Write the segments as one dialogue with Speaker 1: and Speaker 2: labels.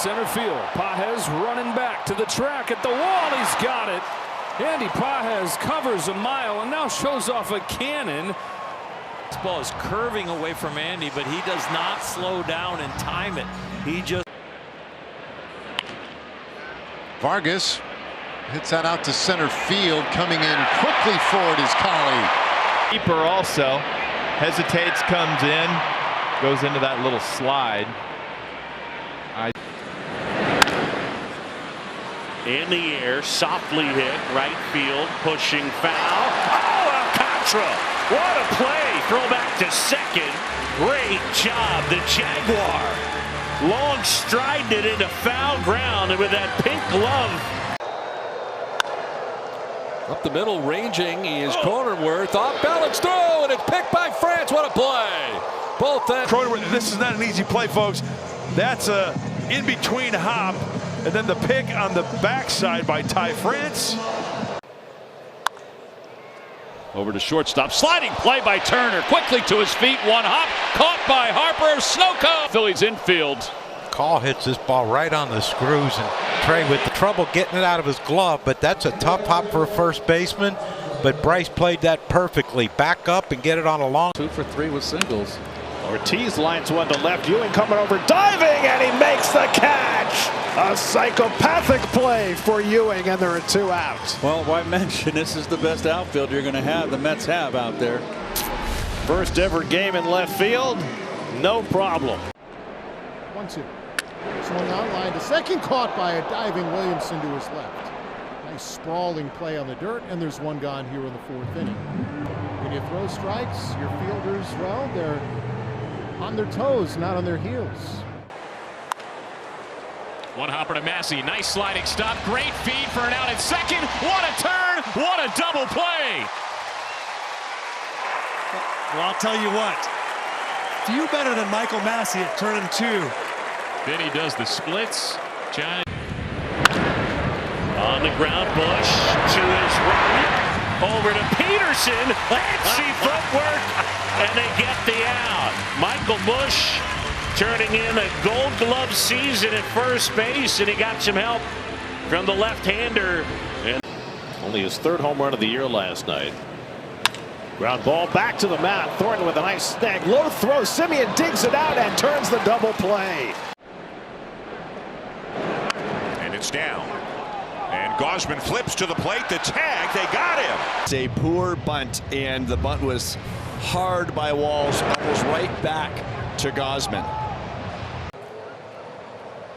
Speaker 1: center field. Pages running back to the track at the wall. He's got it. Andy Pages covers a mile and now shows off a cannon.
Speaker 2: This ball is curving away from Andy, but he does not slow down and time it. He just.
Speaker 3: Vargas hits that out to center field. Coming in quickly for it is Collie.
Speaker 4: Keeper also hesitates, comes in, goes into that little slide.
Speaker 5: In the air, softly hit, right field, pushing foul. Oh, Alcantara! What a play! Throw back to second. Great job, the Jaguar. Long striding it into foul ground, and with that pink glove.
Speaker 1: Up the middle, ranging, he is Cronenworth, off balance throw, and it's picked by France. What a play! Both ends.
Speaker 6: Cronenworth, this is not an easy play, folks. That's a in-between hop, and then the pick on the backside by Ty France.
Speaker 7: Over to shortstop, sliding play by Turner, quickly to his feet, one hop, caught by Harper, Snowcone. Phillies infield.
Speaker 8: Call hits this ball right on the screws, and Trey with the trouble getting it out of his glove, but that's a tough hop for a first baseman. But Bryce played that perfectly. Back up and get it on a long.
Speaker 1: 2 for 3 with singles.
Speaker 5: Ortiz lines one to left. Ewing coming over, diving, and he makes the catch. A psychopathic play for Ewing, and there are 2 outs.
Speaker 9: Well, why mention this is the best outfield you're going to have, the Mets have out there.
Speaker 5: First ever game in left field, no problem.
Speaker 10: 1-2. Swung on line to second, caught by a diving Williamson to his left. Nice sprawling play on the dirt, and there's 1 gone here in the 4th inning. When you throw strikes, your fielders, well, they're on their toes, not on their heels.
Speaker 7: One hopper to Massey, nice sliding stop, great feed for an out at second. What a turn, what a double play.
Speaker 9: Well, I'll tell you what, few better than Michael Massey at turning 2.
Speaker 7: Then he does the splits. John.
Speaker 5: On the ground, Bush to his right, over to Peterson, fancy footwork, and they get the out. Michael Bush turning in a Gold Glove season at first base, and he got some help from the left-hander. And only his 3rd home run of the year last night. Ground ball back to the mat. Thornton with a nice snag. Low throw. Simeon digs it out and turns the double play.
Speaker 11: And it's down. And Gausman flips to the plate. The tag. They got him.
Speaker 9: It's a poor bunt, and the bunt was hard by Walls. Bubbles right back to Gausman.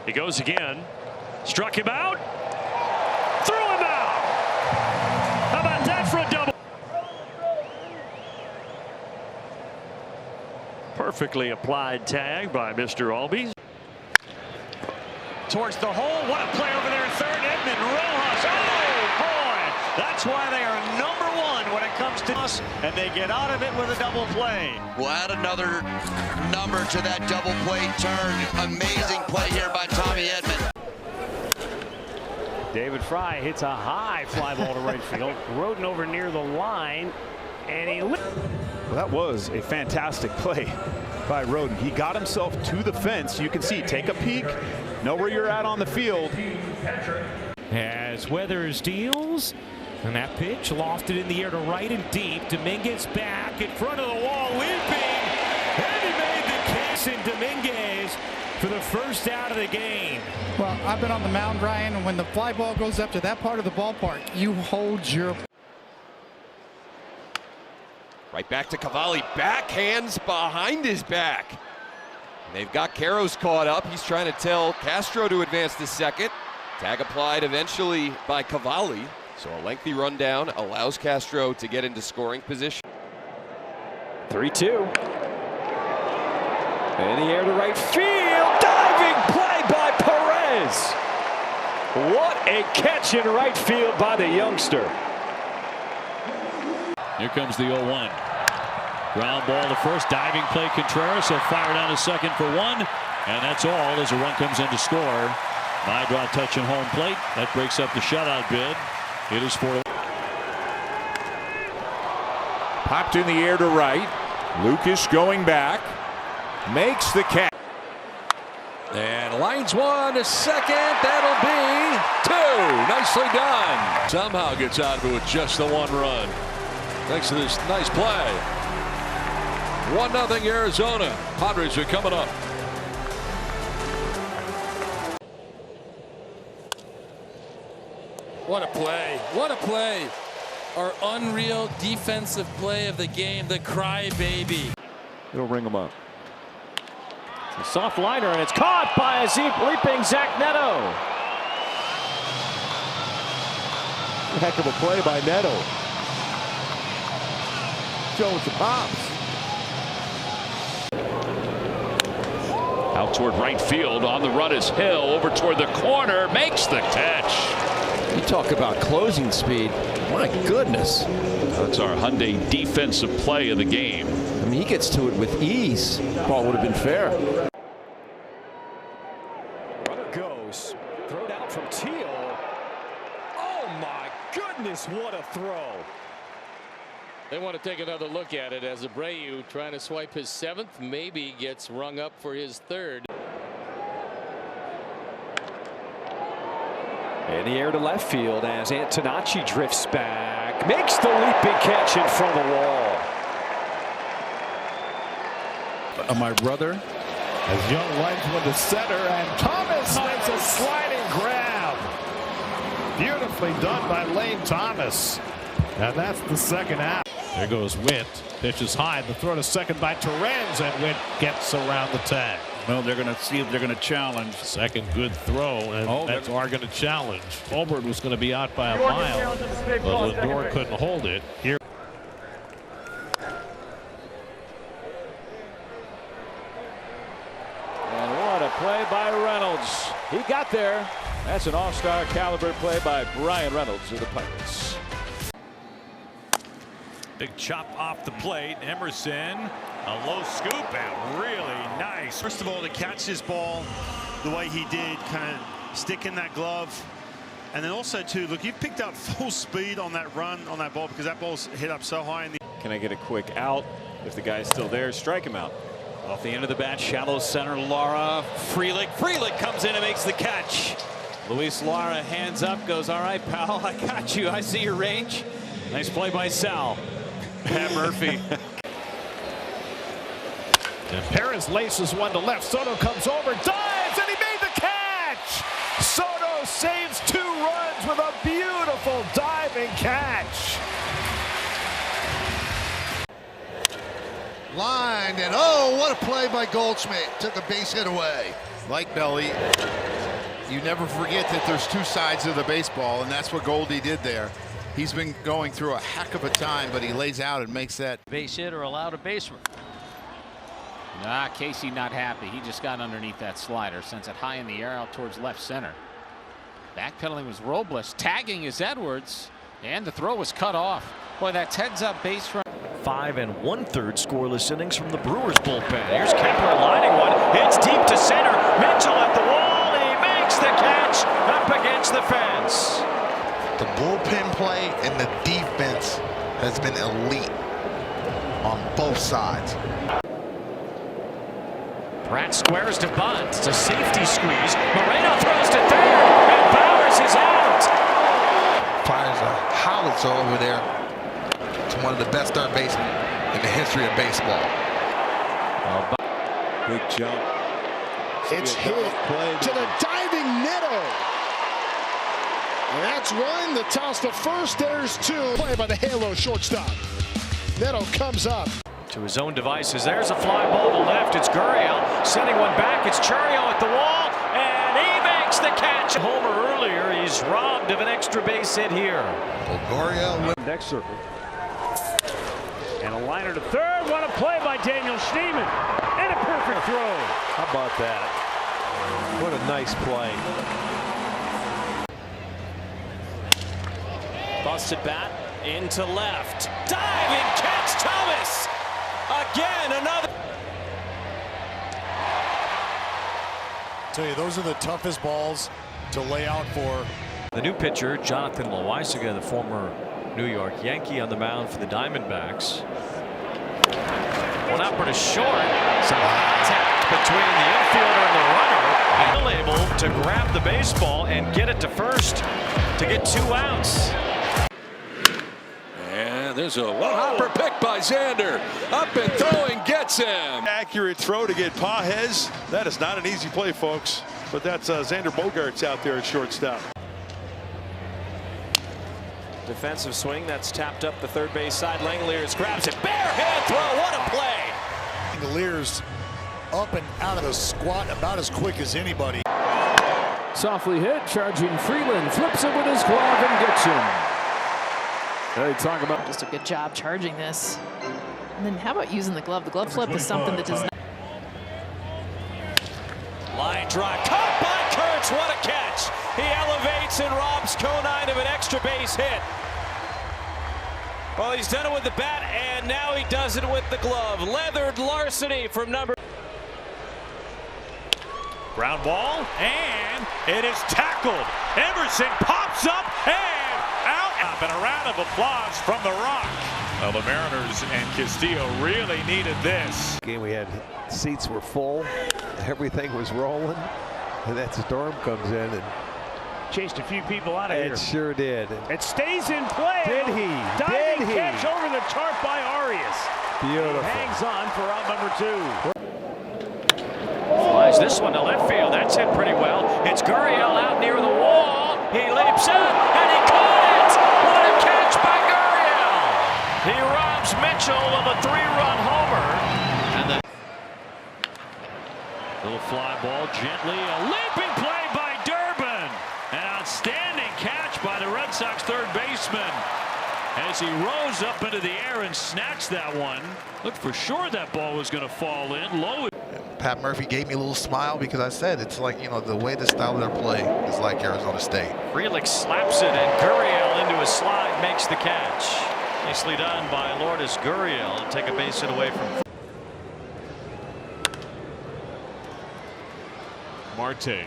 Speaker 5: He goes again. Struck him out. Threw him out. How about that for a double? Perfectly applied tag by Mr. Albies. Towards the hole. What a play over there in third. Edmund Rojas. Oh, boy. That's why they are number 1 when it comes to us. And they get out of it with a double play.
Speaker 12: We'll add another number to that double play turn. Amazing play here by Tommy Edman.
Speaker 5: David Fry hits a high fly ball to right field. Roden over near the line. And he...
Speaker 6: Well, that was a fantastic play by Roden. He got himself to the fence. You can see, take a peek, know where you're at on the field.
Speaker 13: As Weathers deals, and that pitch lofted in the air to right and deep. Dominguez back in front of the wall, limping, and he made the catch in Dominguez for the first out of the game.
Speaker 10: Well, I've been on the mound, Ryan, and when the fly ball goes up to that part of the ballpark, you hold your...
Speaker 14: Right back to Cavalli, backhands behind his back. And they've got Caros caught up. He's trying to tell Castro to advance to second. Tag applied eventually by Cavalli. So a lengthy rundown allows Castro to get into scoring position.
Speaker 5: 3-2. In the air to right field. Diving play by Perez. What a catch in right field by the youngster.
Speaker 7: Here comes the 0-1. Ground ball to first, diving play Contreras. He'll fire down to second for 1. And that's all as a run comes in to score. Nydra touching home plate. That breaks up the shutout bid. It is 4.
Speaker 11: Popped in the air to right. Lucas going back. Makes the catch.
Speaker 1: And
Speaker 15: Lines one to second. That'll be two. Nicely done. Somehow gets out of it with just the one run. Thanks to this nice play. 1-0 Arizona. Padres are coming up.
Speaker 1: What a play. What a play. Our unreal defensive play of the game. The crybaby.
Speaker 6: It'll ring them up.
Speaker 13: It's a soft liner, and it's caught by a leaping Zach Neto.
Speaker 6: Heck of a play by Neto. Showing some pops.
Speaker 1: Out toward right field. On the run is Hill. Over toward the corner. Makes the catch.
Speaker 9: You talk about closing speed. My goodness.
Speaker 1: That's our Hyundai defensive play of the game.
Speaker 9: I mean, he gets to it with ease. Ball would have been fair.
Speaker 13: Runner goes. Throw down from Teal. Oh, my goodness, what a throw.
Speaker 16: They want to take another look at it as Abreu trying to swipe his 7th, maybe gets rung up for his 3rd.
Speaker 13: In the air to left field as Antonacci drifts back. Makes the leaping catch in front of the wall.
Speaker 17: My brother.
Speaker 18: As Young lines one to center, and Thomas makes a sliding grab. Beautifully done by Lane Thomas. And that's the second out. There goes Wint. Pitches high. The throw to second by Torrens, and Wint gets around the tag. Well, they're going to see if they're going to challenge. Second good throw, and that's are going to challenge. Olbert was going to be out by a mile, but Lindor couldn't hold it. Here.
Speaker 13: And what a play by Reynolds. He got there. That's an all-star caliber play by Brian Reynolds of the Pirates.
Speaker 7: Big chop off the plate. Emerson, a low scoop, and really nice.
Speaker 19: First of all, to catch this ball the way he did, kind of stick in that glove. And then also, too, look, you picked up full speed on that run on that ball because that ball's hit up so high in the.
Speaker 6: Can I get a quick out? If the guy's still there, strike him out.
Speaker 7: Off the end of the bat, shallow center, Lara. Frelick comes in and makes the catch. Luis Lara hands up, goes, all right, pal, I got you. I see your range. Nice play by Sal. Pat Murphy.
Speaker 18: And Perez laces one to left. Soto comes over, dives, and he made the catch. Soto saves 2 runs with a beautiful diving catch.
Speaker 20: Lined, and oh, what a play by Goldschmidt. Took a base hit away.
Speaker 3: Like Belly, you never forget that there's 2 sides of the baseball, and that's what Goldie did there. He's been going through a heck of a time, but he lays out and makes that.
Speaker 21: Base hit or allowed a base run. Nah, Casey not happy. He just got underneath that slider, sends it high in the air out towards left center. Backpedaling was Robles, tagging is Edwards, and the throw was cut off. Boy, that's heads-up base run.
Speaker 22: 5 1/3 scoreless innings from the Brewers bullpen. Here's Kepler lining one. Hits deep to center. Mitchell at the wall. He makes the catch up against the fence.
Speaker 20: The bullpen play and the defense has been elite on both sides.
Speaker 13: Pratt squares to bunt. It's a safety squeeze. Moreno throws to third, and Bowers is out.
Speaker 20: Fires a howitzer over there to one of the best third basemen in the history of baseball.
Speaker 6: Big jump.
Speaker 10: It's hit to the diving Neto. And that's one. The toss to first. There's 2. Play by the Halo shortstop. Neto comes up.
Speaker 22: To his own devices. There's a fly ball to left. It's Gurriel sending one back. It's Churriel at the wall, and he makes the catch. Homer earlier. He's robbed of an extra base hit here.
Speaker 20: Gurriel
Speaker 18: Next circle. And a liner to third. What a play by Daniel Schneemann. And a perfect throw.
Speaker 13: How about that? What a nice play. Busted bat into left. Diving catch, Thomas. Again, another.
Speaker 18: Tell you, those are the toughest balls to lay out for.
Speaker 22: The new pitcher, Jonathan Loaisiga, the former New York Yankee, on the mound for the Diamondbacks. One upward to short. Some contact between the infielder and the runner. Still able to grab the baseball and get it to first to get 2 outs.
Speaker 15: And there's a one-hopper pick by Xander. Up and throwing, gets him.
Speaker 19: Accurate throw to get Pages. That is not an easy play, folks. But that's Xander Bogaerts out there at shortstop.
Speaker 22: Defensive swing that's tapped up the third base side. Langeliers grabs it. Barehand throw. What a play.
Speaker 2: Langeliers up and out of the squat about as quick as anybody.
Speaker 1: Softly hit, charging Freeland, flips it with his glove and gets him. They talk about
Speaker 4: just a good job charging this. And then how about using the glove? The glove flip is something that does not.
Speaker 22: Line drive caught by Kurtz. What a catch. He elevates and robs Conine of an extra base hit. Well, he's done it with the bat, and now he does it with the glove. Leathered larceny from number.
Speaker 19: Ground ball, and it is tackled. Emerson pops up and out. And a round of applause from the Rock. Well, the Mariners and Castillo really needed this.
Speaker 23: Game we had seats were full, everything was rolling, and that storm comes in and
Speaker 19: chased a few people out of here.
Speaker 23: It sure did.
Speaker 19: It stays in play.
Speaker 23: Did he?
Speaker 19: Diving
Speaker 23: Did he?
Speaker 19: catch over the tarp by Arias.
Speaker 23: Beautiful.
Speaker 19: He hangs on for out number 2.
Speaker 22: Flies this one to left field. That's hit pretty well. It's Gurriel out near the wall. He leaps up and he caught it. What a catch by Gurriel. He robs Mitchell of a 3-run homer. And then little fly ball gently. A leaping play by Durbin. An outstanding catch by the Red Sox third baseman as he rose up into the air and snatched that one. Looked for sure that ball was going to fall in low.
Speaker 20: Pat Murphy gave me a little smile because I said it's like, you know, the way the style of their play is like Arizona State.
Speaker 22: Frelick slaps it and Gurriel into a slide makes the catch. Nicely done by Lourdes Gurriel to take a base hit away from
Speaker 19: Marte.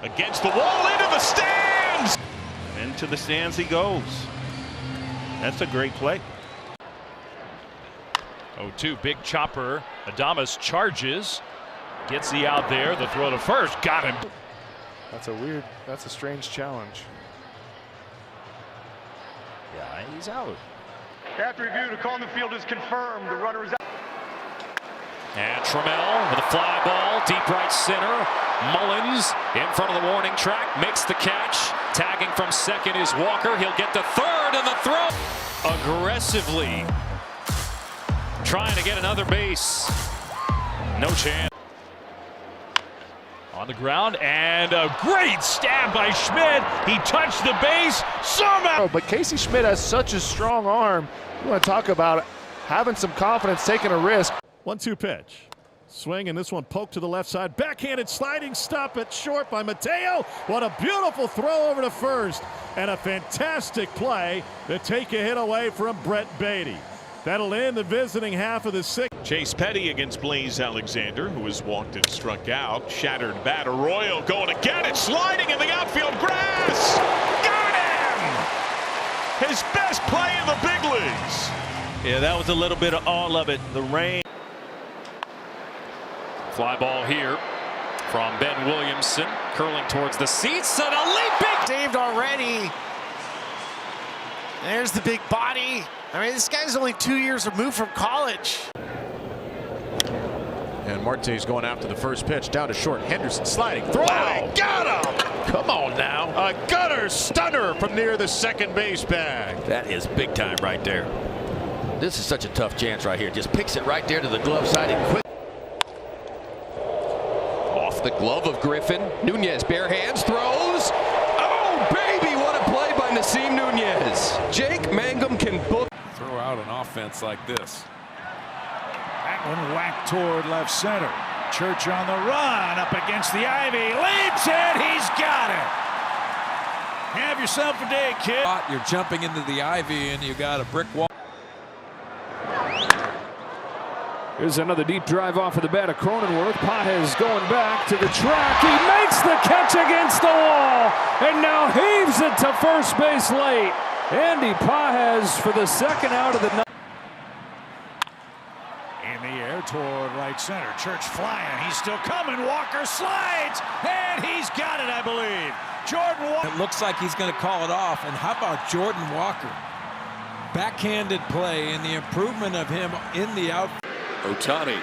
Speaker 19: Against the wall, into the stands! Into the stands he goes. That's a great play. 0-2, big chopper. Adames charges. Gets the out there. The throw to first. Got him.
Speaker 24: That's a strange challenge.
Speaker 22: Yeah, he's out.
Speaker 19: After review, the call in the field is confirmed. The runner is out.
Speaker 22: And Trammell with a fly ball, deep right center. Mullins in front of the warning track, makes the catch. Tagging from second is Walker. He'll get to third, and the throw aggressively trying to get another base. No chance.
Speaker 19: On the ground, and a great stab by Schmidt. He touched the base somehow.
Speaker 18: But Casey Schmidt has such a strong arm. You want to talk about having some confidence, taking a risk. 1-2 pitch. Swing, and this one poked to the left side. Backhanded sliding stop at short by Mateo. What a beautiful throw over to first. And a fantastic play to take a hit away from Brett Beatty. That'll end the visiting half of the sixth.
Speaker 19: Chase Petty against Blaze Alexander, who has walked and struck out. Shattered bat. Arroyo going to get it. Sliding in the outfield grass. Got him! His best play in the big leagues.
Speaker 22: Yeah, that was a little bit of all of it. The rain. Fly ball here from Ben Williamson, curling towards the seats, and a leaping.
Speaker 25: Saved already. There's the big body. I mean, this guy's only 2 years removed from college.
Speaker 26: And Marte's going after the first pitch, down to short. Henderson sliding, throwing, got him! Come on now. A gutter stunner from near the second base bag.
Speaker 27: That is big time right there. This is such a tough chance right here. Just picks it right there to the glove side and quick.
Speaker 14: Off the glove of Griffin. Nunez bare hands, throws. Oh, baby, what a play by Nasim Nunez. Jake Mangum can book.
Speaker 17: Throw out an offense like this.
Speaker 28: That one whacked toward left center. Church on the run, up against the ivy. Leaps it, he's got it. Have yourself a day, kid.
Speaker 17: You're jumping into the ivy and you got a brick wall.
Speaker 1: Here's another deep drive off of the bat of Cronenworth. Pages going back to the track. He makes the catch against the wall and now heaves it to first base late. Andy Pages for the second out of the night.
Speaker 28: In the air, Walker toward right center. Church flying. He's still coming. Walker slides, and he's got it, I believe. Jordan Walker.
Speaker 17: It looks like he's going to call it off. And how about Jordan Walker? Backhanded play and the improvement of him in the outfield.
Speaker 15: Ohtani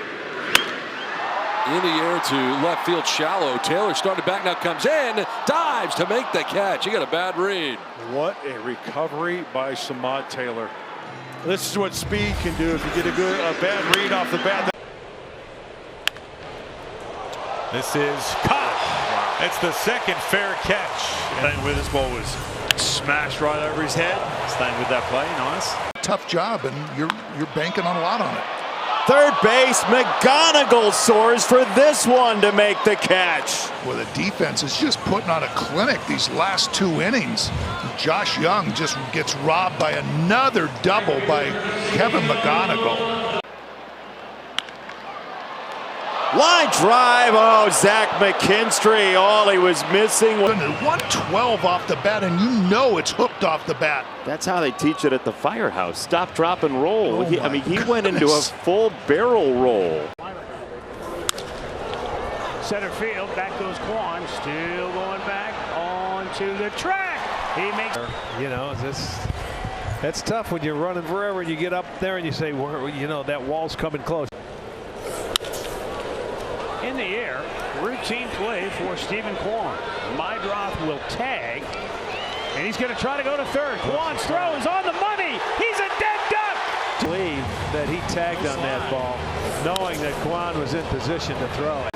Speaker 15: in the air to left field shallow. Taylor started back, now comes in, dives to make the catch. He got a bad read.
Speaker 3: What a recovery by Samad Taylor. This is what speed can do if you get a bad read off the bat.
Speaker 19: This is caught. It's the second fair catch.
Speaker 3: And with this ball was smashed right over his head. Staying with that play, nice.
Speaker 2: Tough job, and you're banking on a lot on it.
Speaker 5: Third base, McGonigal soars for this one to make the catch.
Speaker 2: Well, the defense is just putting on a clinic these last 2 innings. Josh Young just gets robbed by another double by Kevin McGonigal.
Speaker 5: Line drive, oh, Zach McKinstry, all he was missing was
Speaker 2: 112 off the bat, and you know it's hooked off the bat.
Speaker 5: That's how they teach it at the firehouse. Stop, drop, and roll.
Speaker 2: Oh
Speaker 5: I mean, he went into a full barrel roll.
Speaker 28: Center field, back goes Quan, still going back onto the track. He makes.
Speaker 26: You know, that's tough when you're running forever and you get up there and you say, well, you know, that wall's coming close.
Speaker 28: In the air, routine play for Stephen Kwan. Mydroth will tag, and he's going to try to go to third. Kwan's throw is on the money. He's a dead duck.
Speaker 26: Believe that he tagged on that ball, knowing that Kwan was in position to throw it.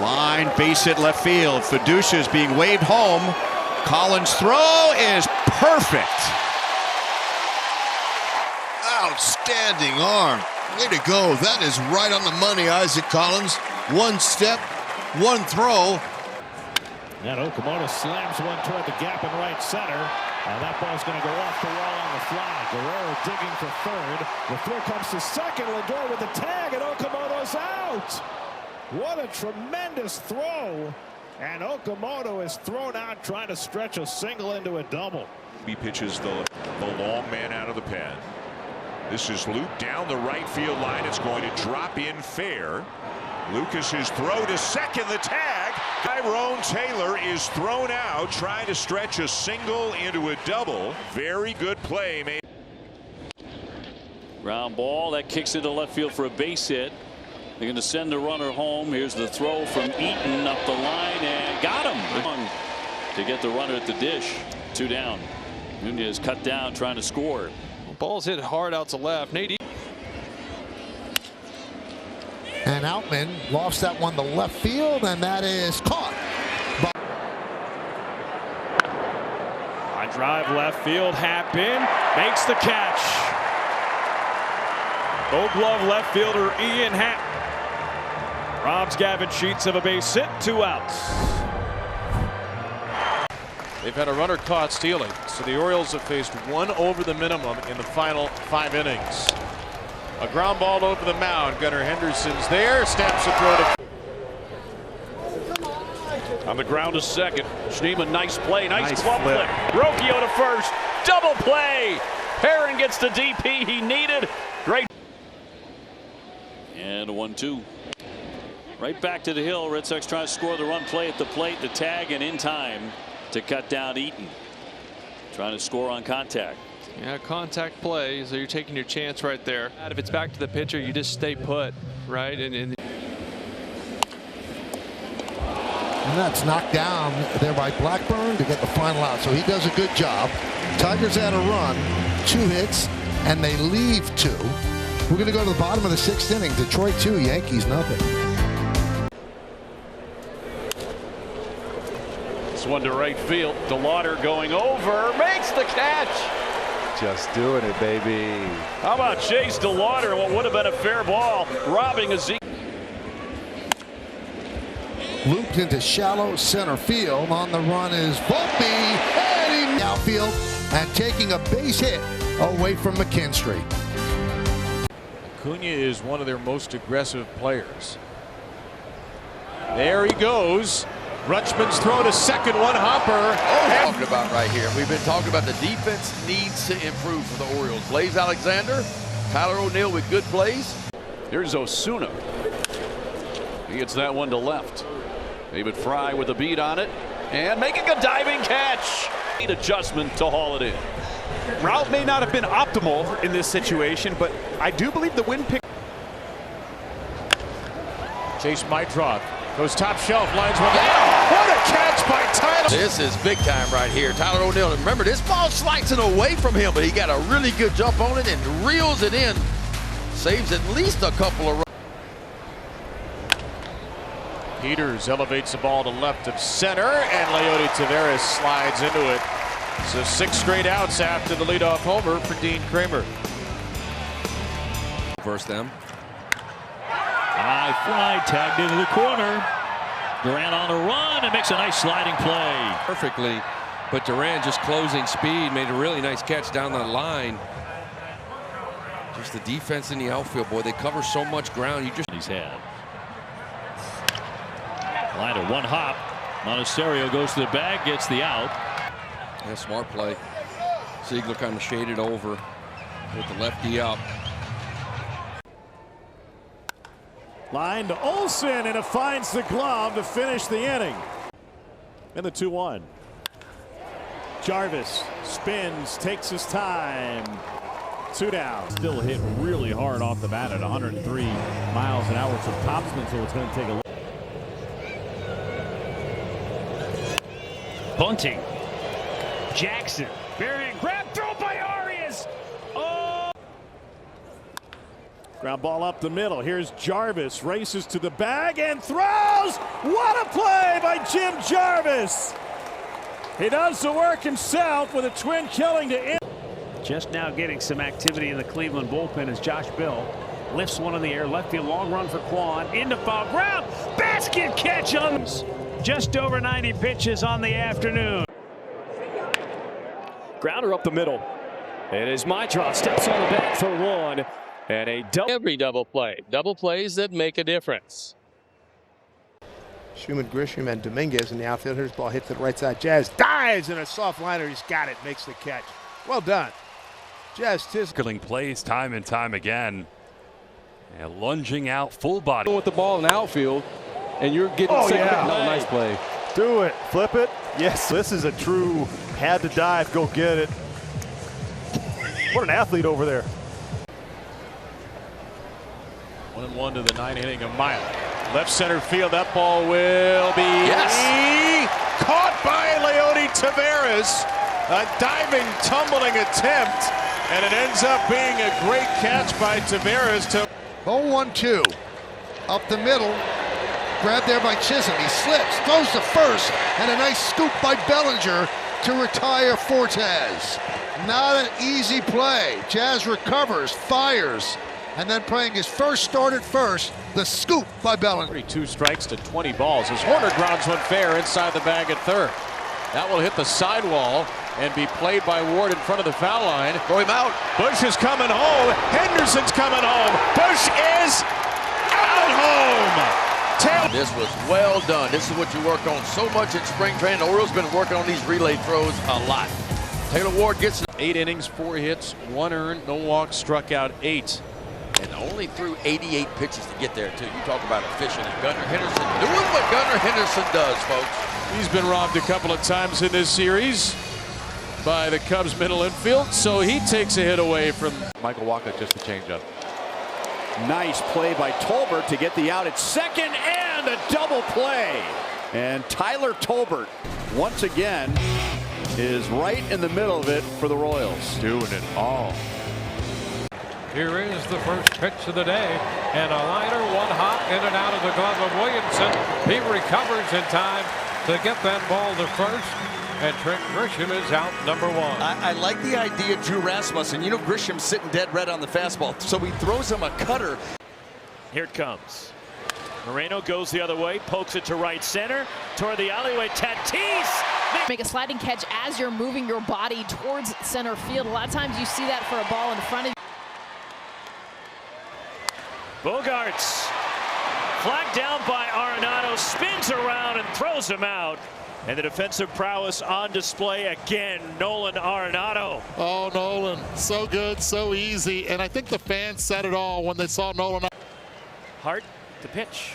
Speaker 7: Line, base hit left field. Fiducia is being waved home. Collins' throw is perfect.
Speaker 8: Outstanding arm. Way to go. That is right on the money, Isaac Collins. One step, one throw.
Speaker 28: And Okamoto slams one toward the gap in right center. And that ball's going to go off the wall on the fly. Guerrero digging for third. The throw comes to second. Lindor with the tag, and Okamoto's out. What a tremendous throw. And Okamoto is thrown out trying to stretch a single into a double.
Speaker 19: He pitches the long man out of the pen. This is Luke down the right field line. It's going to drop in fair. Lucas's throw to second, the tag. Tyrone Taylor is thrown out trying to stretch a single into a double. Very good play made.
Speaker 9: Ground ball that kicks into left field for a base hit. They're going to send the runner home. Here's the throw from Eaton up the line and got him to get the runner at the dish. 2 down. Nunez cut down trying to score.
Speaker 11: Ball's hit hard out to left. Nate.
Speaker 2: And Outman lofts that one to left field, and that is caught.
Speaker 1: I drive left field, Happen makes the catch. Gold Glove left fielder Ian Happ robs Gavin Sheets of a base hit, 2 outs.
Speaker 26: They've had a runner caught stealing, so the Orioles have faced 1 over the minimum in the final 5 innings. A ground ball over the mound. Gunnar Henderson's there, snaps a throw to.
Speaker 1: On the ground to second. Schneemann, nice play, nice glove flip. Rocchio to first, double play. Perrin gets the DP he needed. Great.
Speaker 9: And a 1-2. Right back to the hill. Red Sox trying to score the run play at the plate. The tag and in time to cut down Eaton. Trying to score on contact.
Speaker 11: Yeah, contact play, so you're taking your chance right there. If it's back to the pitcher, you just stay put, right? And
Speaker 2: that's knocked down there by Blackburn to get the final out. So he does a good job. Tigers had a run, 2 hits, and they leave 2. We're going to go to the bottom of the 6th inning. Detroit 2, Yankees nothing.
Speaker 1: This one to right field. DeLauder going over, makes the catch.
Speaker 23: Just doing it, baby.
Speaker 1: How about Chase DeLauder and what would have been a fair ball, robbing a Z.
Speaker 2: Looped into shallow center field. On the run is Volpe, heading outfield and taking a base hit away from McKinstry.
Speaker 3: Acuna is one of their most aggressive players. There he goes. Rutschman's throw to second, one hopper.
Speaker 27: Talking about right here. We've been talking about the defense needs to improve for the Orioles. Blaze Alexander Tyler O'Neill with good plays.
Speaker 22: Here's Osuna. He gets that one to left. David Fry with a beat on it and making a diving catch. Adjustment to haul it in.
Speaker 5: Route may not have been optimal in this situation, but I do believe the wind pick.
Speaker 26: Chase Meitroth goes top shelf, lines one down. What a catch by Tyler.
Speaker 27: This is big time right here. Tyler O'Neill. Remember, this ball slicing away from him, but he got a really good jump on it and reels it in. Saves at least a couple of runs.
Speaker 26: Peters elevates the ball to left of center, and Leody Taveras slides into it. So 6 straight outs after the leadoff homer for Dean Kramer.
Speaker 14: Verse them.
Speaker 22: High fly tagged into the corner. Durant on a run and makes a nice sliding play.
Speaker 14: Perfectly, but Durant just closing speed, made a really nice catch down the line. Just the defense in the outfield, boy, they cover so much ground. You just
Speaker 22: he's had. Line of one hop. Monasterio goes to the bag, gets the out.
Speaker 14: Yeah, smart play. Ziegler kind of shaded over with the lefty up.
Speaker 28: Line to Olsen, and it finds the glove to finish the inning. And the 2-1. Jarvis spins, takes his time. 2 down. Still hit really hard off the bat at 103 miles an hour from Topsman, so it's going to take a look.
Speaker 22: Bunting. Jackson. Burying. Grab throw by Arias. Oh!
Speaker 28: Ground ball up the middle. Here's Jarvis. Races to the bag and throws. What a play by Jim Jarvis. He does the work himself with a twin killing to end.
Speaker 4: Just now getting some activity in the Cleveland bullpen as Josh Bell lifts one in the air. Left field long run for Quan. Into foul ground. Basket catch on just over 90 pitches on the afternoon.
Speaker 1: Grounder up the middle. And as Meitroth steps on the bat for one. And a double.
Speaker 6: Every double play. Double plays that make a difference.
Speaker 10: Schumann, Grisham, and Dominguez in the outfield. Here's ball hit to the right side. Jazz dives in a soft liner. He's got it. Makes the catch. Well done. Jazz
Speaker 12: Tisling plays time and time again. And lunging out full body.
Speaker 13: With the ball in the outfield, and you're getting nice play.
Speaker 18: Do it. Flip it. Yes, this is a true had to dive, go get it. What an athlete over there.
Speaker 26: 1-1 to the 9th inning of Miley. Left center field, that ball will be caught by Leody Taveras. A diving, tumbling attempt, and it ends up being a great catch by Taveras.
Speaker 2: 0-1-2. Up the middle. Grabbed there by Chisholm. He slips, throws to first, and a nice scoop by Bellinger to retire Fortes. Not an easy play. Jazz recovers, fires, and then playing his first start at first, the scoop by Bellinger.
Speaker 26: 32 strikes to 20 balls as Horner grounds one fair inside the bag at third. That will hit the sidewall and be played by Ward in front of the foul line.
Speaker 27: Throw him out.
Speaker 26: Bush is coming home. Henderson's coming home. Bush is out home.
Speaker 27: This was well done. This is what you work on so much in spring training. The Orioles been working on these relay throws a lot. Taylor Ward gets
Speaker 26: 8 innings, 4 hits, 1 earned, no walks, struck out 8.
Speaker 27: And only threw 88 pitches to get there, too. You talk about efficient. And Gunnar Henderson doing what Gunnar Henderson does, folks.
Speaker 26: He's been robbed a couple of times in this series by the Cubs middle infield, so he takes a hit away from
Speaker 7: Michael Wacha, just a changeup.
Speaker 5: Nice play by Tolbert to get the out at second, and a double play. And Tyler Tolbert, once again, is right in the middle of it for the Royals.
Speaker 7: Doing it all.
Speaker 16: Here is the first pitch of the day, and a liner, one hop in and out of the glove of Williamson. He recovers in time to get that ball to first, and Trent Grisham is out number 1.
Speaker 20: I like the idea, Drew Rasmussen. You know, Grisham's sitting dead red on the fastball, so he throws him a cutter.
Speaker 22: Here it comes. Moreno goes the other way, pokes it to right center, toward the alleyway. Tatis!
Speaker 21: Make a sliding catch as you're moving your body towards center field. A lot of times you see that for a ball in front of you.
Speaker 22: Bogarts, flagged down by Arenado, spins around and throws him out.
Speaker 4: And the defensive prowess on display again, Nolan Arenado.
Speaker 8: Oh, Nolan, so good, so easy. And I think the fans said it all when they saw Nolan.
Speaker 4: Hart to pitch.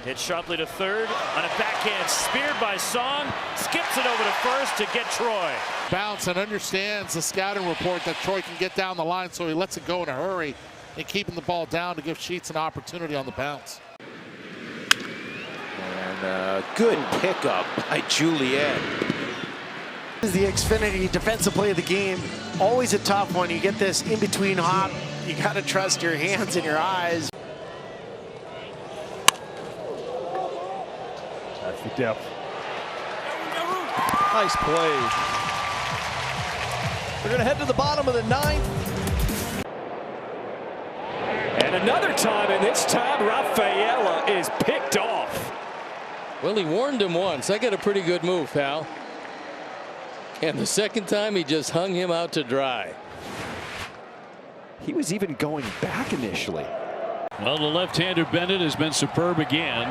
Speaker 4: Hit sharply to third on a backhand, speared by Song. Skips it over to first to get Troy.
Speaker 8: Bounce and understands the scouting report that Troy can get down the line, so he lets it go in a hurry and keeping the ball down to give Sheets an opportunity on the bounce.
Speaker 9: And good pickup by Juliet. This is the Xfinity defensive play of the game. Always a tough one. You get this in-between hop. You got to trust your hands and your eyes.
Speaker 18: That's the depth.
Speaker 27: Nice play. We're going to head to the bottom of the ninth.
Speaker 1: And another time, and this time Rafaela is picked off.
Speaker 6: Well, he warned him once. I got a pretty good move, pal. And the second time, he just hung him out to dry.
Speaker 13: He was even going back initially.
Speaker 4: Well, the left-hander Bennett has been superb again.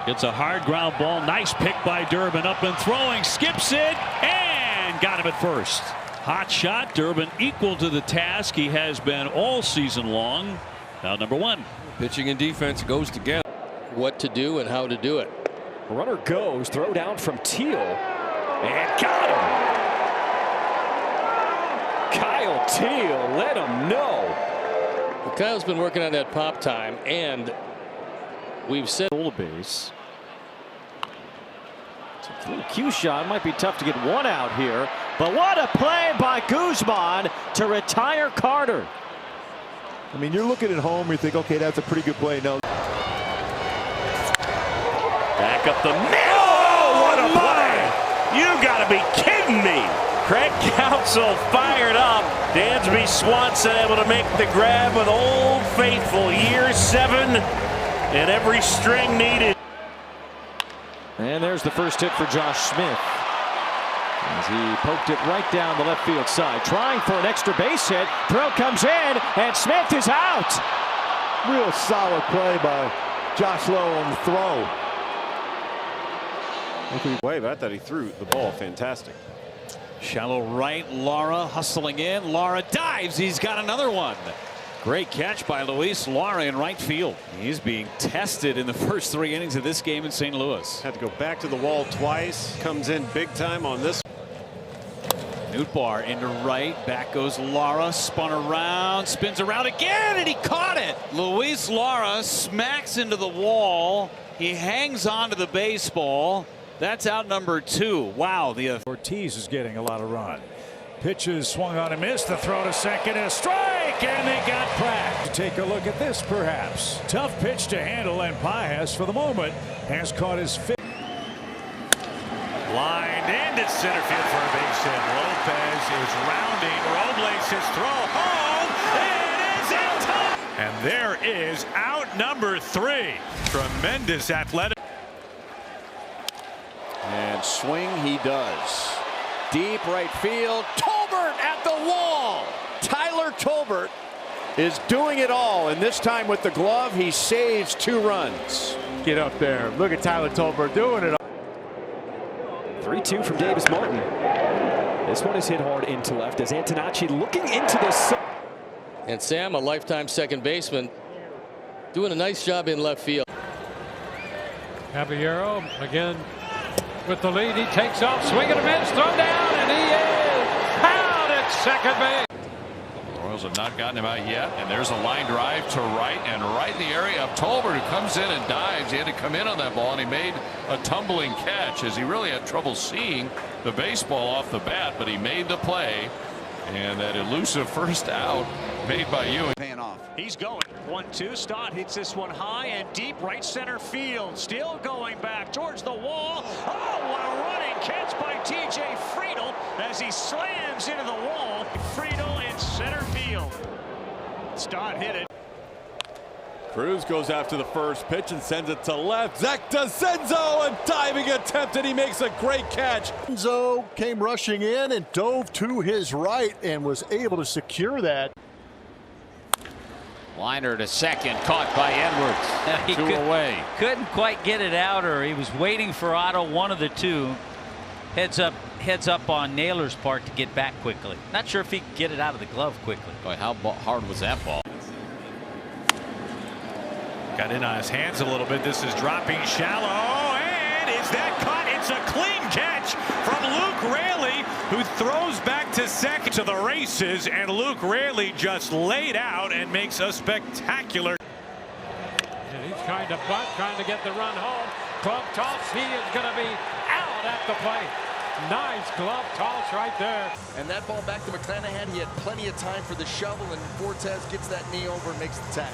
Speaker 4: It's a hard ground ball. Nice pick by Durbin. Up and throwing. Skips it and got him at first. Hot shot. Durbin equal to the task he has been all season long. Now number one.
Speaker 27: Pitching and defense goes together.
Speaker 6: What to do and how to do it.
Speaker 1: Runner goes. Throw down from Teal. And got him. Kyle Teal let him know.
Speaker 6: Well, Kyle's been working on that pop time, and we've said
Speaker 13: a base. It's a little cue shot. Might be tough to get one out here. But what a play by Guzman to retire Carter.
Speaker 11: I mean, you're looking at home, you think, okay, that's a pretty good play. No.
Speaker 4: Back up the middle. Oh, what a play. You got to be kidding me. Craig Counsell fired up. Dansby Swanson able to make the grab with Old Faithful. Year 7 and every string needed.
Speaker 13: And there's the first hit for Josh Smith, as he poked it right down the left field side, trying for an extra base hit. Throw comes in, and Smith is out.
Speaker 11: Real solid play by Josh Lowe on the throw.
Speaker 15: Wave, I thought he threw the ball fantastic.
Speaker 4: Shallow right, Lara hustling in. Lara dives. He's got another one. Great catch by Luis Lara in right field. He's being tested in the first 3 innings of this game in St. Louis.
Speaker 15: Had to go back to the wall twice. Comes in big time on this.
Speaker 4: Nootbaar into right. Back goes Lara. Spun around. Spins around again, and he caught it. Luis Lara smacks into the wall. He hangs on to the baseball. That's out number 2. Wow.
Speaker 18: Ortiz is getting a lot of run. Pitches swung on and missed. The throw to second is a strike, and they got cracked. Take a look at this, perhaps. Tough pitch to handle, and Pages, for the moment, has caught his fifth.
Speaker 4: Lined into center field for a base hit. Lopez is rounding. Robles his throw home. It is in time. And there is out number 3. Tremendous athletic.
Speaker 5: And swing he does. Deep right field. Tolbert at the wall. Tyler Tolbert is doing it all, and this time with the glove he saves 2 runs.
Speaker 11: Get up there. Look at Tyler Tolbert doing it all.
Speaker 1: 3-2 from Davis Martin. This one is hit hard into left as Antonacci looking into the.
Speaker 6: And Sam, a lifetime second baseman, doing a nice job in left field.
Speaker 16: Caballero again with the lead. He takes off, swing and a miss, throw down, and he is out at second base.
Speaker 7: The Royals have not gotten him out yet, and there's a line drive to right, and right in the area of Tolbert, who comes in and dives. He had to come in on that ball, and he made a tumbling catch, as he really had trouble seeing the baseball off the bat, but he made the play, and that elusive first out made by Ewing.
Speaker 4: Paying off. He's going. 1-2. Stott hits this one high and deep right center field. Still going back towards the wall. Oh, what a running catch by TJ Friedel as he slams into the wall. Friedel in center field. Stott hit it.
Speaker 15: Cruz goes after the first pitch and sends it to left. Zach DeCenzo, a diving attempt, and he makes a great catch.
Speaker 17: DeCenzo came rushing in and dove to his right and was able to secure that.
Speaker 22: Liner to second, caught by Edwards. Two away.
Speaker 3: Couldn't quite get it out, or he was waiting for Otto, one of the two. Heads up on Naylor's part to get back quickly. Not sure if he could get it out of the glove quickly.
Speaker 22: Boy, how hard was that ball?
Speaker 4: Got in on his hands a little bit. This is dropping shallow, and is that caught? It's a clean catch from Luke Raley, who throws back to second to the races, and Luke Raley just laid out and makes a spectacular.
Speaker 16: And he's trying to bunt, trying to get the run home. Glove toss, he is going to be out at the plate. Nice glove toss right there.
Speaker 20: And that ball back to McClanahan. He had plenty of time for the shovel, and Fortes gets that knee over and makes the tag.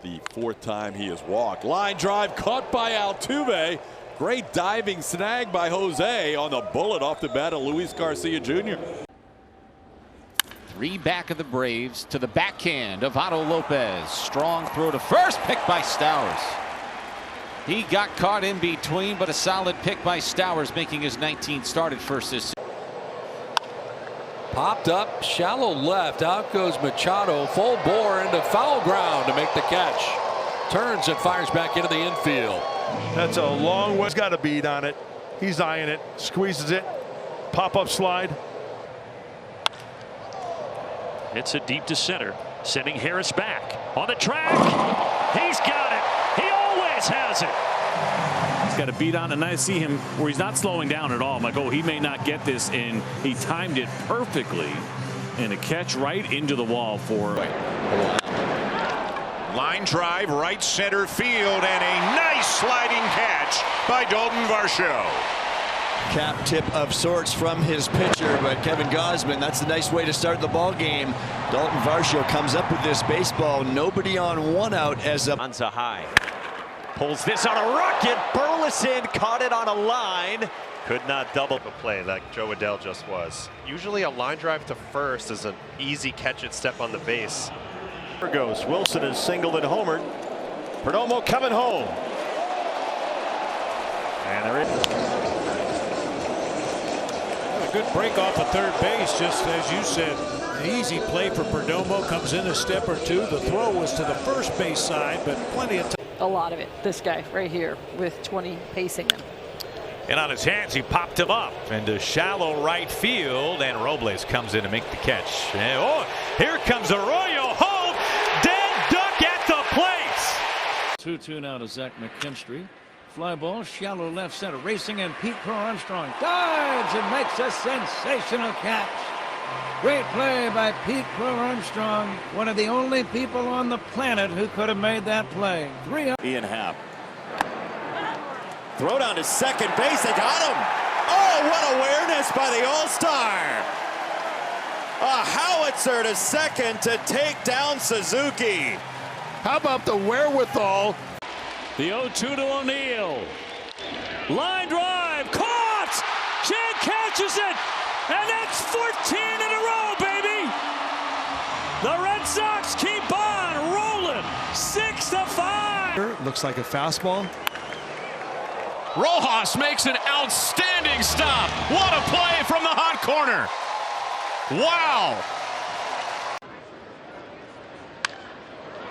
Speaker 15: The fourth time he has walked. Line drive caught by Altuve. Great diving snag by Jose on the bullet off the bat of Luis Garcia Jr.
Speaker 22: Three back of the Braves to the backhand of Otto Lopez. Strong throw to first, picked by Stowers. He got caught in between, but a solid pick by Stowers, making his 19th start at first this season.
Speaker 10: Popped up, shallow left. Out goes Machado, full bore into foul ground to make the catch. Turns and fires back into the infield.
Speaker 18: That's a long way. He's got a bead on it. He's eyeing it, squeezes it. Pop-up slide.
Speaker 22: It's a deep to center, sending Harris back on the track. He's got it. He always has it.
Speaker 4: He's got a beat on, and I see him where he's not slowing down at all. I'm like, oh, he may not get this, and he timed it perfectly, and a catch right into the wall for.
Speaker 22: Line drive, right center field, and a nice sliding catch by Dalton Varsho.
Speaker 9: Cap tip of sorts from his pitcher, but Kevin Gausman, that's a nice way to start the ball game. Dalton Varsho comes up with this baseball. Nobody on, one out as a
Speaker 13: Anza high. Pulls this on a rocket. Burleson caught it on a line.
Speaker 14: Could not double the play like Joe Adell just was. Usually a line drive to first is an easy catch and step on the base.
Speaker 18: There goes. Wilson is singled and homered. Perdomo coming home. And there is
Speaker 16: A good break off of third base, just as you said. An easy play for Perdomo. Comes in a step or two. The throw was to the first base side, but plenty of time.
Speaker 21: A lot of it. This guy right here with 20 pacing him.
Speaker 4: And on his hands, he popped him up into shallow right field, and Robles comes in to make the catch. And, oh, here comes Arroyo home. Dead duck at the plate.
Speaker 19: 2-2 now to Zach McKinstry. Fly ball, shallow left center, racing, and Pete Crow Armstrong dives and makes a sensational catch. Great play by Pete Crow Armstrong, one of the only people on the planet who could have made that play.
Speaker 23: Ian Happ. Throw down to second base. They got him. Oh, what awareness by the All-Star. A howitzer to second to take down Suzuki.
Speaker 18: How about the wherewithal?
Speaker 1: The 0-2 to O'Neill. Line drive, caught! Chad catches it, and that's 14 in a row, baby! The Red Sox keep on rolling, 6-5.
Speaker 24: Looks like a fastball.
Speaker 7: Rojas makes an outstanding stop. What a play from the hot corner. Wow.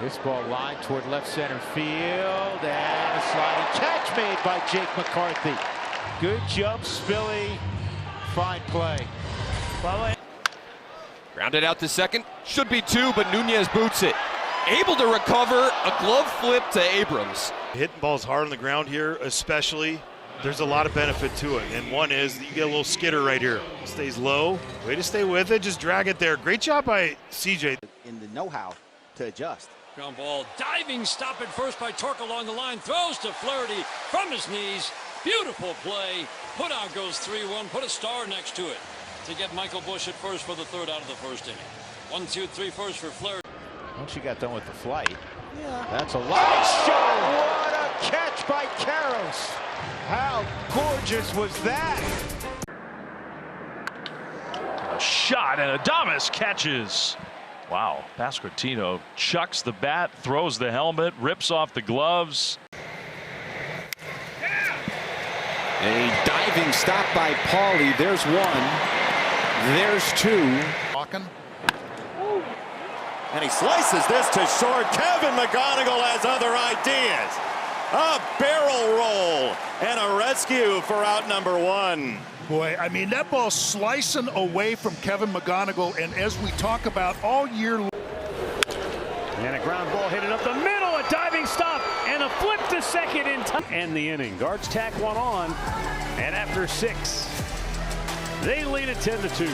Speaker 13: This ball line toward left center field, and a sliding catch made by Jake McCarthy. Good jump, Spilly. Fine play.
Speaker 27: Grounded out to second. Should be two, but Nunez boots it. Able to recover a glove flip to Abrams.
Speaker 18: Hitting balls hard on the ground here, especially. There's a lot of benefit to it, and one is that you get a little skidder right here. Stays low. Way to stay with it. Just drag it there. Great job by CJ.
Speaker 25: In the know-how to adjust.
Speaker 19: Ground ball, diving stop at first by Torque along the line, throws to Flaherty from his knees. Beautiful play. Put out goes 3-1. Put a star next to it to get Michael Busch at first for the third out of the first inning. 1-2-3 first for Flaherty.
Speaker 13: Once you got done with the flight, that's a line show. What a catch by Karros. How gorgeous was that?
Speaker 1: A shot, and Adames catches. Wow, Pasquantino chucks the bat, throws the helmet, rips off the gloves.
Speaker 9: A diving stop by Paulie. There's one. There's two.
Speaker 8: Walking.
Speaker 23: And he slices this to short. Kevin McGonigal has other ideas. A barrel roll and a rescue for out number 1.
Speaker 17: Boy, I mean, that ball slicing away from Kevin McGonigal, and as we talk about all year.
Speaker 4: And a ground ball hit it up the middle, a diving stop, and a flip to second in time. And the inning. Guards tack one on, and after 6, they lead it 10-2.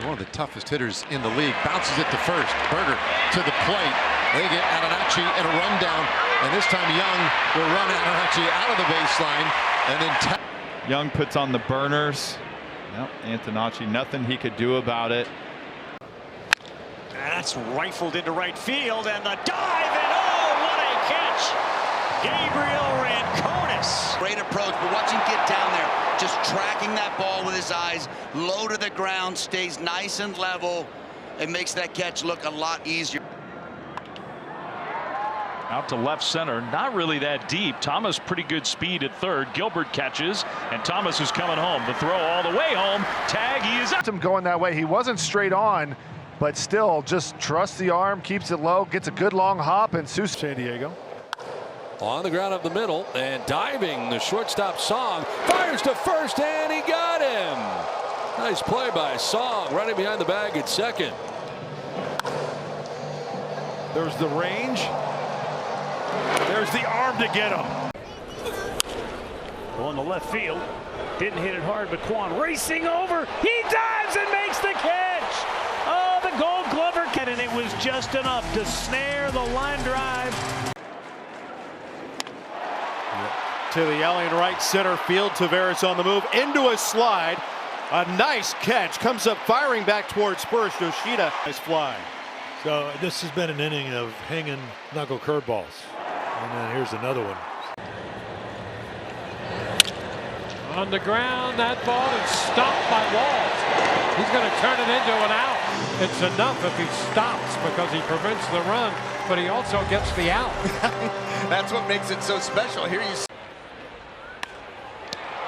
Speaker 2: One of the toughest hitters in the league. Bounces it to first. Berger to the plate. They get Antonacci in a rundown, and this time Young will run Antonacci out of the baseline, and then
Speaker 5: Young puts on the burners. Yep, Antonacci, nothing he could do about it.
Speaker 1: That's rifled into right field, and the dive, and oh, what a catch! Gabriel Ranconis.
Speaker 20: Great approach, but watch him get down there. Just tracking that ball with his eyes, low to the ground, stays nice and level. It makes that catch look a lot easier.
Speaker 1: Out to left center, not really that deep. Thomas pretty good speed at third. Gilbert catches, and Thomas is coming home. The throw all the way home. Tag, he is up.
Speaker 6: Him going that way. He wasn't straight on, but still just trusts the arm, keeps it low, gets a good long hop, and San Diego.
Speaker 10: On the ground up the middle and diving, the shortstop Song fires to first, and he got him. Nice play by Song, running behind the bag at second.
Speaker 17: There's the range. There's the arm to get him.
Speaker 4: On the left field, didn't hit it hard, but Quan racing over. He dives and makes the catch. Oh, the Gold Glover catch, and it was just enough to snare the line drive.
Speaker 18: To the alley in right center field. Tavares on the move into a slide. A nice catch. Comes up firing back towards first. Yoshida is flying.
Speaker 11: So this has been an inning of hanging knuckle curveballs. And then here's another one.
Speaker 16: On the ground, that ball is stopped by Walls. He's going to turn it into an out. It's enough if he stops because he prevents the run, but he also gets the out.
Speaker 20: That's what makes it so special. Here you see.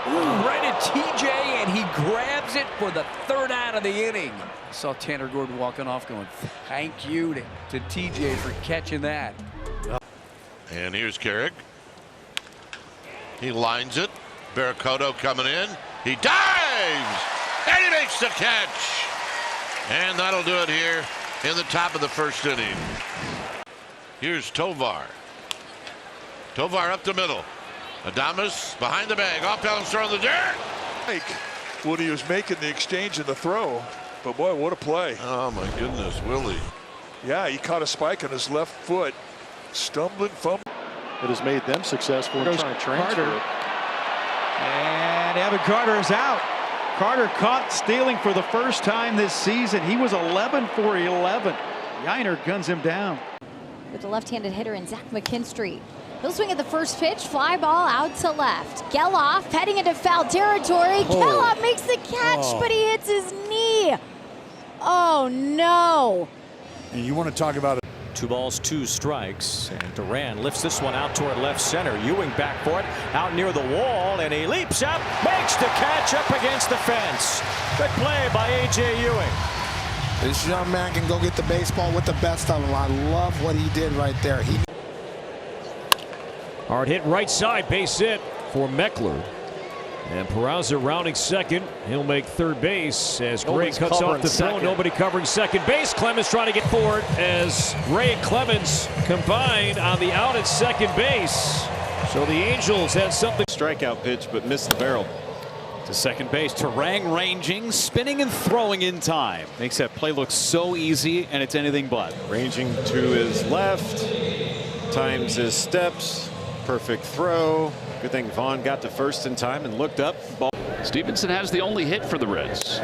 Speaker 12: Right at TJ, and he grabs it for the 3rd out of the inning. I saw Tanner Gordon walking off going, thank you to TJ for catching that.
Speaker 23: And here's Carrick. He lines it. Barracoto coming in. He dives! And he makes the catch! And that'll do it here in the top of the 1st inning. Here's Tovar. Tovar up the middle. Adames behind the bag. Off balance throw in the dirt.
Speaker 6: When he was making the exchange and the throw. But boy, what a play.
Speaker 23: Oh my goodness, Willie.
Speaker 6: Yeah, he caught a spike on his left foot. Stumbling, fumbling.
Speaker 9: It has made them successful in trying to transfer it.
Speaker 13: And Evan Carter is out. Carter caught stealing for the first time this season. He was 11 for 11. Yiner guns him down.
Speaker 24: With the left-handed hitter in Zach McKinstry. He'll swing at the first pitch. Fly ball out to left. Geloff heading into foul territory. Geloff makes the catch, but he hits his knee. Oh, no.
Speaker 11: And you want to talk about it.
Speaker 13: 2 balls, 2 strikes, and Duran lifts this one out toward left center. Ewing back for it, out near the wall, and he leaps up, makes the catch up against the fence. Good play by A.J. Ewing.
Speaker 26: This young man can go get the baseball with the best of them. I love what he did right there.
Speaker 1: Hard hit right side, base hit for Meckler. And Peraza rounding second. He'll make third base as Gray cuts off the throw. Nobody covering second base. Clemens trying to get forward as Ray and Clemens combine on the out at second base. So the Angels had something.
Speaker 13: Strikeout pitch, but missed the barrel.
Speaker 28: To second base, Terang ranging, spinning and throwing in time. Makes that play look so easy, and it's anything but.
Speaker 9: Ranging to his left, times his steps, perfect throw. Good thing Vaughn got to first in time and looked up. Ball.
Speaker 22: Stevenson has the only hit for the Reds.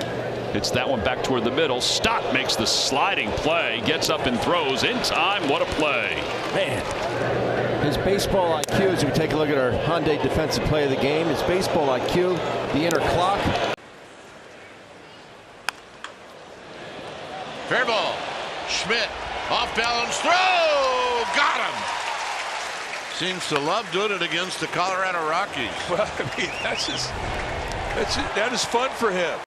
Speaker 22: Hits that one back toward the middle. Stott makes the sliding play, gets up and throws in time. What a play.
Speaker 29: Man, his baseball IQ, as we take a look at our Hyundai defensive play of the game, his baseball IQ, the inner clock.
Speaker 23: Fair ball. Schmidt off balance throw. Got him. Seems to love doing it against the Colorado Rockies.
Speaker 6: Well, I mean, that is fun for him.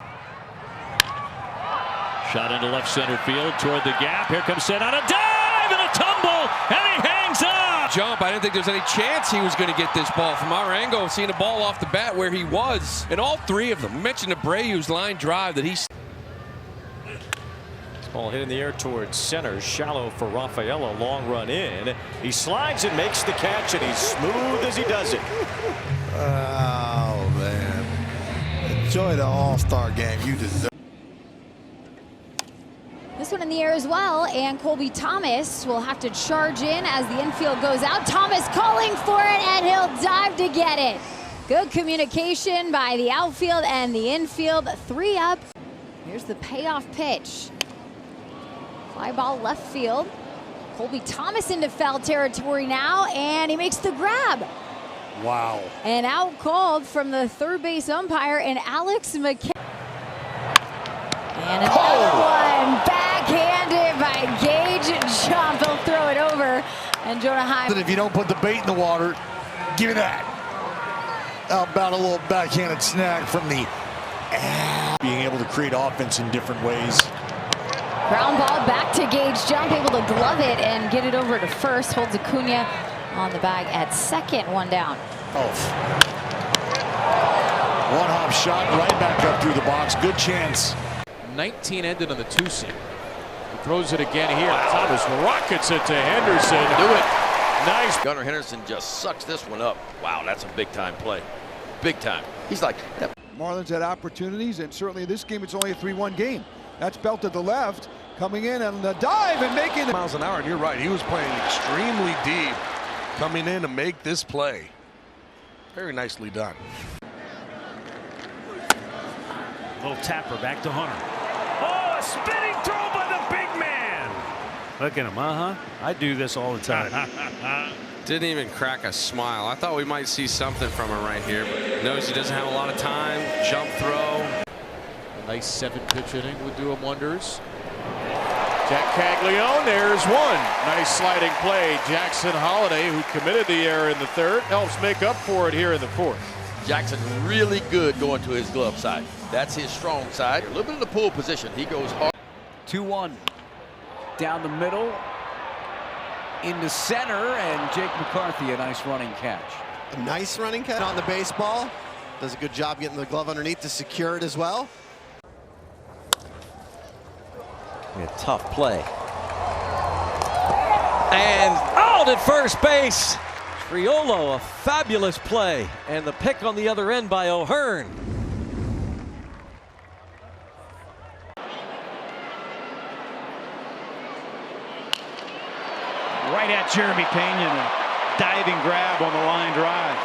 Speaker 1: Shot into left center field toward the gap. Here comes Sid on a dive and a tumble, and he hangs up.
Speaker 10: Jump. I didn't think there was any chance he was going to get this ball from our angle. Seeing the ball off the bat where he was. And all three of them. We mentioned Abreu's line drive that he's.
Speaker 13: Ball hit in the air towards center. Shallow for Rafaela. Long run in. He slides and makes the catch, and he's smooth as he does it.
Speaker 26: Oh, man. Enjoy the All-Star game. You deserve.
Speaker 24: This one in the air as well, and Colby Thomas will have to charge in as the infield goes out. Thomas calling for it, and he'll dive to get it. Good communication by the outfield and the infield. 3 up. Here's the payoff pitch. Fly ball left field. Colby Thomas into foul territory now, and he makes the grab.
Speaker 17: Wow.
Speaker 24: And out called from the third base umpire and Alex McKenna. And another one backhanded by Gage Jump. He'll throw it over, and Jonah Heim.
Speaker 17: If you don't put the bait in the water, give me that. How about a little backhanded snack from the being able to create offense in different ways.
Speaker 24: Ground ball back to Gage Jump, able to glove it and get it over to first. Holds Acuna on the bag at second, 1 down.
Speaker 17: One hop shot right back up through the box. Good chance.
Speaker 28: 19 ended on the 2-seam. He throws it again here. Thomas rockets it to Henderson.
Speaker 10: Do it.
Speaker 28: Nice.
Speaker 3: Gunnar Henderson just sucks this one up. Wow, that's a big time play. Big time. He's like that.
Speaker 7: Marlins had opportunities, and certainly in this game it's only a 3-1 game. That's belted to left, coming in and the dive and making the
Speaker 17: miles an hour. And you're right, he was playing extremely deep, coming in to make this play. Very nicely done.
Speaker 4: Little tapper back to Hunter. Oh, a spinning throw by the big man. Look at him, I do this all the time.
Speaker 10: Didn't even crack a smile. I thought we might see something from him right here, but knows he doesn't have a lot of time. Jump throw.
Speaker 28: A nice 7-pitch inning would do him wonders. Jack Caglione, there's one. Nice sliding play. Jackson Holiday, who committed the error in the third, helps make up for it here in the fourth.
Speaker 3: Jackson really good going to his glove side. That's his strong side. A little bit in the pull position. He goes hard.
Speaker 12: 2-1. Down the middle. Into center, and Jake McCarthy, a nice running catch.
Speaker 9: A nice running catch on the baseball. Does a good job getting the glove underneath to secure it as well. A tough play. And out at first base. Triolo, a fabulous play. And the pick on the other end by O'Hearn.
Speaker 5: Right at Jeremy Pena, and a diving grab on the line drive.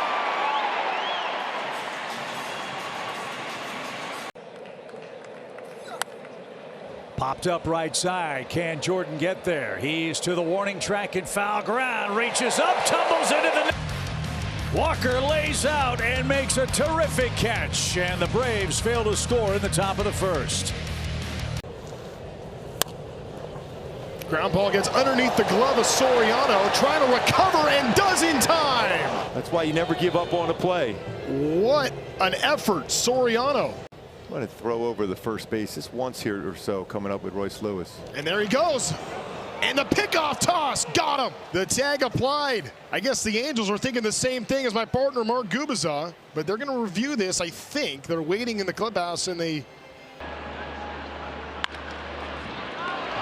Speaker 4: Popped up right side. Can Jordan get there? He's to the warning track in foul ground. Reaches up, tumbles into the net. Walker lays out and makes a terrific catch. And the Braves fail to score in the top of the first.
Speaker 17: Ground ball gets underneath the glove of Soriano, trying to recover and does in time.
Speaker 5: That's why you never give up on a play.
Speaker 17: What an effort, Soriano.
Speaker 8: I'm going to throw over the first bases once here or so, coming up with Royce Lewis.
Speaker 17: And there he goes. And the pickoff toss got him. The tag applied. I guess the Angels are thinking the same thing as my partner Mark Gubiza, but they're going to review this. I think they're waiting in the clubhouse, and they.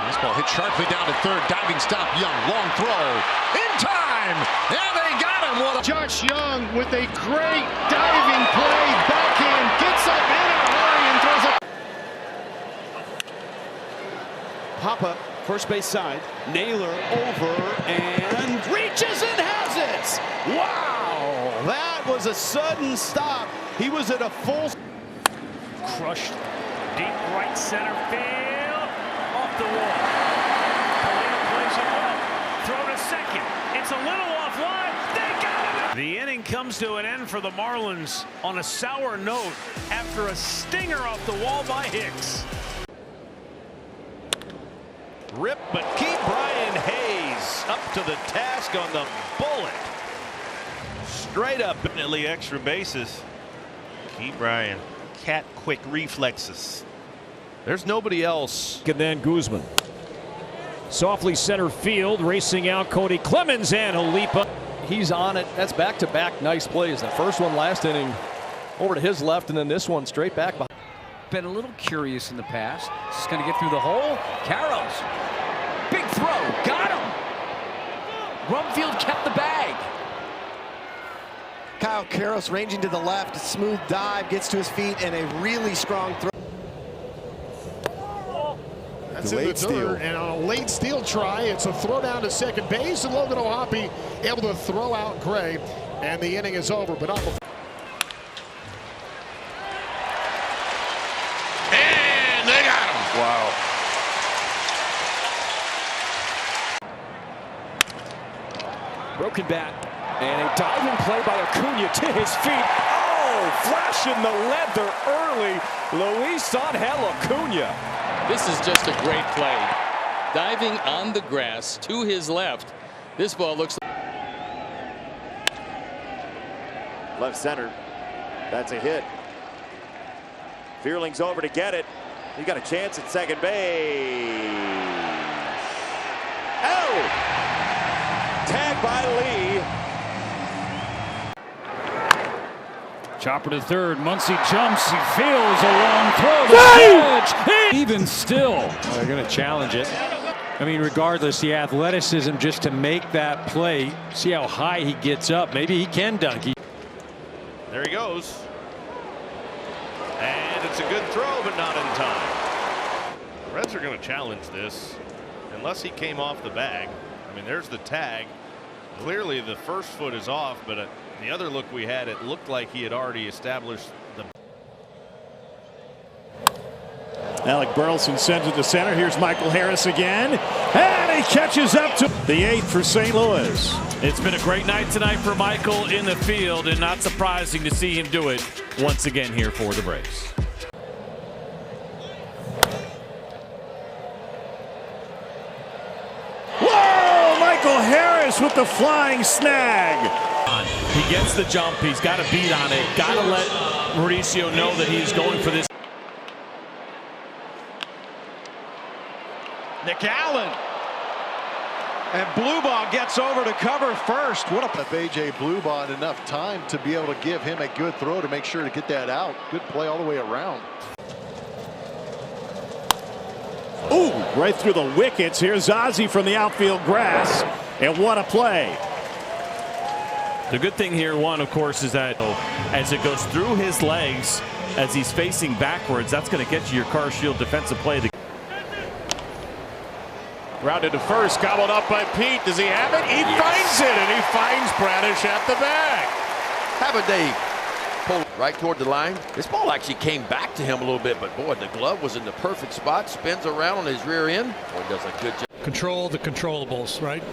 Speaker 2: This ball hit sharply down to third. Diving stop. Young. Long throw. In time. And they got him. What
Speaker 17: Josh Young with a great diving play. Backhand. Gets up in a hurry and throws up.
Speaker 28: Papa, first base side. Naylor over and reaches and has it. Wow. That was a sudden stop. He was at a full.
Speaker 4: Crushed deep right center field. Off the wall. Polina plays it well. Throw to second. It's a little offline. They got it. The inning comes to an end for the Marlins on a sour note after a stinger off the wall by Hicks.
Speaker 28: Rip, but keep Brian Hayes up to the task on the bullet. Straight up.
Speaker 5: Definitely extra bases. Keep Brian. Cat quick reflexes.
Speaker 14: There's nobody else.
Speaker 4: And then Guzman. Softly center field, racing out Cody Clemens, and he'll leap up.
Speaker 15: He's on it. That's back-to-back nice plays. The first one last inning over to his left, and then this one straight back behind.
Speaker 12: Been a little curious in the past. Just going to get through the hole. Carroll's big throw, got him. Rumfield kept the bag.
Speaker 9: Kyle Karros ranging to the left, smooth dive, gets to his feet, and a really strong throw.
Speaker 17: That's in the dirt, and on a late steal try, it's a throw down to second base, and Logan O'Hoppe able to throw out Gray, and the inning is over. But and
Speaker 23: they got him.
Speaker 14: Wow.
Speaker 13: Broken bat, and a diving play by Acuna to his feet. Oh, flashing the leather early. Luis Angel Acuna.
Speaker 16: This is just a great play. Diving on the grass to his left. This ball looks
Speaker 18: left center. That's a hit. Fearling's over to get it. He got a chance at second base. Oh! Tag by Lee.
Speaker 1: Chopper to third. Muncy jumps. He feels a long throw. The catch. Even still.
Speaker 13: They're going to challenge it. I mean, regardless, the athleticism just to make that play. See how high he gets up. Maybe he can dunk.
Speaker 14: There he goes. And it's a good throw, but not in time. The Reds are going to challenge this unless he came off the bag. I mean, there's the tag. Clearly, the first foot is off, but the other look we had, it looked like he had already established the.
Speaker 4: Alec Burleson sends it to center. Here's Michael Harris again. And he catches up to the 8th for St. Louis.
Speaker 1: It's been a great night tonight for Michael in the field, and not surprising to see him do it once again here for the Braves.
Speaker 4: Whoa! Michael Harris with the flying snag.
Speaker 1: He gets the jump. He's got a beat on it. Got to let Mauricio know that he's going for this.
Speaker 13: Nick Allen. And Blueball gets over to cover first. What a
Speaker 8: A.J. Blueball enough time to be able to give him a good throw to make sure to get that out. Good play all the way around.
Speaker 4: Ooh, right through the wickets. Here's Ozzie from the outfield grass. And what a play.
Speaker 1: The good thing here, one, of course, is that as it goes through his legs, as he's facing backwards, that's going to get you your Car Shield defensive play.
Speaker 28: Rounded to first, gobbled up by Pete. Does he have it? He finds it, and he finds Bradish at the bag.
Speaker 3: Have a day. Pulled right toward the line. This ball actually came back to him a little bit, but boy, the glove was in the perfect spot. Spins around on his rear end. Boy, does a good job.
Speaker 11: Control the controllables, right?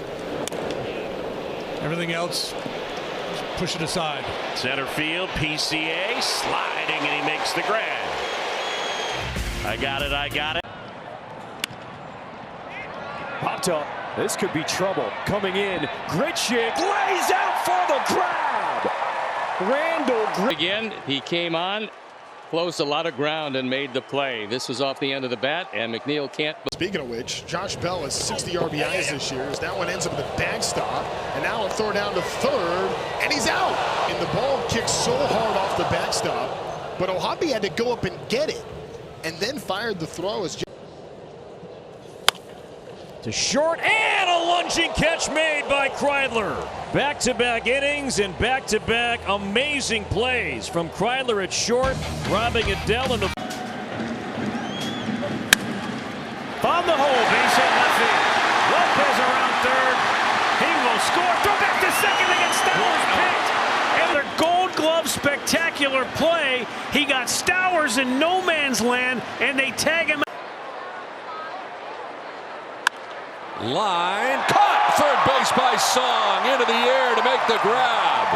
Speaker 11: Everything else, push it aside.
Speaker 1: Center field, PCA sliding, and he makes the grab. I got it, I got it.
Speaker 13: Popped up. This could be trouble. Coming in. Gritchick lays out for the grab. Randall
Speaker 16: again. He came on, closed a lot of ground, and made the play. This was off the end of the bat, and McNeil can't.
Speaker 17: Speaking of which, Josh Bell has 60 RBIs this year. As that one ends up at the backstop, and now a throw down to third, and he's out. And the ball kicked so hard off the backstop, but O'Hoppe had to go up and get it, and then fired the throw as.
Speaker 4: To short, and a lunging catch made by Kreidler. Back-to-back innings and back-to-back amazing plays from Kreidler at short, robbing Adele in the. Found the hole, base hit left field. Lopez around third. He will score. Throw back to second against Stowers picked. And their Gold Glove spectacular play. He got Stowers in no man's land, and they tag him.
Speaker 10: Line caught, third base by Song, into the air to make the grab.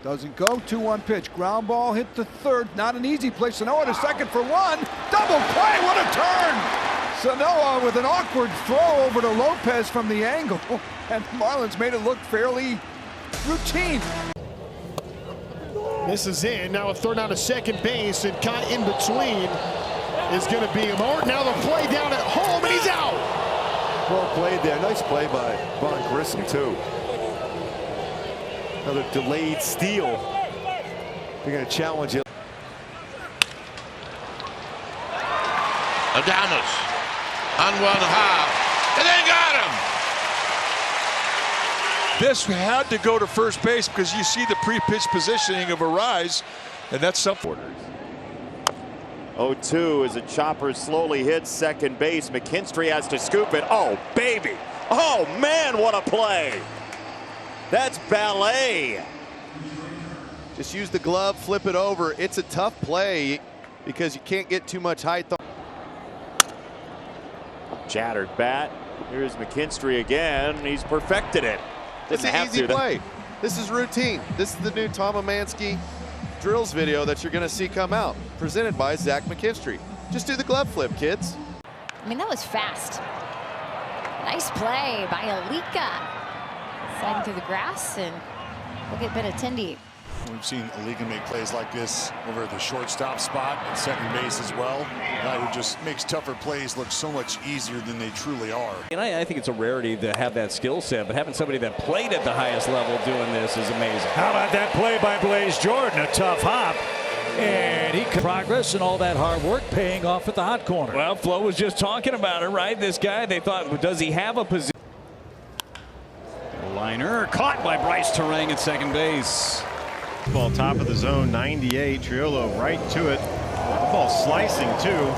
Speaker 7: Doesn't go. 2-1 pitch. Ground ball hit to third. Not an easy play. Sanoa to second for one. Double play. What a turn. Sanoa with an awkward throw over to Lopez from the angle. And Marlins made it look fairly routine.
Speaker 17: This is in. Now a throw down to second base, and caught in between is going to be Martin. Now the play down at home, and he's out.
Speaker 8: Well played there. Nice play by Von Grissom, too. Another delayed steal. They're going to challenge it.
Speaker 23: Adames on one half, and they got him.
Speaker 6: This had to go to first base because you see the pre-pitch positioning of Arise, and that's something.
Speaker 18: 0-2 as a chopper slowly hits second base. McKinstry has to scoop it. Oh, baby. Oh, man, what a play. That's ballet.
Speaker 8: Just use the glove, flip it over. It's a tough play because you can't get too much height.
Speaker 18: Shattered bat. Here's McKinstry again. He's perfected it.
Speaker 8: It's an easy play. This is routine. This is the new Tom Amansky drills video that you're going to see come out, presented by Zach McKinstry. Just do the glove flip, kids.
Speaker 24: I mean, that was fast. Nice play by Alika. Sliding through the grass, and look at Benintendi.
Speaker 19: We've seen Alika make plays like this over at the shortstop spot and second base as well. A guy who just makes tougher plays look so much easier than they truly are.
Speaker 13: And I think it's a rarity to have that skill set, but having somebody that played at the highest level doing this is amazing.
Speaker 4: How about that play by Blaze Jordan? A tough hop. And he progress and all that hard work paying off at the hot corner.
Speaker 13: Well, Flo was just talking about it, right? This guy, they thought, does he have a position?
Speaker 4: Liner caught by Bryce Terang at second base.
Speaker 20: Ball top of the zone, 98. Triolo right to it. The ball slicing too.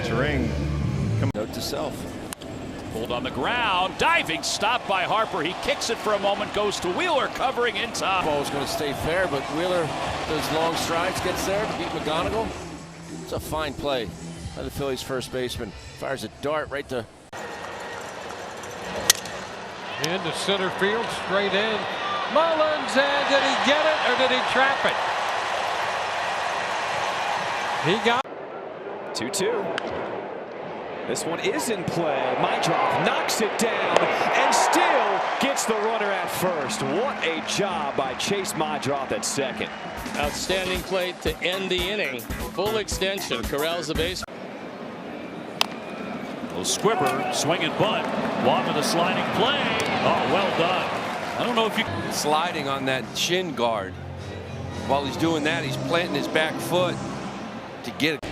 Speaker 20: Terang.
Speaker 3: Note to self.
Speaker 1: Pulled on the ground, diving stop by Harper. He kicks it for a moment, goes to Wheeler, covering in top.
Speaker 3: Ball's going to stay fair, but Wheeler does long strides, gets there to beat McGonigal. It's a fine play by the Phillies first baseman. Fires a dart right to
Speaker 21: into center field, straight in. Mullins, and did he get it or did he trap it? He got
Speaker 13: 2-2. This one is in play. Mydrop knocks it down and still gets the runner at first. What a job by Chase Mydrop at second.
Speaker 16: Outstanding play to end the inning. Full extension. Corrals the base.
Speaker 1: Well, Squibber swinging bunt. One with a sliding play. Oh, well done. I don't know if you
Speaker 3: sliding on that shin guard. While he's doing that, he's planting his back foot to get it.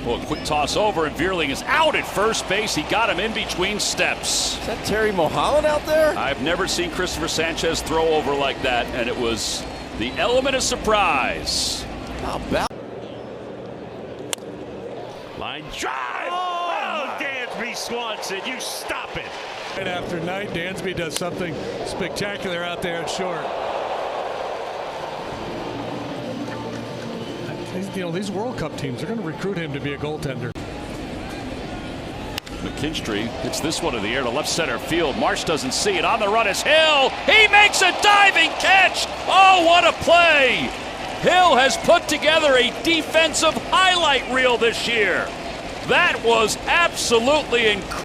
Speaker 1: Well, a quick toss over, and Veerling is out at first base. He got him in between steps.
Speaker 3: Is that Terry Mulholland out there?
Speaker 1: I've never seen Christopher Sanchez throw over like that, and it was the element of surprise.
Speaker 3: How about
Speaker 4: line drive? Oh, Dansby Swanson, you stop it.
Speaker 11: Right after night, Dansby does something spectacular out there at short. These World Cup teams are going to recruit him to be a goaltender.
Speaker 1: McKinstry hits this one in the air to left center field. Marsh doesn't see it. On the run is Hill. He makes a diving catch. Oh, what a play. Hill has put together a defensive highlight reel this year. That was absolutely incredible.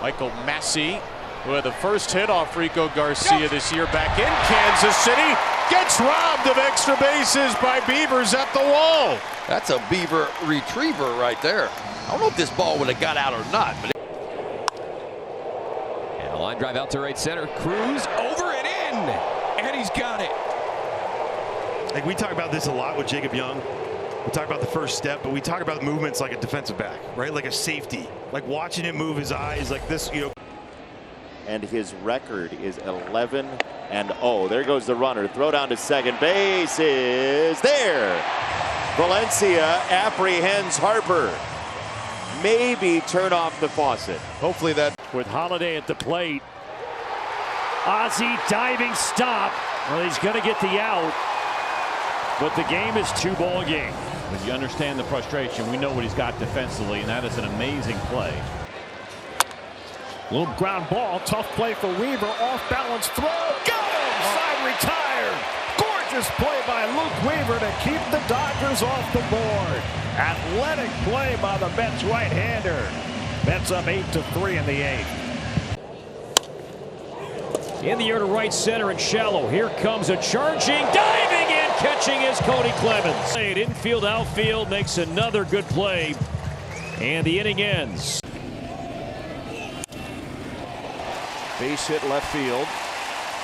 Speaker 28: Michael Massey, who had the first hit off Rico Garcia this year back in Kansas City, gets robbed of extra bases by Beavers at the wall.
Speaker 3: That's a Beaver retriever right there. I don't know if this ball would have got out or not. But
Speaker 22: and a line drive out to right center. Cruz over and in. And he's got it.
Speaker 20: Like we talk about this a lot with Jacob Young. We talk about the first step, but we talk about movements like a defensive back, right? Like a safety, like watching him move his eyes like this, you know.
Speaker 18: And his record is 11-0. There goes the runner. Throw down to second base is there. Valencia apprehends Harper. Maybe turn off the faucet.
Speaker 8: Hopefully that.
Speaker 4: With Holiday at the plate. Ozzie diving stop. Well, he's going to get the out. But the game is 2-ball game.
Speaker 25: But you understand the frustration. We know what he's got defensively, and that is an amazing play.
Speaker 4: Little ground ball, tough play for Weaver, off balance throw, got him, side retired. Gorgeous play by Luke Weaver to keep the Dodgers off the board. Athletic play by the Mets right-hander. Mets up 8-3 in the 8th.
Speaker 25: In the air to right center and shallow. Here comes a charging, diving in, catching is Cody Clemens. Infield, outfield, makes another good play. And the inning ends.
Speaker 28: Base hit left field.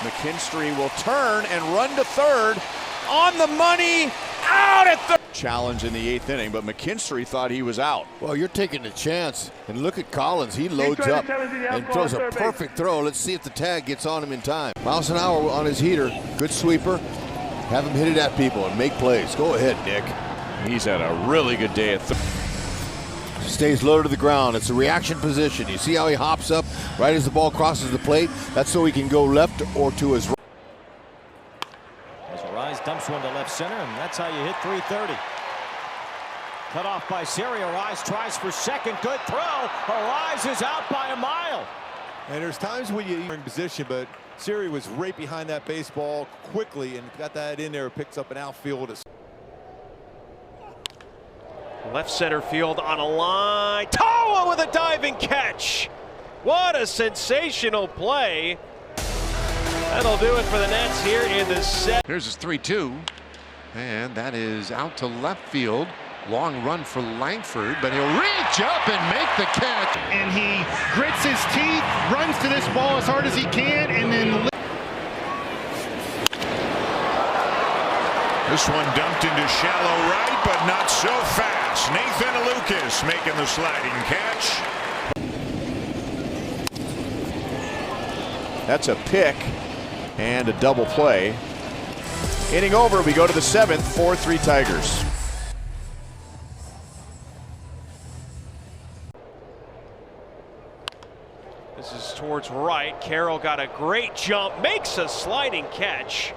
Speaker 28: McKinstry will turn and run to third. On the money, out at third. Challenge in the 8th inning, but McKinstry thought he was out.
Speaker 2: Well, you're taking a chance. And look at Collins. He loads up and throws a perfect throw. Let's see if the tag gets on him in time. Miles an hour on his heater. Good sweeper. Have him hit it at people and make plays. Go ahead, Nick.
Speaker 28: He's had a really good day at third.
Speaker 2: Stays low to the ground. It's a reaction position. You see how he hops up right as the ball crosses the plate? That's so he can go left or to his right.
Speaker 13: As Arise dumps one to left center, and that's how you hit 330. Cut off by Siri. Arise tries for second. Good throw. Arise is out by a mile.
Speaker 5: And there's times when you're in position, but Siri was right behind that baseball quickly and got that in there. Picks up an outfield.
Speaker 9: Left center field on a line. Tawa with a diving catch. What a sensational play. That'll do it for the Nets here in the set.
Speaker 12: Here's his 3-2. And that is out to left field. Long run for Langford, but he'll reach up and make the catch.
Speaker 17: And he grits his teeth, runs to this ball as hard as he can, and then...
Speaker 6: This one dumped into shallow right, but not so fast. Nathan Lucas making the sliding catch.
Speaker 28: That's a pick and a double play. Inning over, we go to the 7th, 4-3 Tigers.
Speaker 9: This is towards right. Carroll got a great jump, makes a sliding catch.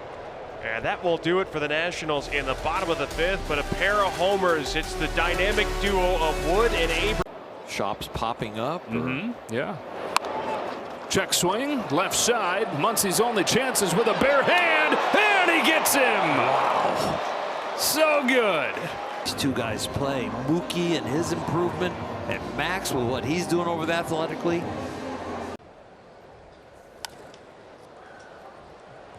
Speaker 9: And that will do it for the Nationals in the bottom of the 5th, but a pair of homers. It's the dynamic duo of Wood and Abrams.
Speaker 10: Shops popping up.
Speaker 25: Yeah. Check swing, left side. Muncie's only chances with a bare hand, and he gets him. Wow. So good.
Speaker 14: These two guys play. Mookie and his improvement, and Max with what he's doing over there athletically.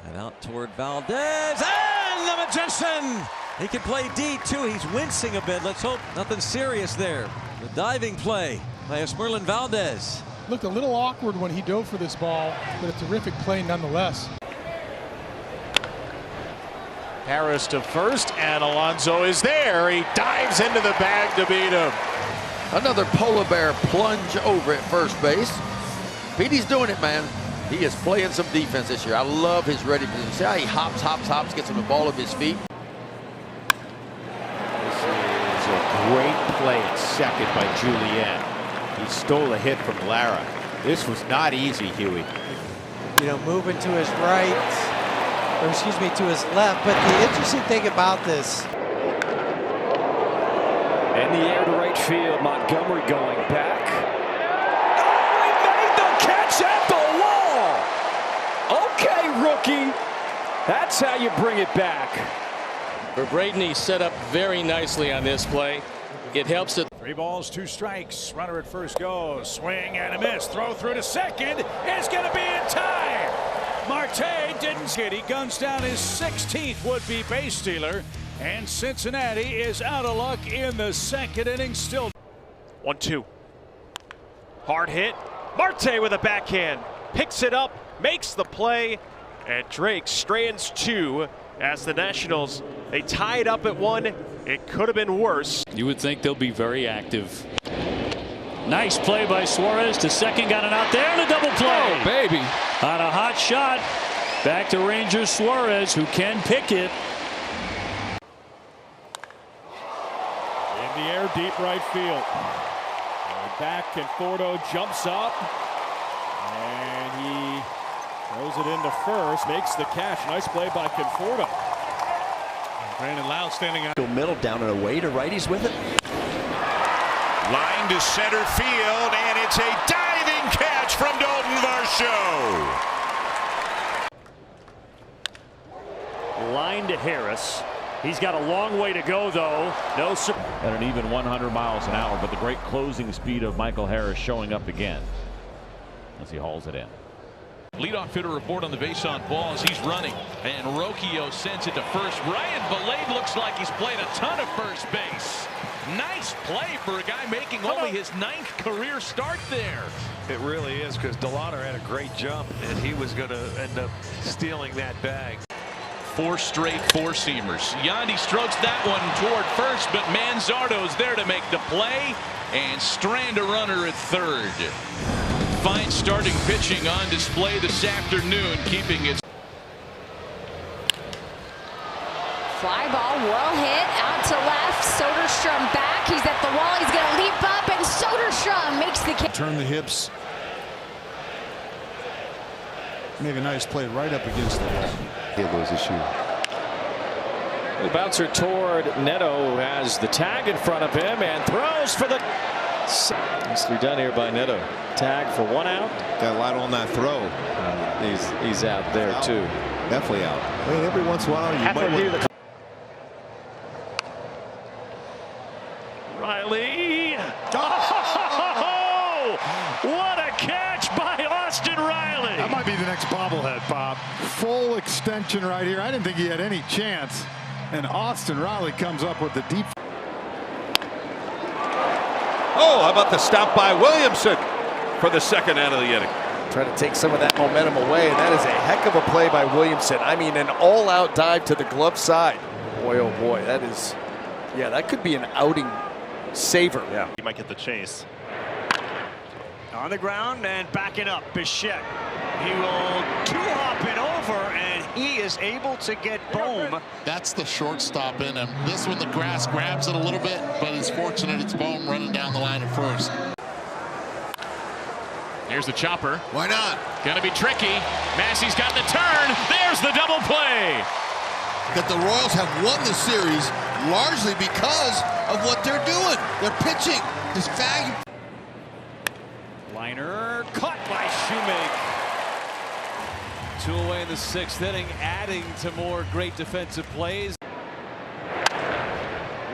Speaker 14: And out toward Valdez, and the magician! He can play D too. He's wincing a bit. Let's hope nothing serious there. The diving play by Esmerlin Valdez.
Speaker 15: Looked a little awkward when he dove for this ball, but a terrific play nonetheless.
Speaker 28: Harris to first, and Alonso is there. He dives into the bag to beat him.
Speaker 3: Another polar bear plunge over at first base. Petey's doing it, man. He is playing some defense this year. I love his ready position. See how he hops, gets him the ball at his feet.
Speaker 28: This is a great play at second by Julian. He stole a hit from Lara. This was not easy, Huey.
Speaker 26: You know, moving to his right, or excuse me, to his left. But the interesting thing about this.
Speaker 25: In the air to right field, Montgomery going back. At the wall. Okay, rookie. That's how you bring it back.
Speaker 16: For Braden, he set up very nicely on this play. It helps it.
Speaker 4: 3 balls, 2 strikes. Runner at first goes. Swing and a miss. Throw through to second. It's going to be in time. Marte didn't get. He guns down his 16th would-be base stealer. And Cincinnati is out of luck in the 2nd inning still.
Speaker 9: 1-2. Hard hit. Marte with a backhand. Picks it up. Makes the play. And Drake strands 2 as the Nationals, they tie it up at 1. It could have been worse.
Speaker 25: You would think they'll be very active. Nice play by Suarez to second. Got it out there and a double play.
Speaker 10: Oh, baby.
Speaker 25: On a hot shot. Back to Rangers Suarez, who can pick it.
Speaker 4: In the air, deep right field. Back, Conforto jumps up. And he throws it into first. Makes the catch. Nice play by Conforto. Brandon Lau standing out.
Speaker 27: Middle, down and away to righties with it.
Speaker 6: Line to center field, and it's a diving catch from Dalton Varsho.
Speaker 25: Line to Harris. He's got a long way to go, though. No at an even 100 miles an hour, but the great closing speed of Michael Harris showing up again as he hauls it in.
Speaker 1: Leadoff hitter report on the base on balls. He's running, and Rocchio sends it to first. Ryan Valade looks like he's played a ton of first base. Nice play for a guy making only his 9th career start there.
Speaker 7: It really is, because Delauder had a great jump, and he was going to end up stealing that bag.
Speaker 1: 4 straight 4-seamers. Yandy strokes that one toward first, but Manzardo's there to make the play and strand a runner at third. Fine starting pitching on display this afternoon, keeping it.
Speaker 11: Fly ball, well hit, out to left. Soderstrom back. He's at the wall. He's going to leap up, and Soderstrom makes the catch.
Speaker 19: Turn the hips. Make a nice play right up against the wall.
Speaker 13: Those issue. The bouncer toward Neto, who has the tag in front of him and throws for the. Nicely done here by Neto. Tag for 1 out.
Speaker 5: Got a lot on that throw.
Speaker 13: He's out there too.
Speaker 5: Definitely out. I mean, every once in a while you might want to.
Speaker 4: Riley. Oh, what a catch by Austin Riley.
Speaker 19: That might be the next bobblehead, Bob. Full extension right here. I didn't think he had any chance. And Austin Riley comes up with the deep.
Speaker 28: Oh, how about the stop by Williamson for the second out of the inning.
Speaker 27: Trying to take some of that momentum away, and that is a heck of a play by Williamson. I mean, an all-out dive to the glove side. Boy, oh boy, that is, yeah, that could be an outing saver.
Speaker 7: Yeah, he might get the chase.
Speaker 4: On the ground and backing up, Bichette. He will two-hop it over, and he is able to get Bohm.
Speaker 21: That's the shortstop in him. This one, the grass grabs it a little bit, but it's fortunate it's Bohm running down the line at first.
Speaker 28: Here's the chopper.
Speaker 2: Why not?
Speaker 28: Gonna be tricky. Massey's got the turn. There's the double play.
Speaker 2: That the Royals have won the series largely because of what they're doing. They're pitching. This value.
Speaker 25: Liner caught by Shoemake. 2 away in the 6th inning, adding to more great defensive plays.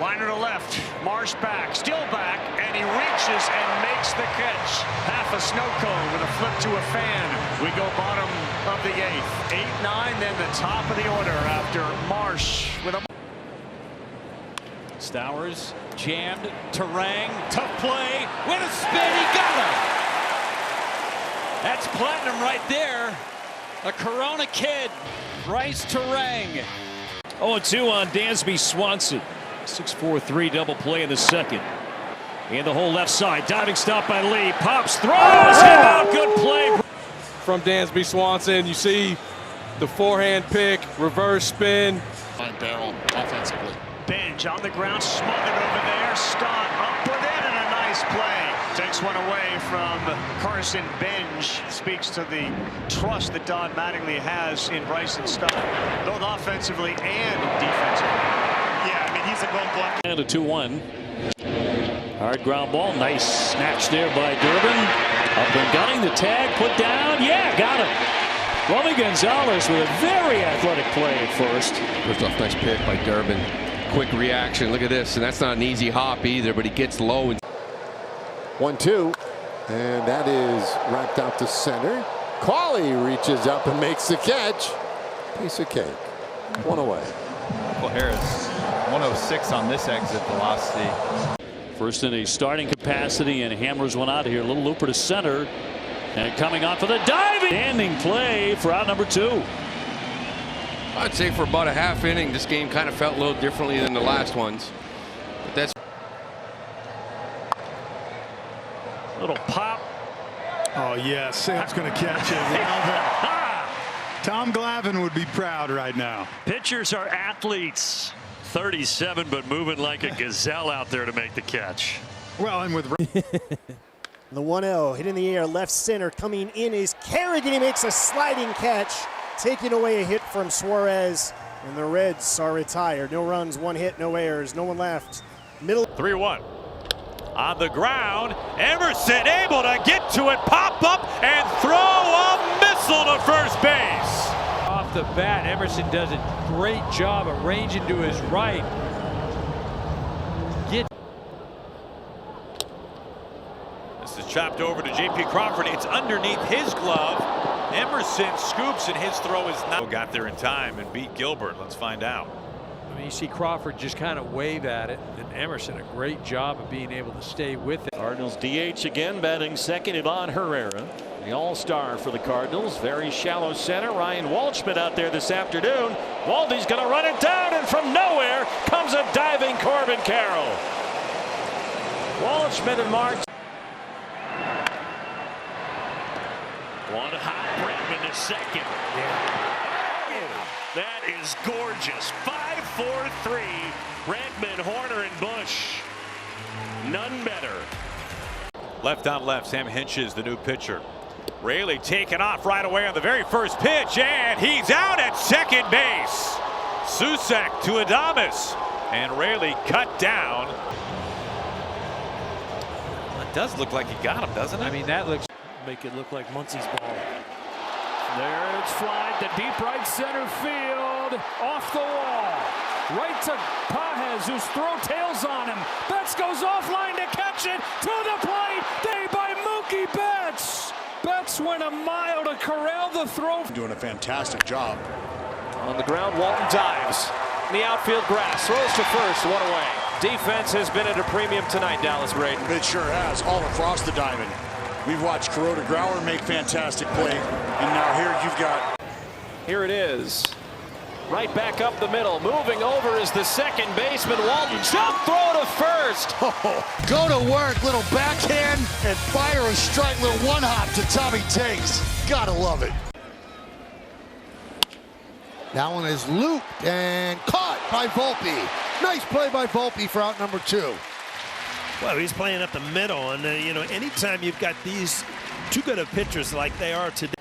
Speaker 4: Liner to left, Marsh back, still back, and he reaches and makes the catch. Half a snow cone with a flip to a fan. We go bottom of the 8th. 8-9, then the top of the order after Marsh with a.
Speaker 25: Stowers jammed, Terang, tough play, with a spin, he got him. That's platinum right there. A Corona kid, Bryce Terang. 0-2 on Dansby Swanson. 6-4-3 double play in the 2nd. In the whole left side, diving stop by Lee. Pops, throws him out. Good play
Speaker 28: from Dansby Swanson. You see the forehand pick, reverse spin.
Speaker 21: Fine barrel offensively.
Speaker 4: Benj on the ground, smothered over there. Stott up with it, and a nice play. Takes one away from Carson Benj. Speaks to the trust that Don Mattingly has in Bryson Stott, both offensively and defensively.
Speaker 7: Yeah, I mean, he's a gold-block.
Speaker 25: And a 2-1. Hard ground ball. Nice snatch there by Durbin. Up and gunning. The tag put down. Yeah, got him. Romy Gonzalez with a very athletic play at first.
Speaker 12: First off, nice pick by Durbin. Quick reaction. Look at this. And that's not an easy hop either, but he gets low. And
Speaker 22: 1-2. And that is wrapped out to center. Cawley reaches up and makes the catch. Piece of cake. 1 away.
Speaker 23: Michael Harris, 106 on this exit velocity.
Speaker 25: First in a starting capacity, and hammers one out of here. A little looper to center. And coming off of the diving. Standing play for out number 2.
Speaker 12: I'd say for about a half inning, this game kind of felt a little differently than the last ones. But that's
Speaker 25: little pop.
Speaker 19: Oh, yeah, Sam's going to catch it. Tom Glavine would be proud right now.
Speaker 25: Pitchers are athletes. 37, but moving like a gazelle out there to make the catch.
Speaker 19: Well, and with
Speaker 24: the 1-0 hit in the air, left center. Coming in is Kerrigan. He makes a sliding catch, taking away a hit from Suarez. And the Reds are retired. No runs, 1 hit, no errors, no one left. Middle.
Speaker 25: 3-1. On the ground, Emerson able to get to it, pop up, and throw a missile to first base. Off the bat, Emerson does a great job of ranging to his right.
Speaker 28: This is
Speaker 3: chopped over to J.P. Crawford. It's underneath his glove. Emerson scoops, and his throw is not. Got there in time and beat Gilbert. Let's find out.
Speaker 28: I mean, you see Crawford just kind of wave at it, and Emerson a great job of being able to stay with it.
Speaker 13: Cardinals DH again, batting second, Ivan Herrera, the all-star for the Cardinals. Very shallow center. Ryan Walshman out there this afternoon. Waldy's going to run it down, and from nowhere comes a diving Corbin Carroll. Walshman and Marks.
Speaker 25: One hot Bregman to second. That is gorgeous. 5-4-3. Bregman, Horner, and Bush. None better.
Speaker 3: Left on left, Sam Hinch's the new pitcher. Raley taken off right away on the very first pitch, and he's out at second base. Susak to Adames, and Raley cut down. Well, it does look like he got him, doesn't it?
Speaker 28: I mean, that looks make it look like Muncie's ball.
Speaker 25: There it's fly to deep right center field. Off the wall. Right to Pajes, whose throw tails on him. Betts goes offline to catch it. To the plate. Day by Mookie Betts. Betts went a mile to corral the throw.
Speaker 8: Doing a fantastic job.
Speaker 13: On the ground, Walton dives. In the outfield grass. Throws to first. One away. Defense has been at a premium tonight, Dallas Braden.
Speaker 8: It sure has, all across the diamond. We've watched Kuroda Grauer make fantastic play, and now here you've got.
Speaker 13: Here it is. Right back up the middle. Moving over is the second baseman, Walton. Jump throw to first.
Speaker 8: Go to work, little backhand, and fire a strike, little one-hop to Tommy Takes. Gotta love it.
Speaker 22: That one is looped and caught by Volpe. Nice play by Volpe for out number 2.
Speaker 14: Well, he's playing up the middle, and you know, anytime you've got these two good of pitchers like they are today.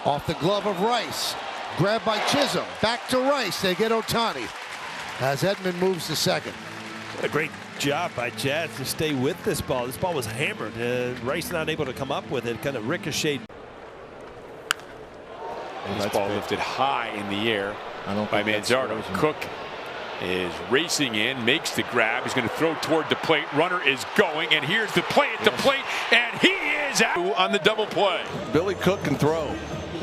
Speaker 22: Off the glove of Rice. Grabbed by Chisholm. Back to Rice. They get Ohtani as Edman moves to second.
Speaker 14: What a great job by Jazz to stay with this ball. This ball was hammered. Rice not able to come up with it. Kind of ricocheted.
Speaker 28: And this ball lifted high in the air by Manzardo. Cook is racing in, makes the grab. He's going to throw toward the plate. Runner is going, and here's the play at the plate, and he is out on the double play.
Speaker 15: Billy Cook can throw.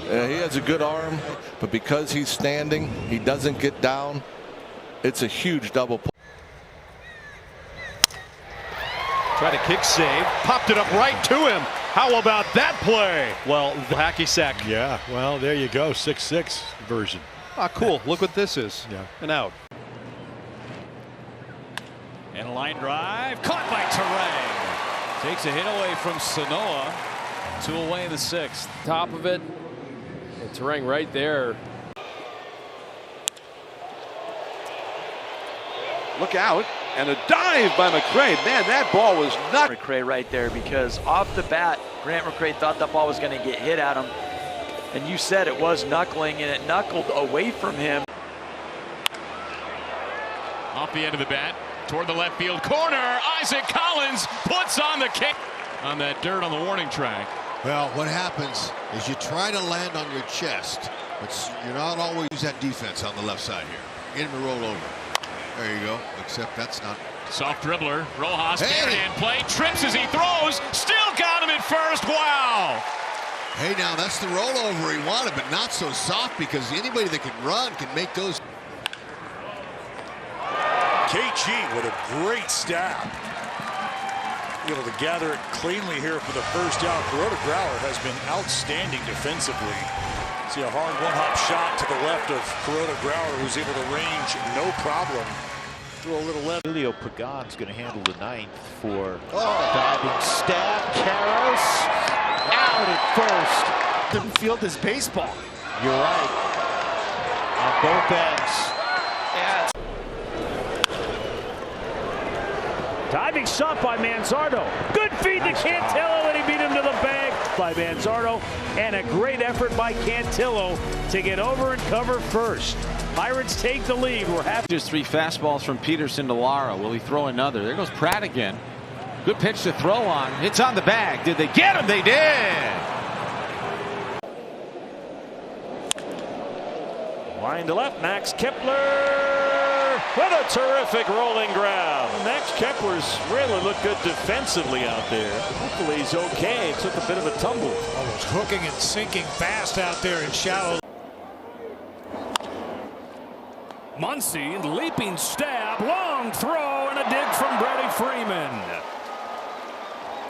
Speaker 15: He has a good arm, but because he's standing, he doesn't get down. It's a huge double play.
Speaker 28: Try to kick save, popped it up right to him. How about that play? Well, the hacky sack.
Speaker 17: Yeah, well, there you go, 6-6 version.
Speaker 28: Ah, cool. Look what this is.
Speaker 17: Yeah.
Speaker 28: And out.
Speaker 25: And a line drive caught by Terang. Takes a hit away from Sanoa. 2 away in the 6th.
Speaker 16: Top of it. And Terang right there.
Speaker 18: Look out. And a dive by McRae. Man, that ball was not.
Speaker 20: McRae right there, because off the bat, Grant McRae thought that ball was going to get hit at him. And you said it was knuckling, and it knuckled away from him.
Speaker 28: Off the end of the bat, toward the left field corner. Isaac Collins puts on the kick on that dirt on the warning track.
Speaker 2: Well, what happens is you try to land on your chest, but you're not always at defense on the left side here. Get him to roll over. There you go, except that's not.
Speaker 28: Soft dribbler, Rojas, hand play, trips as he throws, still got him at first. Wow.
Speaker 2: Hey, now that's the rollover he wanted, but not so soft, because anybody that can run can make those.
Speaker 8: KG with a great stab. Able to gather it cleanly here for the first out. Kuroda Grauer has been outstanding defensively. See a hard one-hop shot to the left of Kuroda Grauer, who's able to range no problem. Throw a little left.
Speaker 26: Julio Pagan's going to handle the 9th for diving stab. Karros out at first.
Speaker 24: Didn't field his baseball.
Speaker 26: You're right. On both ends.
Speaker 24: Yeah.
Speaker 4: Diving shot by Manzardo. Good feed to Cantillo, and he beat him to the bag by Manzardo. And a great effort by Cantillo to get over and cover first. Pirates take the lead. We're happy.
Speaker 13: There's 3 fastballs from Peterson to Lara. Will he throw another? There goes Pratt again. Good pitch to throw on. It's on the bag. Did they get him? They did.
Speaker 4: Line to left. Max Kepler
Speaker 25: with a terrific rolling grab. Max Kepler's really looked good defensively out there. Hopefully he's okay. Took a bit of a tumble.
Speaker 1: Almost hooking and sinking fast out there in shallow. Muncy, leaping stab, long throw, and a dig from Freddie Freeman.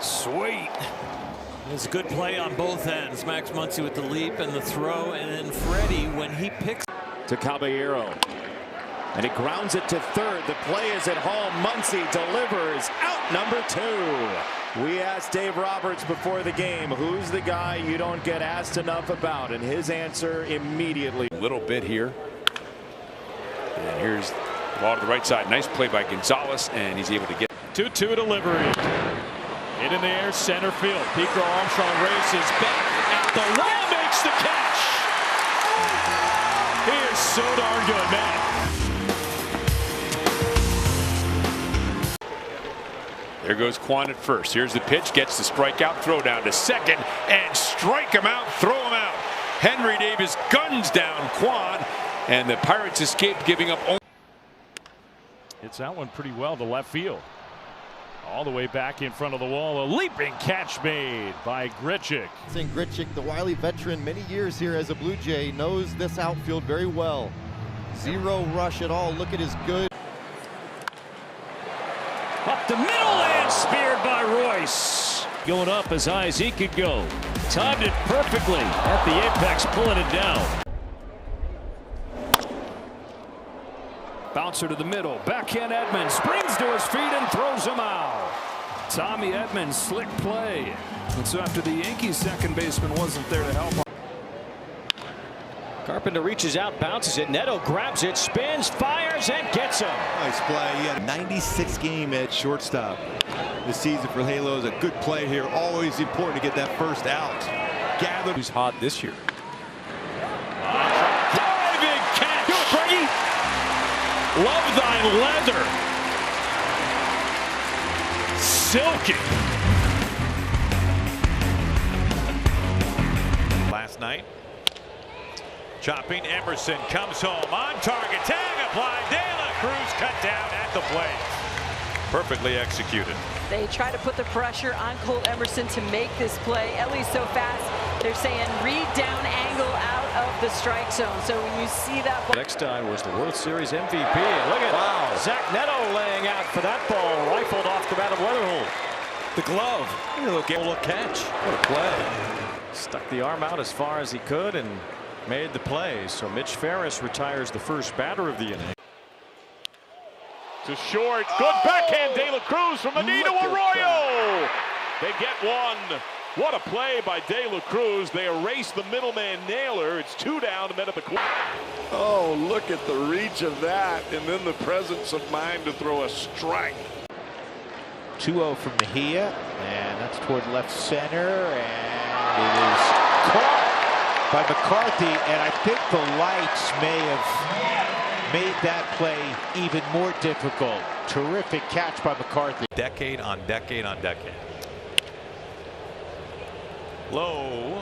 Speaker 1: Sweet.
Speaker 25: It's a good play on both ends. Max Muncy with the leap and the throw, and then Freddie when he picks
Speaker 5: to Caballero. And he grounds it to third. The play is at home. Muncy delivers out number 2. We asked Dave Roberts before the game, who's the guy you don't get asked enough about? And his answer immediately.
Speaker 6: A little bit here. And here's the ball to the right side. Nice play by Gonzalez, and he's able to get
Speaker 25: 2-2 delivery. Hit in the air, center field. Pico Armstrong races back at the wall, makes the catch. He is so darn good, man.
Speaker 6: There goes Quan at first. Here's the pitch, gets the strikeout, throw down to second, and strike him out, throw him out. Henry Davis guns down Quan, and the Pirates escape, giving up.
Speaker 25: Hits that one pretty well to left field. All the way back in front of the wall. A leaping catch made by Grichuk.
Speaker 9: Grichuk, the wily veteran, many years here as a Blue Jay, knows this outfield very well. Zero rush at all. Look at his good.
Speaker 25: Up the middle and speared by Royce. Going up as high as he could go. Timed it perfectly at the apex, pulling it down. Bouncer to the middle. Backhand Edmonds springs to his feet and throws him out. Tommy Edmonds, slick play. And so after the Yankees second baseman wasn't there to help him.
Speaker 13: Carpenter reaches out, bounces it. Neto grabs it, spins, fires, and gets him.
Speaker 10: Nice play. He had a 96 game at shortstop this season for Halo. Is a good play here. Always important to get that first out. Gather.
Speaker 28: Who's hot this year?
Speaker 25: Driving catch. Do it, Brady. Love thy leather. Silky.
Speaker 3: Last night. Chopping, Emerson comes home on target, tag applied, De La Cruz cut down at the plate. Perfectly executed.
Speaker 11: They try to put the pressure on Cole Emerson to make this play. Ellie's so fast, they're saying read down angle out of the strike zone. So when you see that ball.
Speaker 13: Next time was the World Series MVP. And look at Zach Neto laying out for that ball, rifled off the bat of Weatherhold. The glove. Look able to catch. What a play. Stuck the arm out as far as he could and made the play. So Mitch Ferris retires the first batter of the inning.
Speaker 28: To short, good backhand, De La Cruz from Anito Arroyo. They get one. What a play by De La Cruz. They erase the middleman Naylor. It's 2 down, men at the corner.
Speaker 18: Oh, look at the reach of that, and then the presence of mind to throw a strike.
Speaker 26: 2-0 from Mejia, and that's toward left center, and it is caught by McCarthy, and I think the lights may have made that play even more difficult. Terrific catch by McCarthy.
Speaker 3: Decade on decade on decade. Low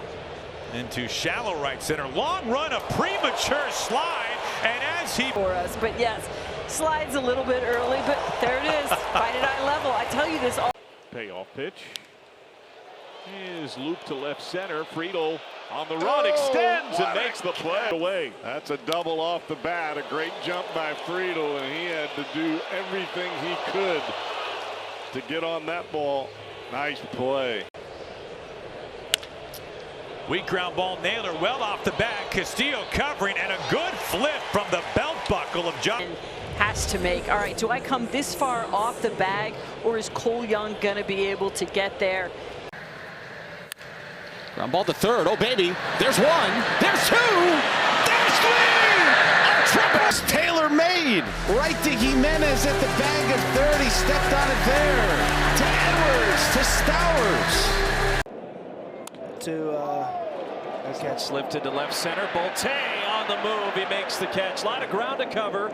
Speaker 3: into shallow right center. Long run, a premature slide, and as he
Speaker 11: for us, but yes, slides a little bit early, but there it is. Fight at eye level. I tell you this all.
Speaker 28: Payoff pitch is looped to left center. Friedel on the run, extends and makes the play away.
Speaker 18: That's a double off the bat. A great jump by Friedel, and he had to do everything he could to get on that ball. Nice play.
Speaker 3: Weak ground ball, Naylor well off the bat. Castillo covering, and a good flip from the belt buckle of John.
Speaker 11: Has to make. All right, do I come this far off the bag, or is Cole Young gonna be able to get there?
Speaker 13: Ground ball to third. Oh, baby. There's one. There's two. There's three. A triple.
Speaker 9: Taylor made right to Jimenez at the bag of third. He stepped on it there. To Edwards. To Stowers.
Speaker 4: That catch lifted to left center. Bolte on the move. He makes the catch. A lot of ground to cover.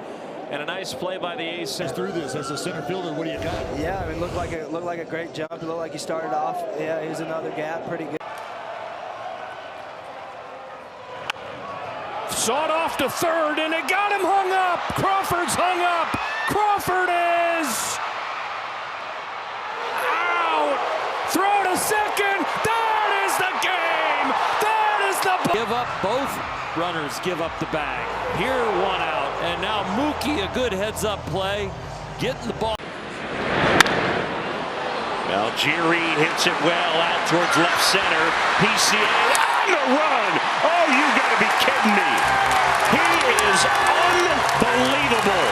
Speaker 4: And a nice play by the ace.
Speaker 9: Through this as a center fielder, what do you got?
Speaker 21: Yeah, I mean, looked like a great jump. It looked like he started off. Yeah, here's another gap. Pretty good.
Speaker 1: sawed off to third, and it got him hung up. Crawford's hung up. Crawford is out. Throw to second. That is the game. That is the
Speaker 25: give up. Both runners give up the bag. Here, one out, and now Mookie, a good heads-up play, getting the ball.
Speaker 4: Algieri hits it well out towards left center. PCA on the run. Oh, you got to be kidding me. He is unbelievable.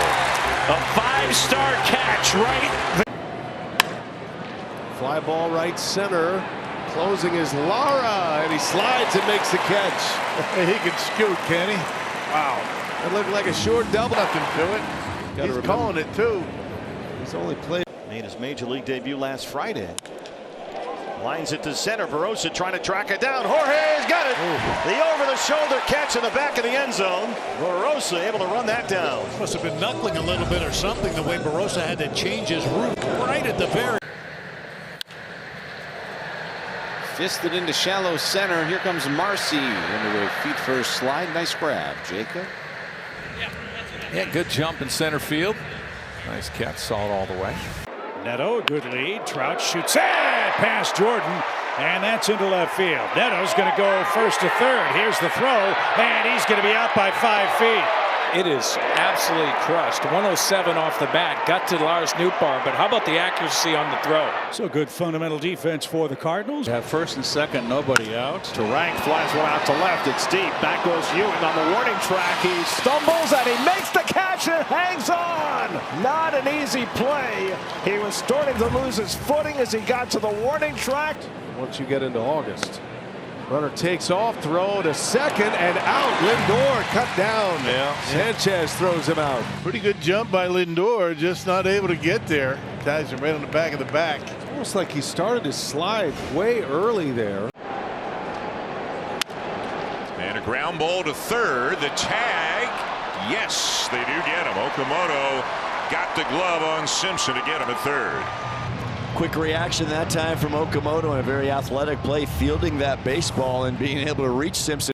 Speaker 4: A 5-star catch right.
Speaker 28: Fly ball right center. Closing is Lara, and he slides and makes the catch.
Speaker 17: He can scoot, can he?
Speaker 28: Wow. It looked like a short double.
Speaker 17: Nothing to it. He's calling it too.
Speaker 28: He's only played.
Speaker 9: Made his major league debut last Friday. Lines it to center. Barossa trying to track it down. Jorge's got it. Ooh. The over-the-shoulder catch in the back of the end zone. Barossa able to run that down.
Speaker 8: Must have been knuckling a little bit or something, the way Barossa had to change his route right at the very.
Speaker 9: Fisted into shallow center. Here comes Marcy into a feet-first slide. Nice grab, Jacob.
Speaker 1: Yeah, good jump in center field. Nice catch, saw it all the way.
Speaker 4: Neto, good lead. Trout shoots past Jordan, and that's into left field. Neto's going to go first to third. Here's the throw, and he's going to be out by 5 feet.
Speaker 25: It is absolutely crushed. 107 off the bat. Got to Lars Nootbaar, but how about the accuracy on the throw?
Speaker 4: So good fundamental defense for the Cardinals.
Speaker 28: Yeah, first and second, nobody out.
Speaker 4: Terang flies one out to left. It's deep. Back goes Ewing on the warning track. He stumbles and he makes the catch and hangs on. Not an easy play. He was starting to lose his footing as he got to the warning track.
Speaker 28: Once you get into August. Runner takes off, throw to second, and out. Lindor cut down.
Speaker 17: Yeah.
Speaker 28: Sanchez throws him out.
Speaker 17: Pretty good jump by Lindor, just not able to get there. Ties him right on the back of the back.
Speaker 28: Almost like he started his slide way early there.
Speaker 3: And a ground ball to third. The tag. Yes, they do get him. Okamoto got the glove on Simpson to get him at third.
Speaker 9: Quick reaction that time from Okamoto, and a very athletic play, fielding that baseball and being able to reach Simpson.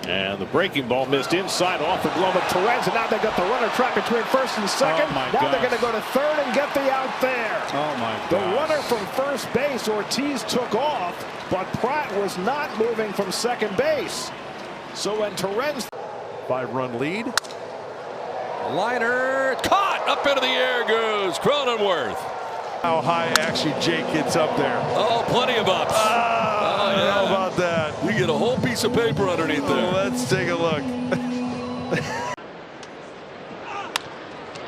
Speaker 4: And the breaking ball missed inside off the glove of Torres, and now they got the runner trapped between first and second. Now they're going to go to third and get the out there.
Speaker 28: Oh my God.
Speaker 4: The runner from first base, Ortiz, took off, but Pratt was not moving from second base. So when Torres
Speaker 28: 5-run lead.
Speaker 6: Liner caught up into the air goes Cronenworth.
Speaker 17: How high actually Jake gets up there.
Speaker 6: Oh, plenty of ups.
Speaker 17: I don't know about that.
Speaker 6: You get a whole piece of paper underneath there.
Speaker 17: Let's take a look.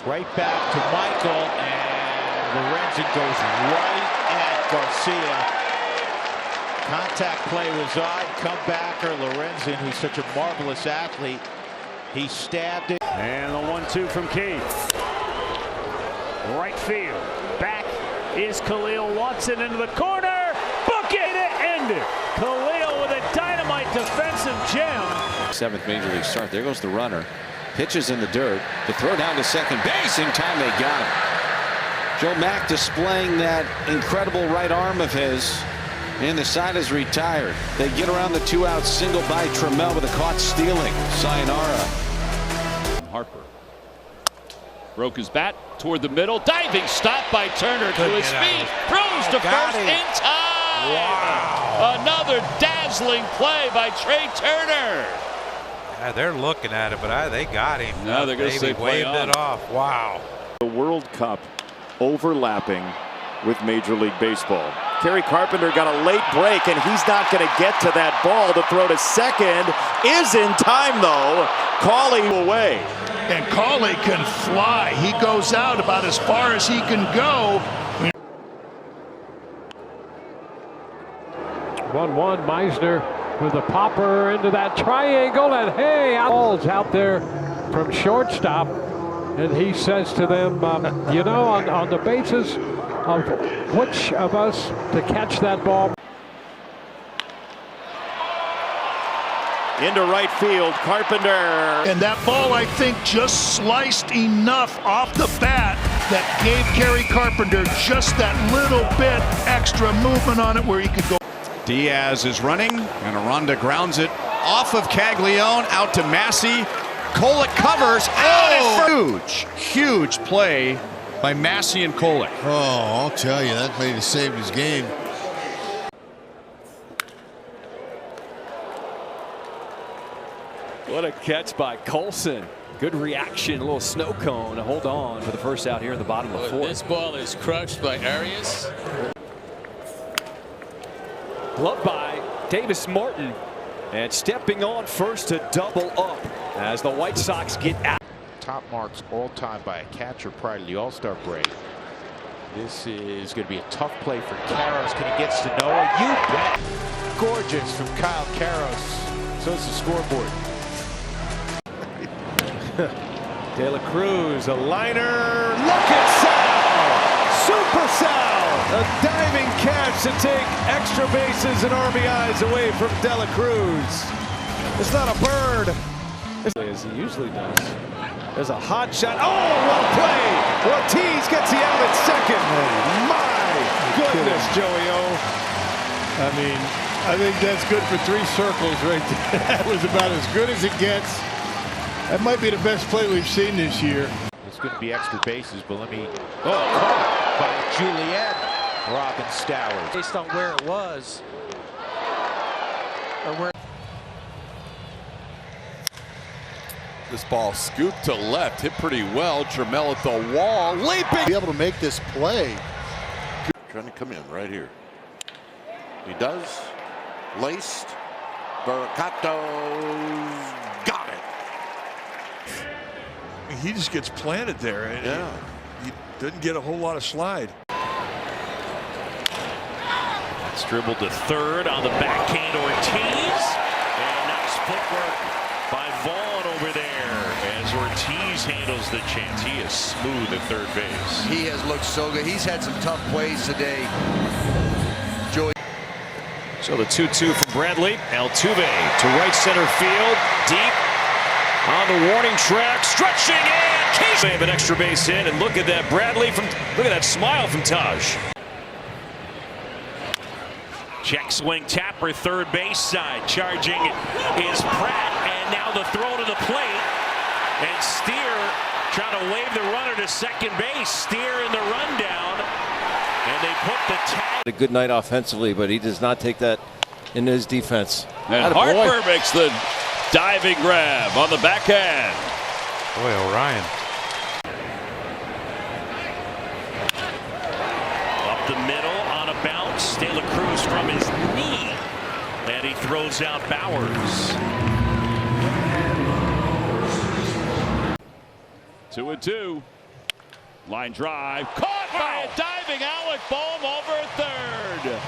Speaker 26: Right back to Michael, and Lorenzen goes right at Garcia. Contact play was on. Comebacker Lorenzen, who's such a marvelous athlete. He stabbed it.
Speaker 4: And the 1-2 from Keith. Right field. Back is Khalil Watson into the corner. Book it to end it. Khalil with a dynamite defensive gem.
Speaker 9: 7th major league start. There goes the runner. Pitches in the dirt. The throw down to second base. In time they got him. Joe Mack displaying that incredible right arm of his. And the side is retired. They get around the 2-out single by Trammell with a caught stealing. Sayonara.
Speaker 25: Harper broke his bat toward the middle. Diving stop by Turner to his feet. Throws to first in time. Wow. Another dazzling play by Trey Turner.
Speaker 7: They're looking at it, but they got him.
Speaker 25: No, they're going to say
Speaker 7: waved it off. Wow.
Speaker 12: The World Cup overlapping with Major League Baseball. Kerry Carpenter got a late break, and he's not going to get to that ball to throw to second. Is in time, though. Cawley away.
Speaker 8: And Cawley can fly. He goes out about as far as he can go.
Speaker 14: 1-1, Meisner with a popper into that triangle, and hey, balls out there from shortstop, and he says to them, you know, on the basis of which of us to catch that ball.
Speaker 9: Into right field, Carpenter.
Speaker 8: And that ball, I think, just sliced enough off the bat that gave Kerry Carpenter just that little bit extra movement on it where he could go.
Speaker 15: Diaz is running, and Aranda grounds it
Speaker 2: off of Caglione, out to Massey. Kolek covers. Oh! Huge play by Massey and Kolek.
Speaker 15: Oh, I'll tell you, that may have saved his game.
Speaker 13: What a catch by Colson. Good reaction, a little snow cone to hold on for the first out here in the bottom of the fourth.
Speaker 16: This ball is crushed by Arias.
Speaker 13: Gloved by Davis Martin. And stepping on first to double up as the White Sox get out.
Speaker 26: Top marks all time by a catcher prior to the All-Star break. This is going to be a tough play for Karros. Can he get to Noah? You bet. Gorgeous from Kyle Karros. So it's the scoreboard.
Speaker 5: De La Cruz, a liner. Look at Sal! Super Sal! A diving catch to take extra bases and RBIs away from De La Cruz. It's not a bird. As he usually does. There's a hot shot. Oh, what a play! Ortiz gets the out at second. Oh, my goodness, Joey O.
Speaker 17: I mean, I think that's good for 3 circles right there. That was about as good as it gets. That might be the best play we've seen this year.
Speaker 26: It's going to be extra bases, but let me... Oh, caught by Juliet. Robin Stowers.
Speaker 21: Based on where it was. Or where...
Speaker 19: This ball scooped to left, hit pretty well. Trammell at the wall, leaping.
Speaker 15: Be able to make this play.
Speaker 19: Trying to come in right here. He does. Laced. Veracato's got it.
Speaker 8: He just gets planted there. And
Speaker 19: yeah.
Speaker 8: He didn't get a whole lot of slide.
Speaker 25: It's dribbled to third on the backhand Ortiz. And nice footwork by Vaughn over there as Ortiz handles the chance. He is smooth at third base.
Speaker 20: He has looked so good. He's had some tough plays today. Joey.
Speaker 25: So the 2-2 from Bradley. Altuve to right center field. Deep on the warning track. Stretching and Case. They have an extra base hit. And look at that Bradley from. Look at that smile from Taj. Check swing tapper third base side. Charging is Pratt. And now the throw to the plate. And Steer trying to wave the runner to second base. Steer in the rundown. And they put the tag.
Speaker 9: A good night offensively, but he does not take that in his defense.
Speaker 1: And Harper makes the diving grab on the backhand.
Speaker 7: Boy, Orion.
Speaker 25: Up the middle on a bounce. De La Cruz from his knee. And he throws out Bowers.
Speaker 1: 2-2. Line drive. Caught by a diving Alec Bohm over third.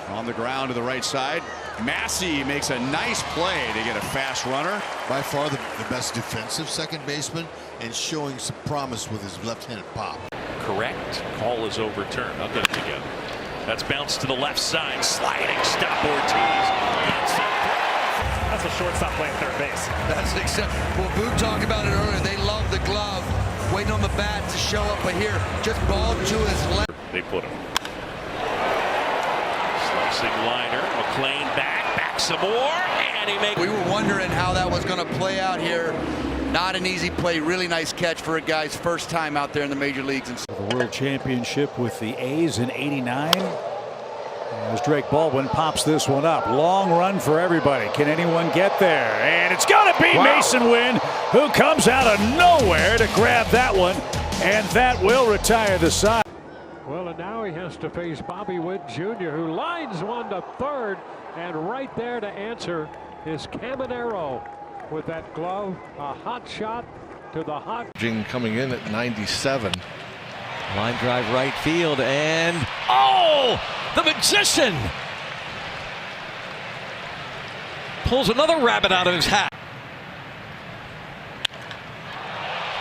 Speaker 2: On the ground to the right side. Massey makes a nice play to get a fast runner.
Speaker 15: By far the best defensive second baseman and showing some promise with his left-handed pop.
Speaker 25: Correct. Call is overturned. I'll get it together. That's bounced to the left side. Sliding stop Ortiz.
Speaker 4: That's a shortstop playing third base.
Speaker 20: That's well, Boone talked about it earlier. They love the glove, waiting on the bat to show up. But here, just ball to his left.
Speaker 25: They put him. Slicing liner. McLean back some more, and he makes.
Speaker 20: We were wondering how that was going to play out here. Not an easy play. Really nice catch for a guy's first time out there in the major leagues.
Speaker 4: The World Championship with the A's in '89. As Drake Baldwin pops this one up. Long run for everybody. Can anyone get there? And it's got to be Mason Wynn, who comes out of nowhere to grab that one. And that will retire the side.
Speaker 14: Well, and now he has to face Bobby Witt Jr., who lines one to third. And right there to answer is Caminero with that glove. A hot shot to the hot.
Speaker 17: Coming in at 97.
Speaker 13: Line drive right field, and oh, the magician pulls another rabbit out of his hat.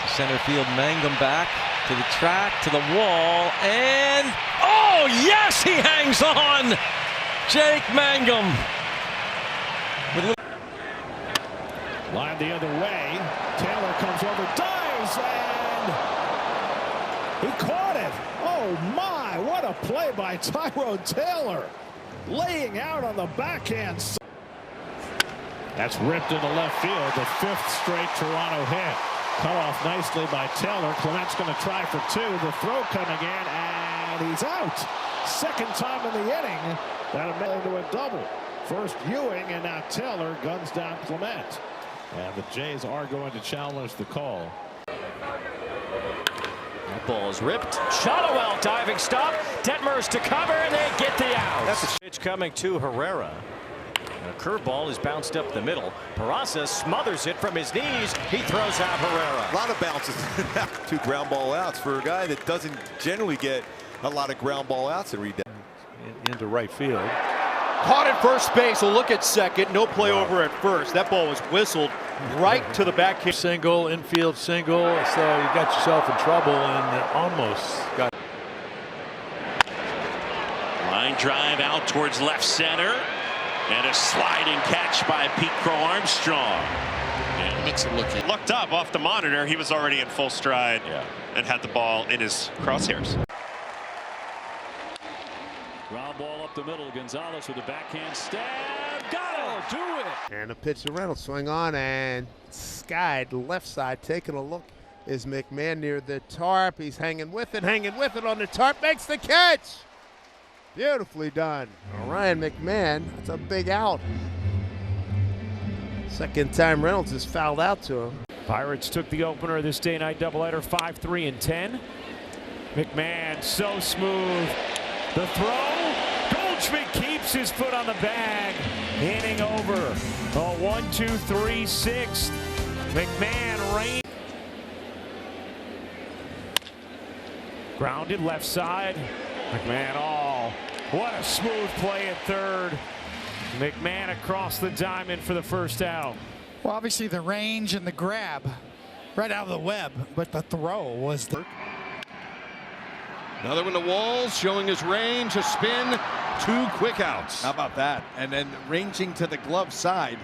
Speaker 13: Center field, Mangum back to the track, to the wall, and oh yes, he hangs on. Jake Mangum.
Speaker 4: Line the other way. Taylor comes over, dives, and he caught it. Oh my! my, what a play by Tyrone Taylor. Laying out on the backhand. That's ripped into left field. The 5th straight Toronto hit. Cut off nicely by Taylor. Clement's going to try for 2. The throw coming in, and he's out. Second time in the inning. That'll make into a double. First Ewing, and now Taylor guns down Clement. And the Jays are going to challenge the call.
Speaker 13: That ball is ripped. Shotwell diving stop. Detmers to cover, and they get the out. That's a pitch coming to Herrera. A curveball is bounced up the middle. Peraza smothers it from his knees. He throws out Herrera.
Speaker 3: A lot of bounces. 2 ground ball outs for a guy that doesn't generally get a lot of ground ball outs and
Speaker 17: into right field.
Speaker 2: Caught at first base. A look at second. No play over at first. That ball was whistled right to the backhand.
Speaker 17: Single, infield single. So you got yourself in trouble and almost got.
Speaker 1: Line drive out towards left center. And a sliding catch by Pete Crow Armstrong.
Speaker 10: And makes it looked up off the monitor. He was already in full stride and had the ball in his crosshairs.
Speaker 25: Ground ball up the middle. Gonzalez with a backhand stab. Got it. Do it.
Speaker 11: And a pitch to Reynolds. Swing on and skied left side. Taking a look is McMahon near the tarp. He's hanging with it on the tarp. Makes the catch. Beautifully done. Ryan McMahon, that's a big out. Second time Reynolds is fouled out to him.
Speaker 4: Pirates took the opener of this day-night doubleheader, 5-3 and 10. McMahon so smooth. The throw. Goldschmidt keeps his foot on the bag. Inning over. A 1-2-3 6th. McMahon rain. Grounded left side. McMahon all. What a smooth play at third. McMahon across the diamond for the first out.
Speaker 18: Well, obviously the range and the grab right out of the web, but the throw was the.
Speaker 2: Another one to Walls, showing his range, a spin, 2 quick outs.
Speaker 22: How about that? And then ranging to the glove side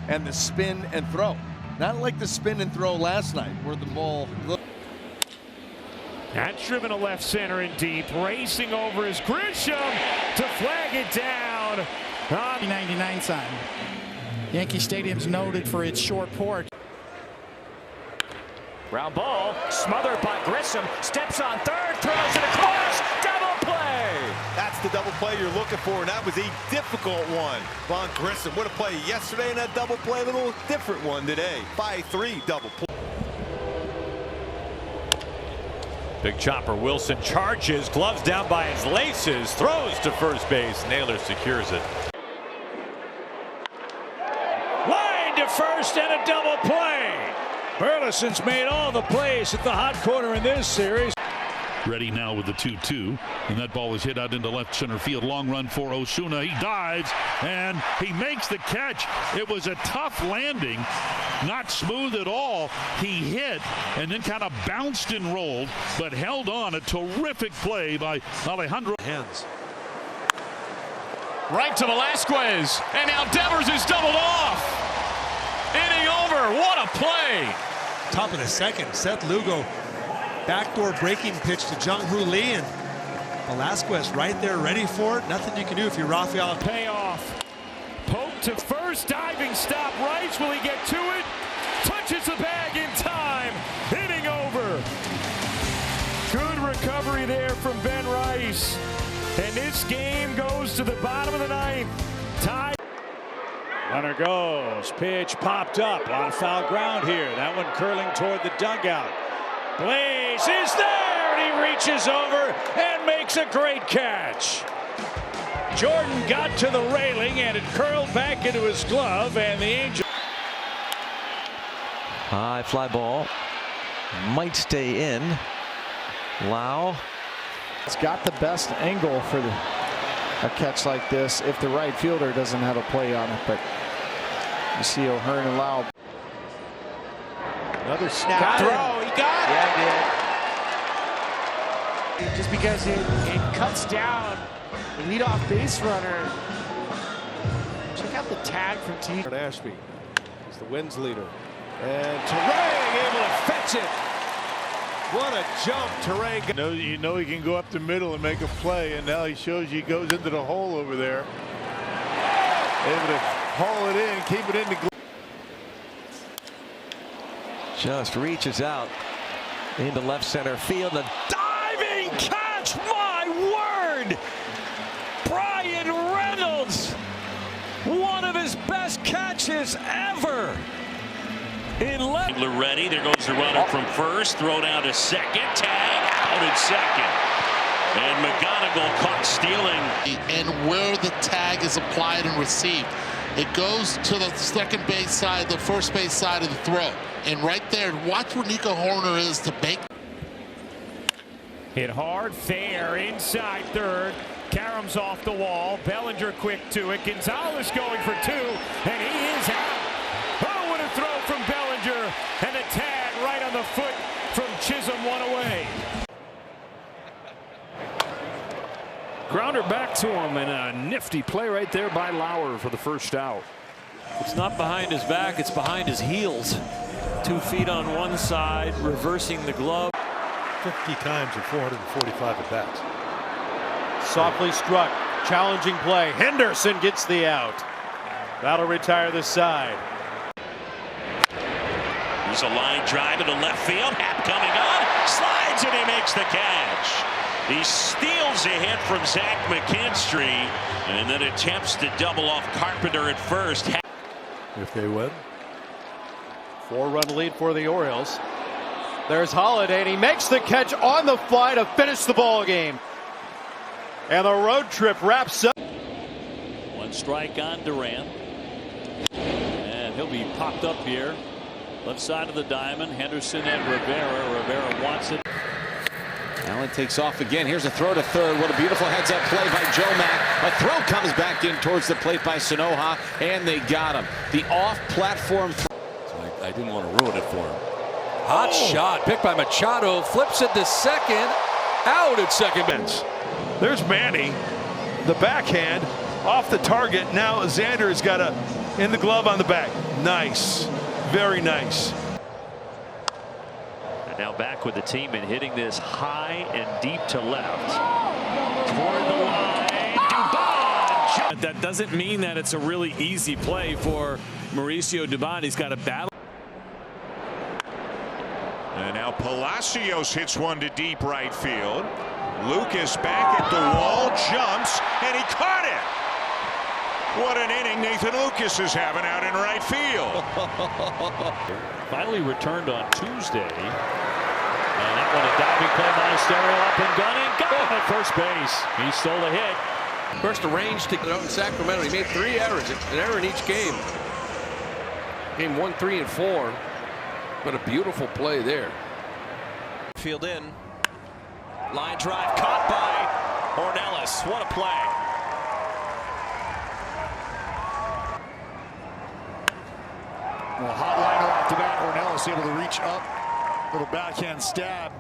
Speaker 22: and the spin and throw. Not like the spin and throw last night where the ball.
Speaker 4: That's driven to left center and deep. Racing over is Grisham to flag it down.
Speaker 18: 99 sign. Yankee Stadium's noted for its short porch.
Speaker 13: Ground ball smothered by Grissom. Steps on third. Throws it across. Double play.
Speaker 3: That's the double play you're looking for, and that was a difficult one. Von Grissom, what a play yesterday in that double play. A little different one today. 5-3 double play.
Speaker 1: Big chopper Wilson charges, gloves down by his laces, throws to first base. Naylor secures it.
Speaker 4: Line to first and a double play. Burleson's made all the plays at the hot corner in this series.
Speaker 23: Ready now with the 2-2, and that ball is hit out into left center field. Long run for Osuna. He dives and he makes the catch. It was a tough landing, not smooth at all. He hit and then kind of bounced and rolled, but held on. A terrific play by Alejandro.
Speaker 24: Hands right to Velasquez, and now Devers is doubled off. Inning over. What a play!
Speaker 27: Top of the second, Seth Lugo. Backdoor breaking pitch to Jung-Hoo Lee, and Velasquez right there ready for it. Nothing you can do if you're Rafael.
Speaker 4: Payoff. Poke to first, diving stop. Rice, will he get to it? Touches the bag in time. Inning over. Good recovery there from Ben Rice. And this game goes to the bottom of the 9th. Tie. Runner goes. Pitch popped up. A lot of foul ground here. That one curling toward the dugout. Blaze is there, and he reaches over and makes a great catch. Jordan got to the railing, and it curled back into his glove, and the Angels.
Speaker 29: High fly ball. Might stay in. Lau.
Speaker 30: It's got the best angle for a catch like this if the right fielder doesn't have a play on it, but you see O'Hearn and Lau.
Speaker 18: Another snap throw. He got it. Yeah, he did. Just because it cuts down the leadoff base runner. Check out the tag from T.
Speaker 17: Ashby is the wins leader. And Terang able to fetch it. What a jump Terang. You know he can go up the middle and make a play, and now he shows you he goes into the hole over there. Able to haul it in, keep it in the glove.
Speaker 29: Just reaches out into left center field. A diving catch! My word! Brian Reynolds! One of his best catches ever!
Speaker 25: Loretti, there goes the runner from first. Throw down to second. Tag out at second. And McGonigal caught stealing.
Speaker 5: And where the tag is applied and received. It goes to the second base side, the first base side of the throw. And right there, watch where Nico Horner is to make.
Speaker 4: Hit hard, fair, inside third. Karams off the wall. Bellinger quick to it. Gonzalez going for two, and he is out. Oh, what a throw from Bellinger. And a tag right on the foot from Chisholm, one away. Grounder back to him, and a nifty play right there by Lauer for the first out.
Speaker 25: It's not behind his back, it's behind his heels. 2 feet on one side, reversing the glove.
Speaker 27: 50 times in 445 at bats.
Speaker 6: Softly struck, challenging play. Henderson gets the out. That'll retire this side.
Speaker 25: There's a line drive into left field. Happ coming on, slides, and he makes the catch. He steals a hit from Zach McKinstry and then attempts to double off Carpenter at first.
Speaker 27: If they win.
Speaker 6: 4-run lead for the Orioles. There's Holiday, and he makes the catch on the fly to finish the ball game. And the road trip wraps up.
Speaker 25: 1 strike on Duran. And he'll be popped up here. Left side of the diamond. Henderson and Rivera. Rivera wants it.
Speaker 13: Allen takes off again. Here's a throw to third. What a beautiful heads-up play by Joe Mack. A throw comes back in towards the plate by Sanoja, and they got him. The off-platform.
Speaker 24: So I didn't want to ruin it for him. Hot shot picked by Machado. Flips it to second. Out at second base.
Speaker 17: There's Manny. The backhand off the target. Now Xander has got in the glove on the back. Nice. Very nice.
Speaker 25: And now back with the team and hitting this high and deep to left. Toward the line. Dubon. That doesn't mean that it's a really easy play for Mauricio Dubon. He's got a battle.
Speaker 8: And now Palacios hits one to deep right field. Lucas back at the wall, jumps, and he caught it. What an inning Nathan Lucas is having out in right field.
Speaker 25: Finally returned on Tuesday. And that one a diving play, Monasterio up and gunning. Got him at first base. He stole a hit.
Speaker 22: First arranged to get out in Sacramento. He made 3 errors, an error in each game. Game 1, 3, and 4. But a beautiful play there.
Speaker 13: Field in. Line drive caught by Ornelas. What a play.
Speaker 9: Well, hot liner off the bat. Ornelas able to reach up. Little backhand stab.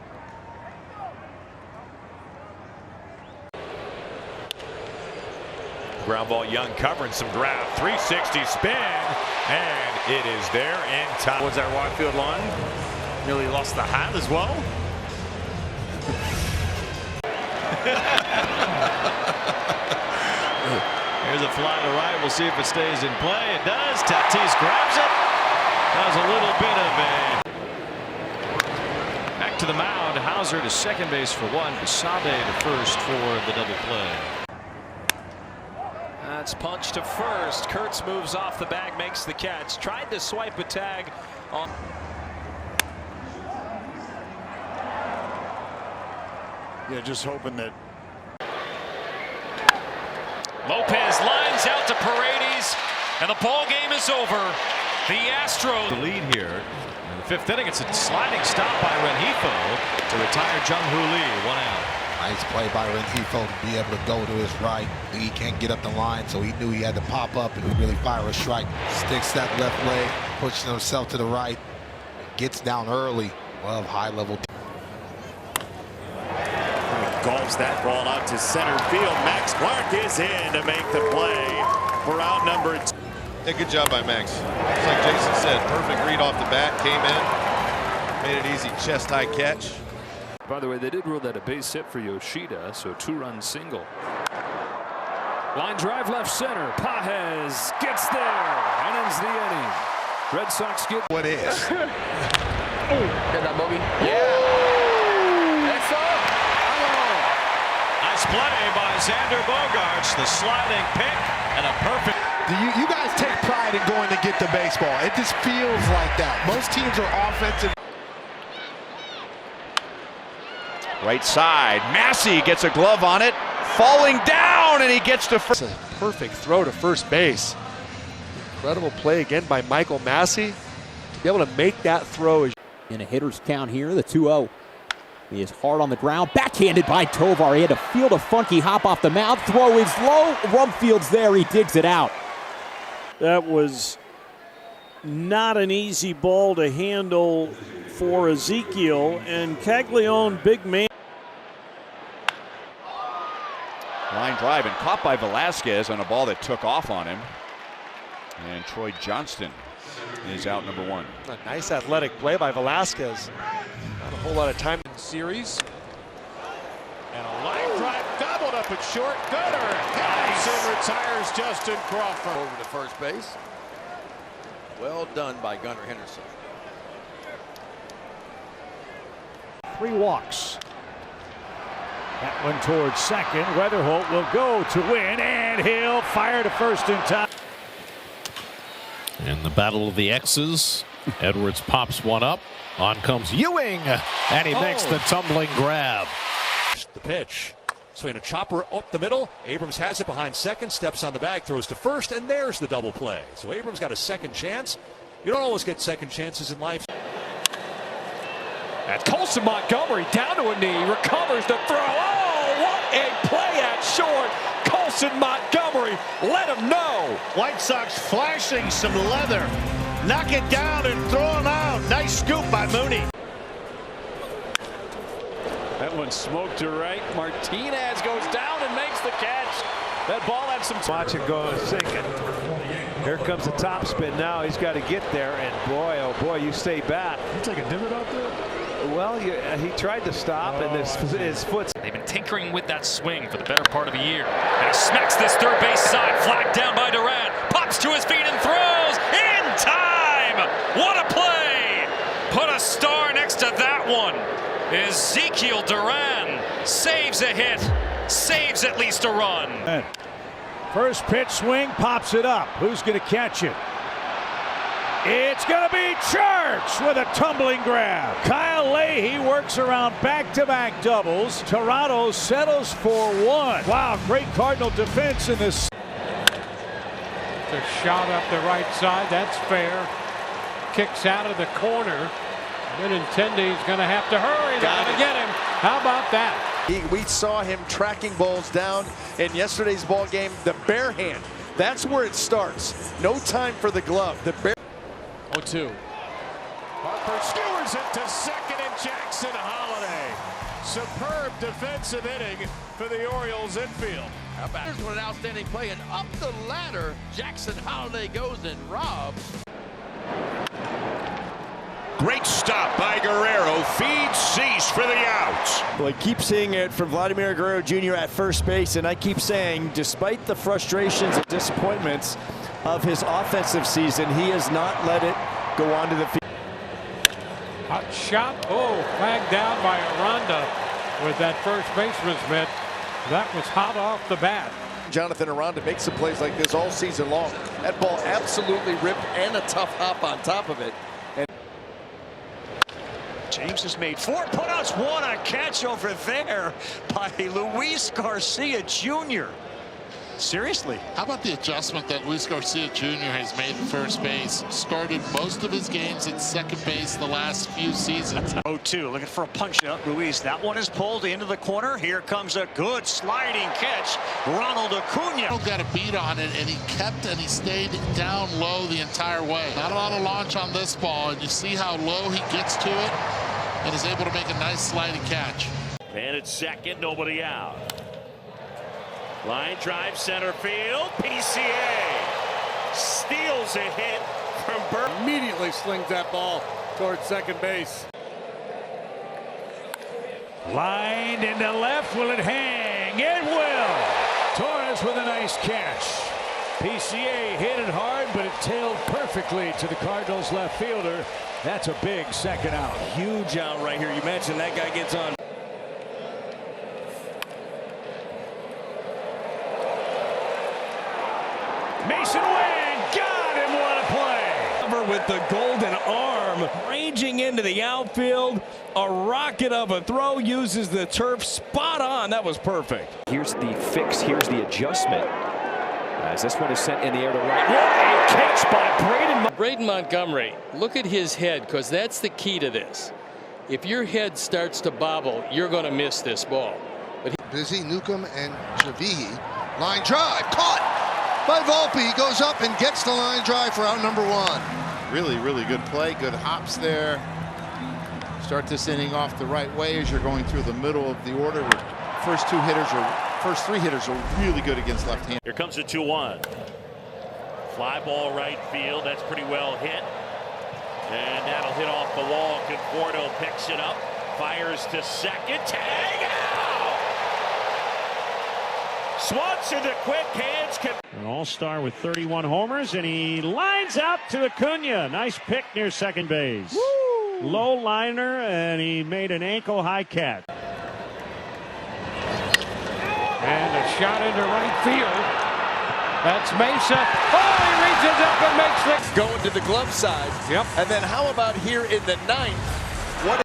Speaker 1: Ground ball, Young covering some ground. 360 spin, and it is there in time.
Speaker 24: Towards our wide field line. Nearly lost the hat as well.
Speaker 25: Here's a fly to right. We'll see if it stays in play. It does. Tatis grabs it. That was a little bit of a. Back to the mound. Hauser to second base for one. Basabe to first for the double play.
Speaker 13: That's punched to first. Kurtz moves off the bag, makes the catch. Tried to swipe a tag on.
Speaker 9: Yeah, just hoping that.
Speaker 25: Lopez lines out to Paredes, and the ball game is over. The Astros.
Speaker 24: The lead here in the 5th inning. It's a sliding stop by Rengifo to retire Jung-Hoo Lee. 1 out.
Speaker 12: Nice play by Rengifo to be able to go to his right. Lee can't get up the line, so he knew he had to pop up and really fire a strike. Sticks that left leg, pushes himself to the right, gets down early. Love high level.
Speaker 25: Golfs that ball out to center field. Max Clark is in to make the play for out number 2.
Speaker 2: Yeah, good job by Max. Just like Jason said, perfect read off the bat, came in, made it easy, chest high catch.
Speaker 24: By the way, they did rule that a base hit for Yoshida, so a 2-run single. Line drive left center. Pages gets there and ends the inning. Red Sox get
Speaker 2: what is.
Speaker 24: Get that bogey?
Speaker 25: Yeah. That's up. Nice play by Xander Bogaerts. The sliding pick and a perfect.
Speaker 12: You guys take pride in going to get the baseball. It just feels like that. Most teams are offensive.
Speaker 2: Right side. Massey gets a glove on it. Falling down, and he gets to first.
Speaker 7: A perfect throw to first base. Incredible play again by Michael Massey. To be able to make that throw.
Speaker 10: In a hitter's count here, the 2-0. He is hard on the ground. Backhanded by Tovar. He had to field a funky hop off the mound. Throw is low. Rumfield's there. He digs it out.
Speaker 4: That was not an easy ball to handle for Ezekiel, and Caglione, big man.
Speaker 2: Line drive and caught by Velasquez on a ball that took off on him. And Troy Johnston is out number 1.
Speaker 7: A nice athletic play by Velasquez. Not a whole lot of time in
Speaker 14: series. And a line drive gobbled up at short. Gooder Henderson retires Justin Crawford.
Speaker 24: over to first base. Well done by Gunnar Henderson.
Speaker 4: 3 walks. That one towards second. Weatherholt will go to win, and he'll fire to first in time.
Speaker 15: In the battle of the X's, Edwards pops one up. On comes Ewing, and he makes the tumbling grab.
Speaker 16: The pitch. Swinging a chopper up the middle. Abrams has it behind second, steps on the bag, throws to first, and there's the double play. So Abrams got a second chance. You don't always get second chances in life.
Speaker 25: And Colson Montgomery down to a knee, recovers the throw. Oh, what a play at short. Colson Montgomery, let him know.
Speaker 19: White Sox flashing some leather. Knock it down and throw him out. Nice scoop by Mooney.
Speaker 25: That one smoked to right. Martinez goes down and makes the catch. That ball had some.
Speaker 4: Watch it go sinking. Here comes the top spin now. He's got to get there, and boy, oh boy, you stay back.
Speaker 14: You take a divot out there?
Speaker 4: Well, he tried to stop, and his foot's.
Speaker 25: They've been tinkering with that swing for the better part of a year. And he smacks this third base side. Flagged down by Duran. Pops to his feet and throws in time. What a play. Put a star next to that one. Ezekiel Duran saves a hit. Saves at least a run.
Speaker 4: First pitch swing, pops it up. Who's going to catch it? It's going to be Church with a tumbling grab. Kyle Leahy works around back-to-back doubles. Toronto settles for 1. Wow, great Cardinal defense in this.
Speaker 14: It's a shot up the right side. That's fair. Kicks out of the corner. Benintendi's going to have to hurry now to get him. How about that?
Speaker 7: We saw him tracking balls down in yesterday's ball game. The bare hand. That's where it starts. No time for the glove. The bare.
Speaker 14: 0-2. Harper skewers it to second, and Jackson Holiday. Superb defensive inning for the Orioles infield.
Speaker 24: How about here's what an outstanding play, and up the ladder, Jackson Holiday goes and robs.
Speaker 8: Great stop by Guerrero. Feed cease for the out.
Speaker 7: Well, I keep seeing it from Vladimir Guerrero Jr. at first base, and I keep saying, despite the frustrations and disappointments of his offensive season, he has not let it go onto the field.
Speaker 14: Hot shot. Oh, flagged down by Aranda with that first baseman's mitt. That was hot off the bat.
Speaker 7: Jonathan Aranda makes some plays like this all season long. That ball absolutely ripped, and a tough hop on top of it. And
Speaker 25: James has made 4 putouts, 1 a catch over there by Luis Garcia Jr. Seriously.
Speaker 5: How about the adjustment that Luis Garcia Jr. has made at first base? Started most of his games at second base the last few seasons.
Speaker 25: 0-2, looking for a punch out, Luis. That one is pulled into the corner. Here comes a good sliding catch. Ronald Acuna
Speaker 5: Got a beat on it, and he stayed down low the entire way. Not a lot of launch on this ball, and you see how low he gets to it and is able to make a nice sliding catch.
Speaker 25: And at second, nobody out. Line drive center field. PCA steals a hit from Burke.
Speaker 22: Immediately slings that ball towards second base.
Speaker 4: Lined into left. Will it hang? It will. Torres with a nice catch. PCA hit it hard, but it tailed perfectly to the Cardinals left fielder. That's a big second out.
Speaker 3: Huge out right here. You imagine that guy gets on.
Speaker 4: Mason Wynn got him. What a play.
Speaker 3: With the golden arm ranging into the outfield. A rocket of a throw, uses the turf spot on. That was perfect.
Speaker 25: Here's the fix. Here's the adjustment. As this one is sent in the air to right. What a catch by
Speaker 22: Braden Montgomery. Look at his head, because that's the key to this. If your head starts to bobble, you're going to miss this ball. But
Speaker 11: Busy, Newcomb, and Javihi. Line drive. Caught by Volpe. He goes up and gets the line drive for out number 1.
Speaker 18: Really, really good play. Good hops there. Start this inning off the right way as you're going through the middle of the order. First three hitters are really good against left-handed.
Speaker 20: Here comes the 2-1. Fly ball right field. That's pretty well hit. And that'll hit off the wall. Conforto picks it up. Fires to second. Tag out! Swanson, the quick hands.
Speaker 4: An all-star with 31 homers, and he lines out to Acuna. Nice pick near second base. Woo! Low liner, and he made an ankle-high catch.
Speaker 14: And a shot into right field. That's Mesa. Oh, he reaches up and makes it.
Speaker 21: Going to the glove side.
Speaker 14: Yep.
Speaker 21: And then how about here in the 9th? What?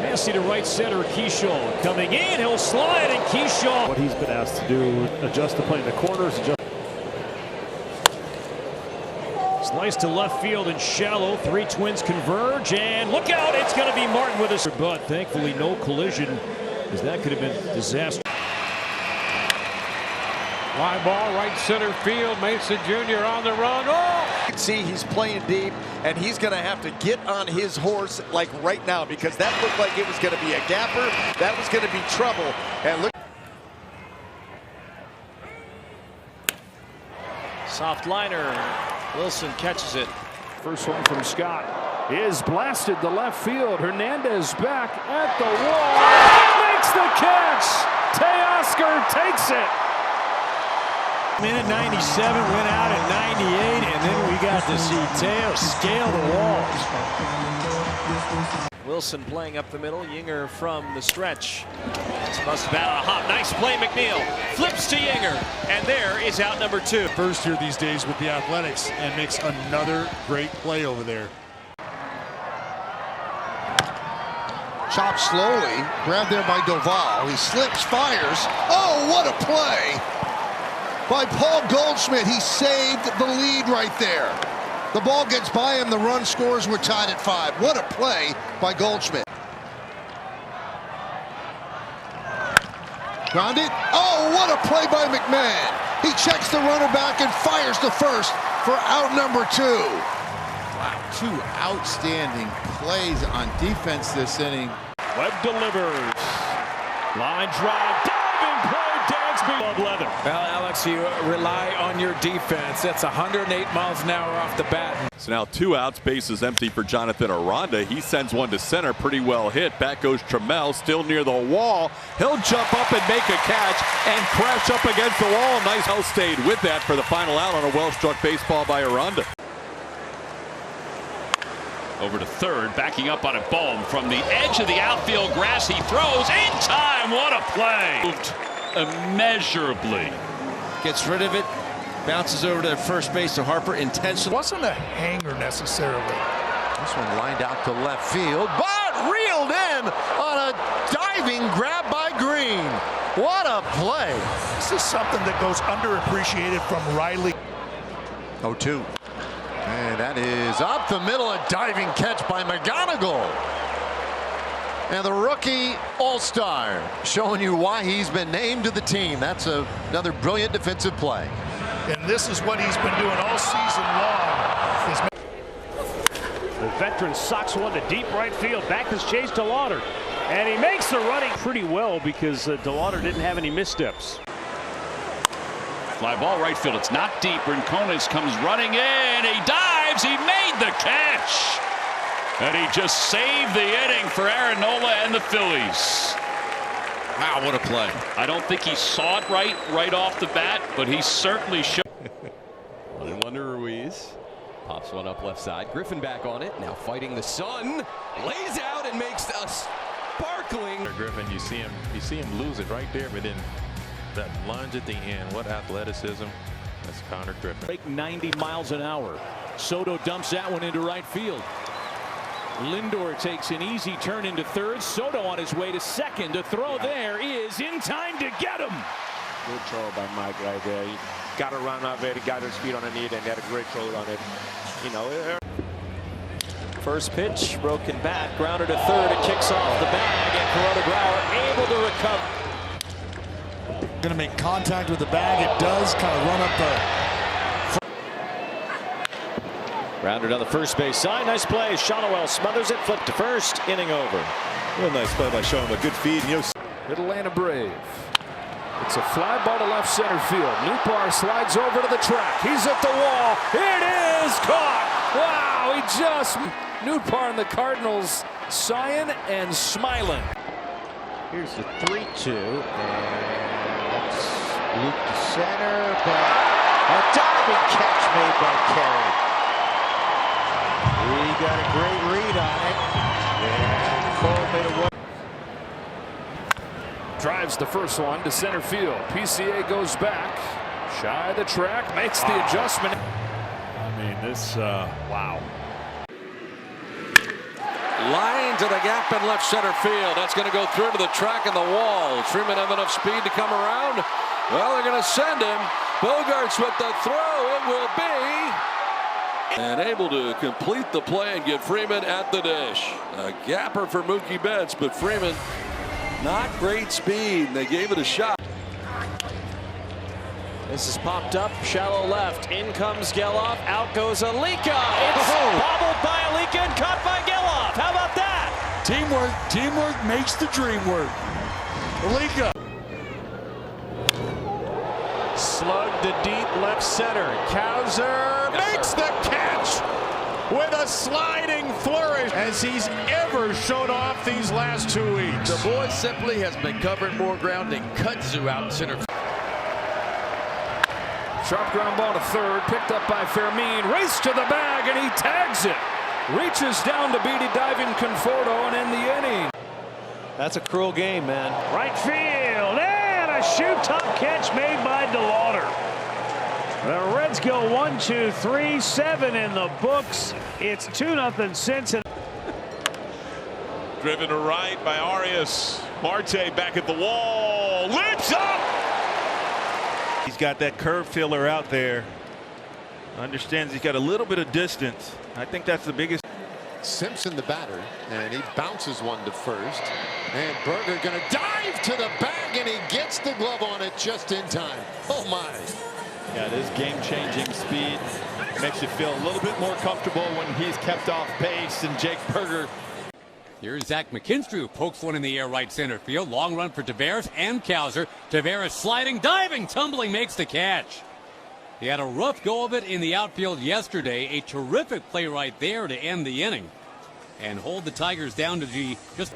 Speaker 4: Nasty to right center. Keyshaw coming in. He'll slide, and Keyshaw. What he's been asked to do: adjust the play in the corners. Slice to left field and shallow. 3 Twins converge, and look out! It's going to be Martin with us. But thankfully, no collision, as that could have been disaster.
Speaker 14: Fly ball right center field. Mesa Jr. on the run. Oh!
Speaker 21: You can see he's playing deep, and he's going to have to get on his horse like right now, because that looked like it was going to be a gapper. That was going to be trouble. And look.
Speaker 25: soft liner. Wilson catches it.
Speaker 4: First one from Scott is blasted to left field. Hernandez back at the wall. Makes the catch. Teoscar takes it. In at 97, went out at 98, and then we got to see Teo scale the walls.
Speaker 25: Wilson playing up the middle. Yinger from the stretch. This must have been on a hop. Nice play, McNeil. Flips to Yinger, and there is out number 2.
Speaker 9: First here these days with the Athletics, and makes another great play over there.
Speaker 11: Chopped slowly, grabbed there by Doval. He slips, fires. Oh, what a play by Paul Goldschmidt. He saved the lead right there. The ball gets by him, the run scores, we're tied at 5. What a play by Goldschmidt. Grounded. Oh, what a play by McMahon. He checks the runner back and fires to first for out number 2.
Speaker 18: Wow, 2 outstanding plays on defense this inning.
Speaker 4: Webb delivers. Line drive, diving play, Dansby. Leather.
Speaker 13: Well, Alex, you rely on your defense. That's 108 miles an hour off the bat.
Speaker 23: So now 2 outs, bases empty for Jonathan Aranda. He sends one to center, pretty well hit. Back goes Trammell, still near the wall. He'll jump up and make a catch and crash up against the wall. Nice. Hell stayed with that for the final out on a well-struck baseball by Aranda.
Speaker 26: Over to third, backing up on a Bohm from the edge of the outfield grass. He throws in time. What a play! Moved immeasurably.
Speaker 21: Gets rid of it, bounces over to first base to Harper. Intentional.
Speaker 9: Wasn't a hanger necessarily.
Speaker 21: This one lined out to left field, but reeled in on a diving grab by Green. What a play!
Speaker 9: This is something that goes underappreciated from Riley.
Speaker 21: 0-2. And that is up the middle, a diving catch by McGonigal. And the rookie all-star showing you why he's been named to the team. That's another brilliant defensive play.
Speaker 9: And this is what he's been doing all season long.
Speaker 4: The veteran socks one to deep right field. Back is chased to Lauder. And he makes the running pretty well because DeLauder didn't have any missteps.
Speaker 26: Fly ball right field. It's not deep. Rincones comes running in. He dives. He made the catch. And he just saved the inning for Aaron Nola and the Phillies.
Speaker 22: Wow, what a play.
Speaker 26: I don't think he saw it right off the bat, but he certainly showed.
Speaker 1: One wonder Ruiz pops one up left side. Griffin back on it. Now fighting the sun. Lays out and makes a sparkling.
Speaker 2: Griffin, you see him lose it right there, but then that lunge at the end. What athleticism. That's Connor Griffin.
Speaker 13: Break 90 miles an hour. Soto dumps that one into right field. Lindor takes an easy turn into third. Soto on his way to second. The throw there is in time to get him.
Speaker 6: Good throw by Mike right there. He got a run out there. He got his feet on the knee, and had a great throw on it. You know.
Speaker 13: First pitch, broken bat, grounded to third. It kicks off the bag, and Corona Brower able to recover.
Speaker 9: Going to make contact with the bag. It does kind of run up the.
Speaker 13: Grounded on the first base side. Nice play. Shonowell smothers it. Flip to first. Inning over.
Speaker 7: Real nice play by showing him a good feed.
Speaker 24: Atlanta Brave. It's a fly ball to left center field. Newpar slides over to the track. He's at the wall. It is caught. Wow, he just. Newpar and the Cardinals sighing and smiling.
Speaker 11: Here's the 3-2. And that's Luke to center. But a diving catch made by Carey. He got a great read on it. And Cole made a one.
Speaker 24: Drives the first one to center field. PCA goes back. Shy of the track. Makes the adjustment. I mean, this, wow.
Speaker 22: Line to the gap in left center field. That's going to go through to the track and the wall. Does Freeman have enough speed to come around? Well, they're going to send him. Bogarts with the throw. It will be. And able to complete the play and get Freeman at the dish. A gapper for Mookie Betts, but Freeman not great speed. They gave it a shot.
Speaker 13: This is popped up, shallow left. In comes Geloff. Out goes Alika. It's bobbled by Alika and caught by Geloff. How about that?
Speaker 9: Teamwork makes the dream work. Alika.
Speaker 19: Slug to deep left center. Kauser makes the catch with a sliding flourish as he's ever showed off these last 2 weeks.
Speaker 22: The boy simply has been covering more ground than kudzu out in center.
Speaker 24: Sharp ground ball to third. Picked up by Fermin. Race to the bag, and he tags it. Reaches down to beat a diving Conforto and end the inning.
Speaker 13: That's a cruel game, man.
Speaker 4: Right field, and a shoot top catch made by DeLauder. The Reds go 1, 2, 3, 7 in the books. It's 2-0 Cincinnati.
Speaker 8: Driven to right by Arias. Marte back at the wall. Lips up.
Speaker 10: He's got that curve filler out there. Understands he's got a little bit of distance. I think that's the biggest.
Speaker 21: Simpson the batter, and he bounces one to first. And Berger going to dive to the bag, and he gets the glove on it just in time. Oh my.
Speaker 7: Yeah, it is game-changing speed. Makes you feel a little bit more comfortable when he's kept off pace, and Jake Berger.
Speaker 12: Here's Zach McKinstry, who pokes one in the air right center field. Long run for Taveras and Kauser. Taveras sliding, diving, tumbling, makes the catch. He had a rough go of it in the outfield yesterday. A terrific play right there to end the inning and hold the Tigers down to just.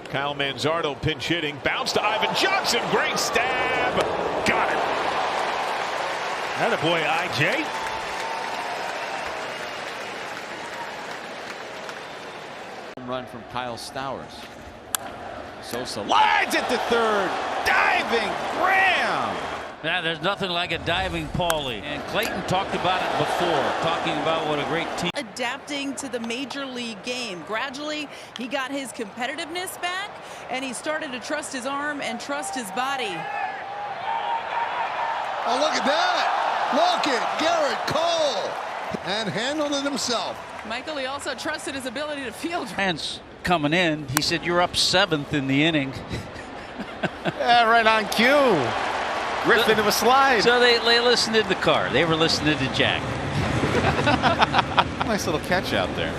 Speaker 8: Kyle Manzardo pinch hitting. Bounce to Ivan Johnson. Great stab. Got it.
Speaker 10: Attaboy, IJ.
Speaker 17: Run from Kyle Stowers.
Speaker 7: Sosa lines it to third. Diving Graham.
Speaker 25: Now, there's nothing like a diving Paulie. And Clayton talked about it before, talking about what a great team.
Speaker 27: Adapting to the major league game. Gradually, he got his competitiveness back, and he started to trust his arm and trust his body.
Speaker 11: Oh, look at that. Look at Garrett Cole. And handled it himself.
Speaker 27: Michael, he also trusted his ability to field.
Speaker 25: Fans coming in, he said, "You're up 7th in the inning."
Speaker 7: Yeah, right on cue. Griffin to a slide.
Speaker 25: So they listened to the car. They were listening to Jack.
Speaker 7: Nice little catch out there.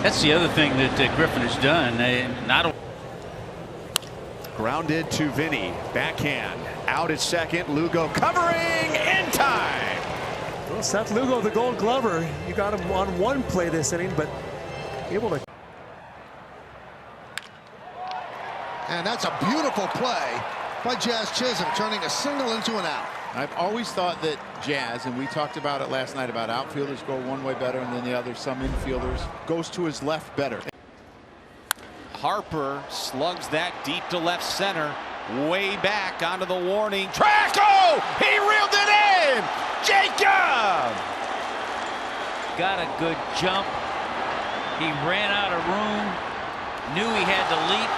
Speaker 25: That's the other thing that Griffin has done.
Speaker 7: Grounded to Vinny. Backhand. Out at second. Lugo covering in time.
Speaker 28: Well, Seth Lugo, the Gold Glover. You got him on one play this inning, but
Speaker 4: able to.
Speaker 11: And that's a beautiful play by Jazz Chisholm, turning a single into an out.
Speaker 3: I've always thought that Jazz, and we talked about it last night, about outfielders go one way better and then the other, some infielders, goes to his left better.
Speaker 17: Harper slugs that deep to left center, way back onto the warning track. Oh, he reeled it in. Jacob
Speaker 25: Got a good jump. He ran out of room, knew he had to leap.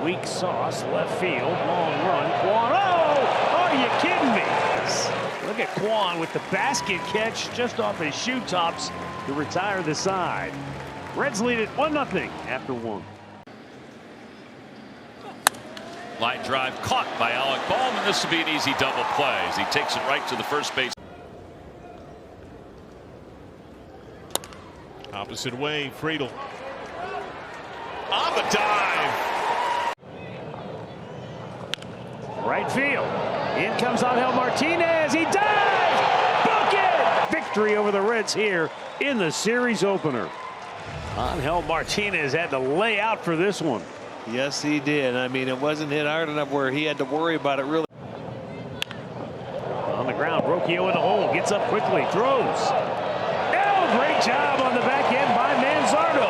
Speaker 4: Weak sauce, left field, long run. Quan, oh, are you kidding me? Look at Quan with the basket catch just off his shoe tops to retire the side. Reds lead it 1-0 after 1.
Speaker 26: Line drive caught by Alec Bohm, and this will be an easy double play as he takes it right to the first base.
Speaker 19: Opposite way, Friedel. On the dive.
Speaker 4: Right field. In comes Angel Martinez. He dives. Book it. Victory over the Reds here in the series opener. Angel Martinez had to lay out for this one.
Speaker 6: Yes, he did. I mean, it wasn't hit hard enough where he had to worry about it really.
Speaker 4: On the ground, Brocchio in the hole. Gets up quickly. Throws. Oh, great job on the back end by Manzardo.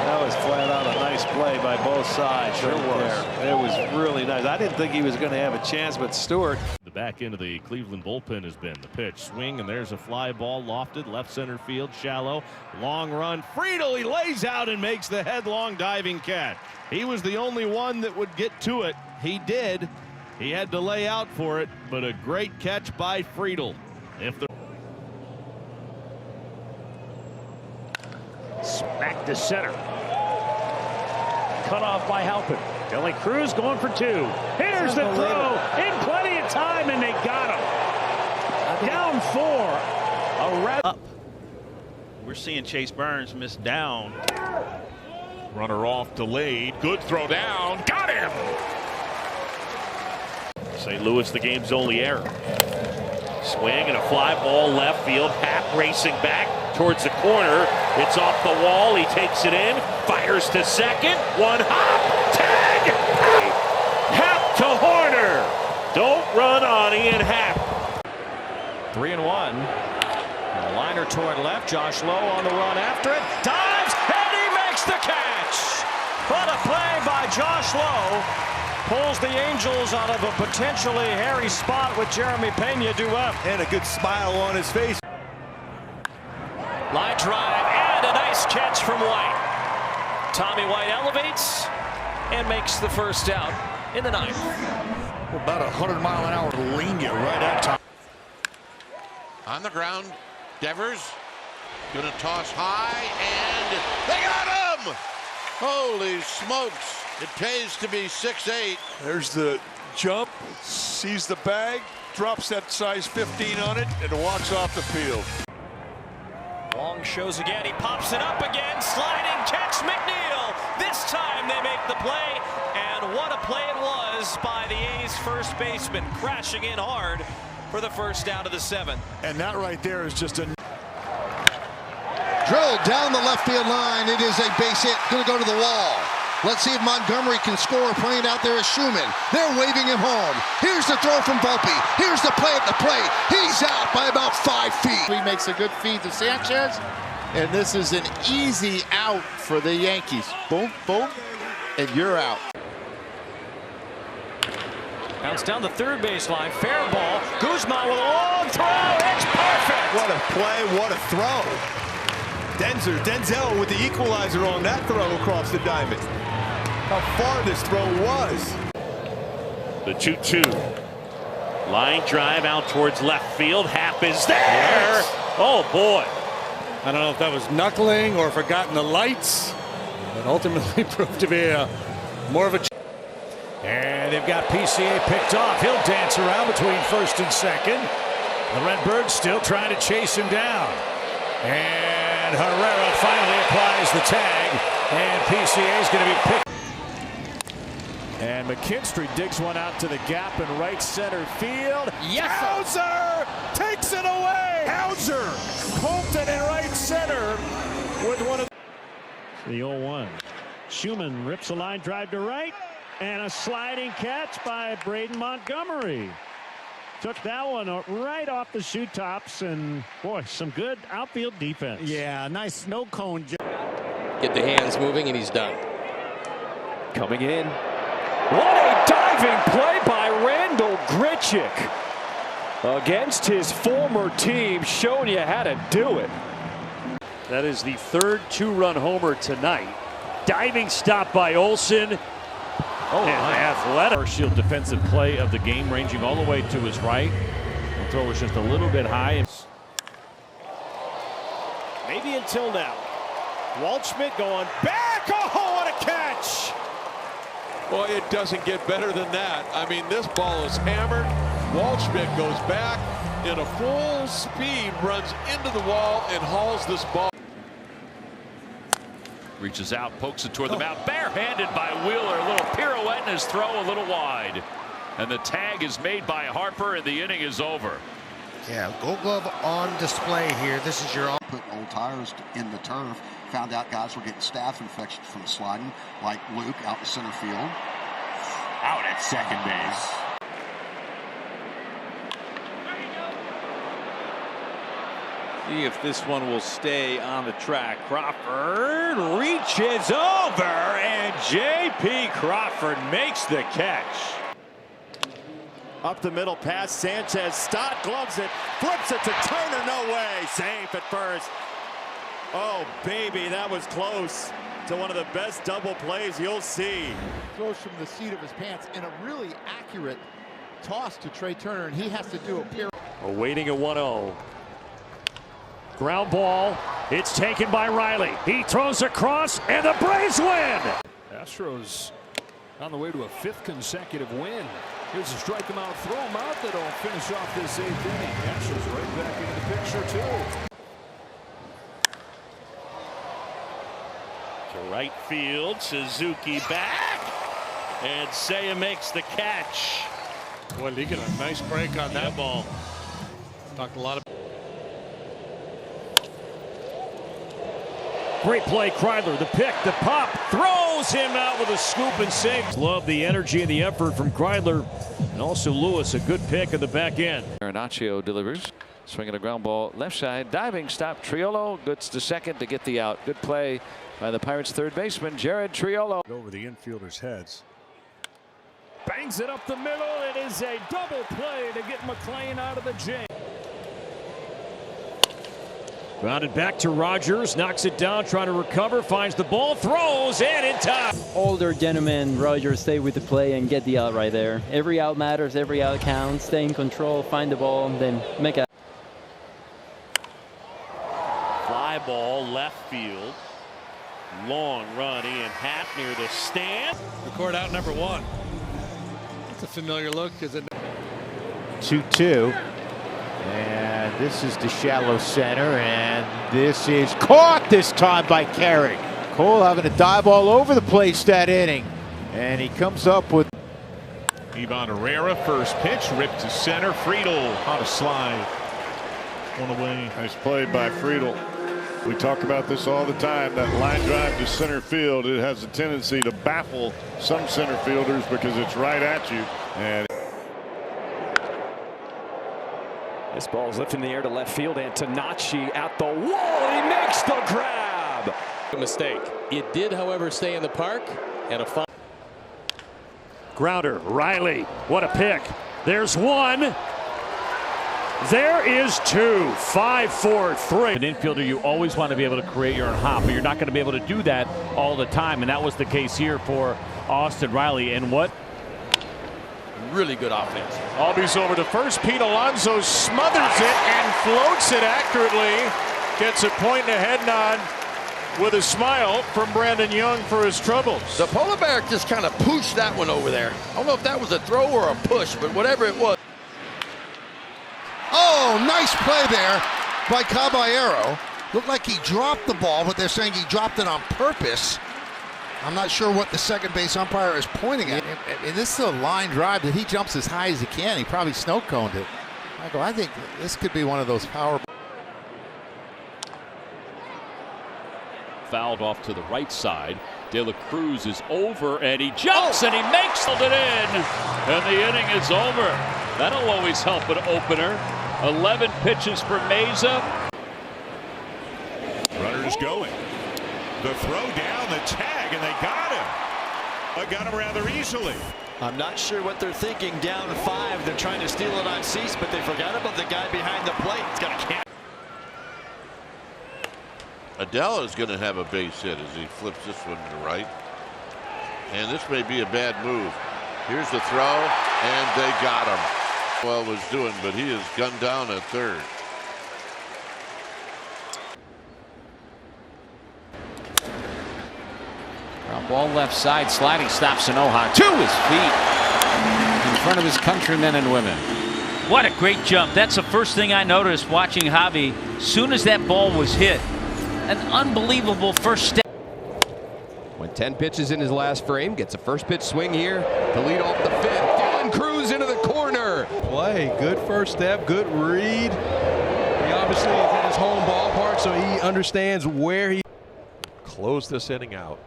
Speaker 6: That was flat out a nice play by both sides. Sure was. It was really nice. I didn't think he was going to have a chance, but Stewart.
Speaker 19: The back end of the Cleveland bullpen has been the pitch. Swing, and there's a fly ball lofted left center field, shallow, long run. Friedel, he lays out and makes the headlong diving catch. He was the only one that would get to it. He did. He had to lay out for it, but a great catch by Friedel.
Speaker 4: Smack to center. Cut off by Halpin. Billy Cruz going for 2. Here's the throw. In plenty of time, and they got him. Down 4. A wrap up.
Speaker 10: We're seeing Chase Burns miss down.
Speaker 19: Runner off, delayed. Good throw down. Got him. St. Louis, the game's only error. Swing and a fly ball left field. Happ racing back towards the corner. It's off the wall. He takes it in. Fires to second. One hop. Tag. Happ to Horner. Don't run on Ian Happ.
Speaker 13: 3-1. A liner toward left. Josh Lowe on the run after it. Dives, and he makes the catch. What a play by Josh Lowe. Pulls the Angels out of a potentially hairy spot with Jeremy Pena due up.
Speaker 7: And a good smile on his face.
Speaker 13: Line drive and a nice catch from White. Tommy White elevates and makes the first out in the 9th.
Speaker 9: About 100-mile-an-hour linear right at top.
Speaker 5: On the ground, Devers gonna toss high, and they got him! Holy smokes! It pays to be 6'8".
Speaker 14: There's the jump, sees the bag, drops that size 15 on it, and walks off the field.
Speaker 13: Long shows again. He pops it up again. Sliding catch, McNeil. This time they make the play, and what a play it was by the A's first baseman, crashing in hard for the first out of the 7th.
Speaker 9: And that right there is just a
Speaker 11: Drilled down the left field line. It is a base hit. Going to go to the wall. Let's see if Montgomery can score. Playing out there is Schumann. They're waving him home. Here's the throw from Volpe. Here's the play at the plate. He's out by about 5 feet.
Speaker 3: He makes a good feed to Sanchez, and this is an easy out for the Yankees. Boom, boom, and you're out.
Speaker 13: Bounce down the third baseline. Fair ball. Guzman with a long throw. It's perfect.
Speaker 7: What a play, what a throw. Denzel with the equalizer on that throw across the diamond. How far this throw was.
Speaker 19: The 2-2. Line drive out towards left field. Happ is there. Yes. Oh, boy.
Speaker 9: I don't know if that was knuckling or if it got in the lights. It ultimately proved to be more of a...
Speaker 4: And they've got PCA picked off. He'll dance around between first and second. The Redbirds still trying to chase him down. And Herrera finally applies the tag. And PCA is going to be picked.
Speaker 24: And McKinstry digs one out to the gap in right center field.
Speaker 25: Yes,
Speaker 24: Hauser takes it away. Cowser poked it in right center with one of
Speaker 4: the 0-1. Schumann rips a line drive to right, and a sliding catch by Braden Montgomery. Took that one right off the shoe tops, and boy, some good outfield defense.
Speaker 1: Yeah, nice no cone.
Speaker 2: Get the hands moving, and he's done.
Speaker 13: Coming in. What a diving play by Randall Grichuk against his former team, showing you how to do it.
Speaker 4: That is the third two-run homer tonight. Diving stop by Olsen. Oh, and athletic. Shield defensive play of the game, ranging all the way to his right. The throw was just a little bit high.
Speaker 24: maybe until now. Waldschmidt going back. Oh, what a catch!
Speaker 22: Boy, it doesn't get better than that. I mean, this ball is hammered. Waldschmidt goes back in a full speed, runs into the wall, and hauls this ball.
Speaker 26: Reaches out, pokes it toward the mound. Barehanded by Wheeler. A little pirouette in his throw, a little wide. And the tag is made by Harper, and the inning is over.
Speaker 15: Yeah, Gold Glove on display here. This is your put old tires in the turf. Found out guys were getting staph infections from sliding, like Luke out in center field.
Speaker 16: Out at second base.
Speaker 18: See if this one will stay on the track. Crawford reaches over, and J.P. Crawford makes the catch.
Speaker 19: Up the middle pass, Sanchez. Stott gloves it, flips it to Turner. No way. Safe at first. Oh, baby, that was close to one of the best double plays you'll see.
Speaker 3: Throws from the seat of his pants and a really accurate toss to Trey Turner, and he has to do a pair.
Speaker 4: Awaiting a 1-0. Ground ball. It's taken by Riley. He throws across, and the Braves win.
Speaker 24: Astros on the way to a 5th consecutive win. Here's a strike him out, throw him out. They don't finish off this 8th inning. Astros right back into the picture, too.
Speaker 4: To right field, Suzuki back, and Seiya makes the catch.
Speaker 14: Boy, he got a nice break on that ball. Talked a lot of.
Speaker 4: Great play, Kreidler, the pick, the pop, throws him out with a scoop and save. Love the energy and the effort from Kreidler, and also Lewis, a good pick at the back end.
Speaker 22: Garnaccio delivers, swinging a ground ball left side, diving stop. Triolo gets to second to get the out. Good play by the Pirates' third baseman, Jared Triolo.
Speaker 24: Over the infielders' heads. Bangs it up the middle. It is a double play to get McClain out of the jam.
Speaker 4: Grounded back to Rogers, knocks it down, trying to recover, finds the ball, throws, and in time.
Speaker 20: Older gentleman, Rogers, stay with the play and get the out right there. Every out matters, every out counts. Stay in control, find the ball, and then make a
Speaker 4: fly ball left field. Long run, Ian Happ near the stand.
Speaker 14: Record out number 1. It's a familiar look.
Speaker 23: 2-2. And this is the shallow center, and this is caught this time by Carrick. Cole having to dive all over the place that inning, and he comes up with
Speaker 8: Ivan Herrera, first pitch, ripped to center. Friedel on a slide.
Speaker 14: One away. Nice play by Friedel. We talk about this all the time, that line drive to center field. It has a tendency to baffle some center fielders because it's right at you. And
Speaker 13: this ball is lifted in the air to left field, and Tonacci at the wall. He makes the grab.
Speaker 2: Mistake. It did, however, stay in the park, and a fun.
Speaker 4: Grounder, Riley, what a pick. There's one. There is two. 5, 4, 3. An infielder, you always want to be able to create your own hop, but you're not going to be able to do that all the time, and that was the case here for Austin Riley. And what?
Speaker 2: Really good offense.
Speaker 8: Albies over to first. Pete Alonso smothers it and floats it accurately. Gets a point and a head nod with a smile from Brandon Young for his troubles.
Speaker 2: The polar bear just kind of pushed that one over there. I don't know if that was a throw or a push, but whatever it was.
Speaker 11: Oh, nice play there by Caballero. Looked like he dropped the ball, but they're saying he dropped it on purpose. I'm not sure what the second base umpire is pointing at.
Speaker 21: And this is a line drive that he jumps as high as he can. He probably snow coned it. I think this could be one of those power.
Speaker 26: fouled off to the right side. De La Cruz is over, and he jumps, and he makes it in. And the inning is over. That'll always help an opener. 11 pitches for Meza.
Speaker 8: Runners going. The throw down, the tag, and they got him. Got him rather easily.
Speaker 7: I'm not sure what they're thinking. Down 5. They're trying to steal it on Cease, but they forgot about the guy behind the plate. It's got a can.
Speaker 1: Adele is going to have a base hit as he flips this one to the right. And this may be a bad move. Here's the throw, and they got him. Well, was doing, but he is gunned down at third.
Speaker 5: Ground ball left side, sliding stop Sanoha to his feet in front of his countrymen and women.
Speaker 25: What a great jump. That's the first thing I noticed watching Javi. Soon as that ball was hit, an unbelievable first step.
Speaker 6: Went 10 pitches in his last frame, gets a first pitch swing here to lead off the fifth. Dylan Cruz into the corner.
Speaker 10: Play, good first step, good read. He obviously is in his home ballpark, so he understands where he.
Speaker 12: Close this inning out.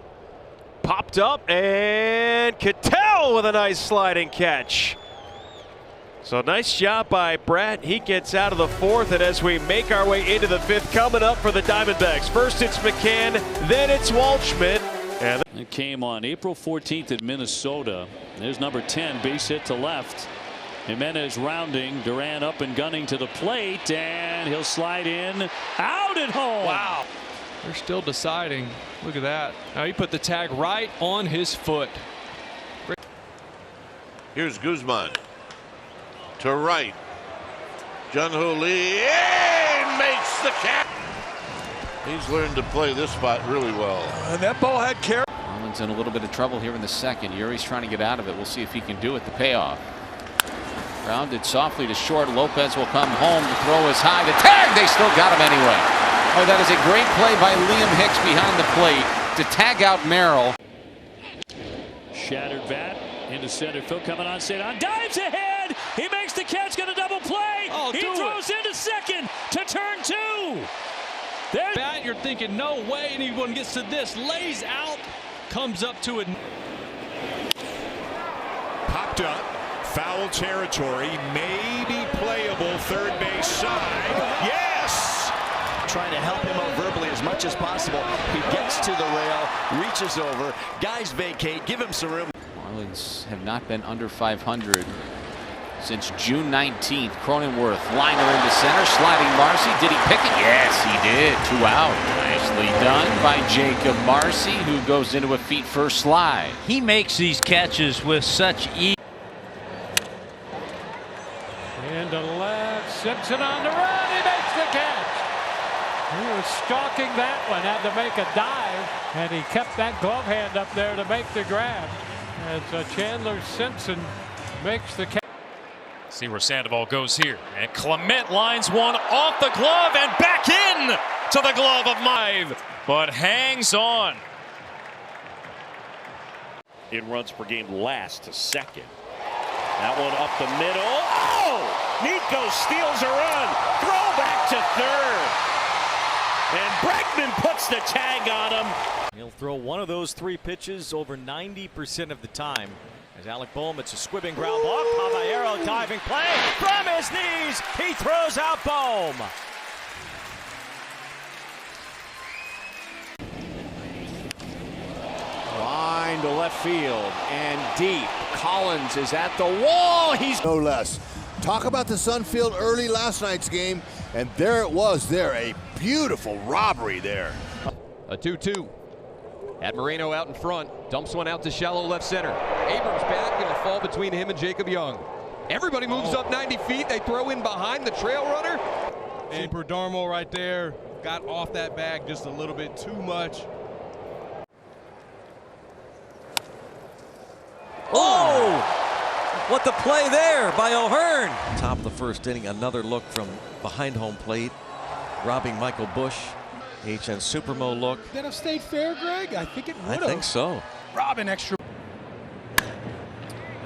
Speaker 23: Popped up, and Cattell with a nice sliding catch. So nice job by Brett. He gets out of the fourth, and as we make our way into the fifth, coming up for the Diamondbacks. First it's McCann, then it's Walshman.
Speaker 25: And it came on April 14th in Minnesota. There's number 10, base hit to left. Jimenez rounding, Duran up and gunning to the plate, and he'll slide in, out at home.
Speaker 12: Wow. They're still deciding. Look at that. Now he put the tag right on his foot.
Speaker 1: Here's Guzman to right. Jun-Ho Lee makes the catch. He's learned to play this spot really well.
Speaker 12: And that ball had carry.
Speaker 5: Allen's in a little bit of trouble here in the second. Yuri's trying to get out of it. We'll see if he can do it. The payoff. Grounded softly to short. Lopez will come home. The throw is high. The tag, they still got him anyway. Oh, that is a great play by Liam Hicks behind the plate to tag out Merrill.
Speaker 25: Shattered bat into center field, coming on St. On, dives ahead. He makes the catch, got a double play. He throws into second to turn 2. There's
Speaker 12: bat, you're thinking no way anyone gets to this. Lays out, comes up to it.
Speaker 8: Popped up, foul territory, maybe playable third base side. Yes!
Speaker 7: Trying to help him out verbally as much as possible. He gets to the rail, reaches over, guys vacate, give him some room.
Speaker 5: Marlins have not been under 500 since June 19th. Cronenworth, liner into center, sliding Marcy. Did he pick it? Yes, he did. 2 out. Nicely done by Jacob Marcy, who goes into a feet-first slide.
Speaker 25: He makes these catches with such ease.
Speaker 17: Into left, Simpson on the run, he makes the catch. He was stalking that one, had to make a dive, and he kept that glove hand up there to make the grab. As Chandler Simpson makes the catch.
Speaker 24: See where Sandoval goes here. And Clement lines one off the glove and back in to the glove of Mive, but hangs on.
Speaker 4: In runs per game last to second. That one up the middle. Oh! Nico steals a run. Throw back to third. And Bregman puts the tag on him.
Speaker 13: He'll throw one of those 3 pitches over 90% of the time. As Alec Bohm, it's a squibbing ground ball. Caballero diving play from his knees. He throws out Bohm.
Speaker 23: Line to left field and deep. Collins is at the wall. He's
Speaker 11: no less. Talk about the Sunfield early last night's game, and there it was there. A beautiful robbery there.
Speaker 6: A 2-2. Had Moreno out in front. Dumps one out to shallow left center. Abrams back, and it'll fall between him and Jacob Young. Everybody moves up 90 feet. They throw in behind the trail runner.
Speaker 10: And Perdomo right there got off that bag just a little bit too much.
Speaker 27: Oh! What the play there by O'Hearn. Top of the first inning, another look from behind home plate, robbing Michael Bush. HN Supermo look.
Speaker 28: That have stayed fair, Greg? I think it would have.
Speaker 27: I think so.
Speaker 28: Robin extra.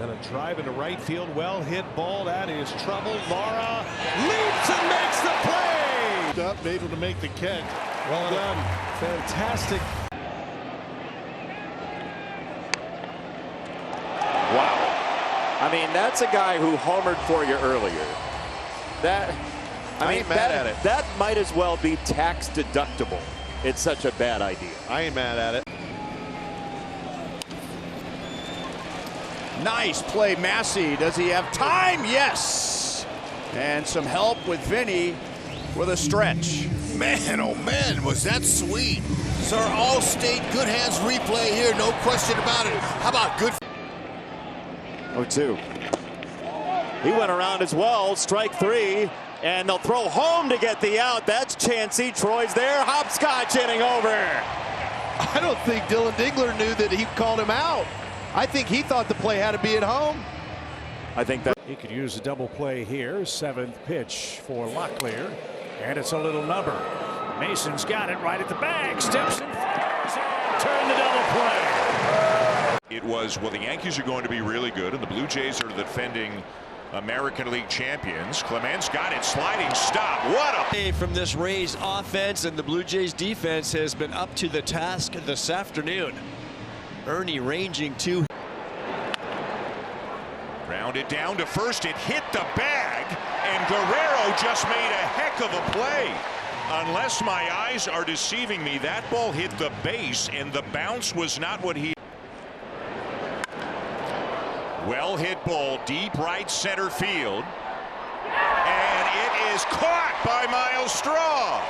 Speaker 23: And a drive into right field. Well hit ball. That is trouble. Lara leaps and makes the play.
Speaker 14: Up, able to make the catch.
Speaker 10: Well done. Fantastic.
Speaker 23: Wow. I mean, that's a guy who homered for you earlier. I ain't mad at it. That might as well be tax deductible. It's such a bad idea.
Speaker 7: I ain't mad at it. Nice play, Massey. Does he have time? Yes. And some help with Vinny with a stretch.
Speaker 3: Man, oh man, was that sweet. It's our all-state good hands replay here, no question about it. How about good?
Speaker 23: 0-2. He went around as well, strike three, and they'll throw home to get the out. That's Chansey. Troy's there, hopscotch inning over.
Speaker 7: I don't think Dylan Dingler knew that he called him out. I think he thought the play had to be at home.
Speaker 23: I think that
Speaker 4: he could use a double play here. Seventh pitch for Locklear, and it's a little number. Mason's got it right at the bag. Steps in, turn the double play.
Speaker 8: It was, well, the Yankees are going to be really good, and the Blue Jays are the defending American League champions. Clemens got it, sliding stop. What a
Speaker 7: from this Rays offense, and the Blue Jays defense has been up to the task this afternoon. Ernie ranging to.
Speaker 8: Rounded down to first. It hit the bag, and Guerrero just made a heck of a play. Unless my eyes are deceiving me, that ball hit the base, and the bounce was not what he. Well hit ball, deep right center field. And it is caught by Miles Straw.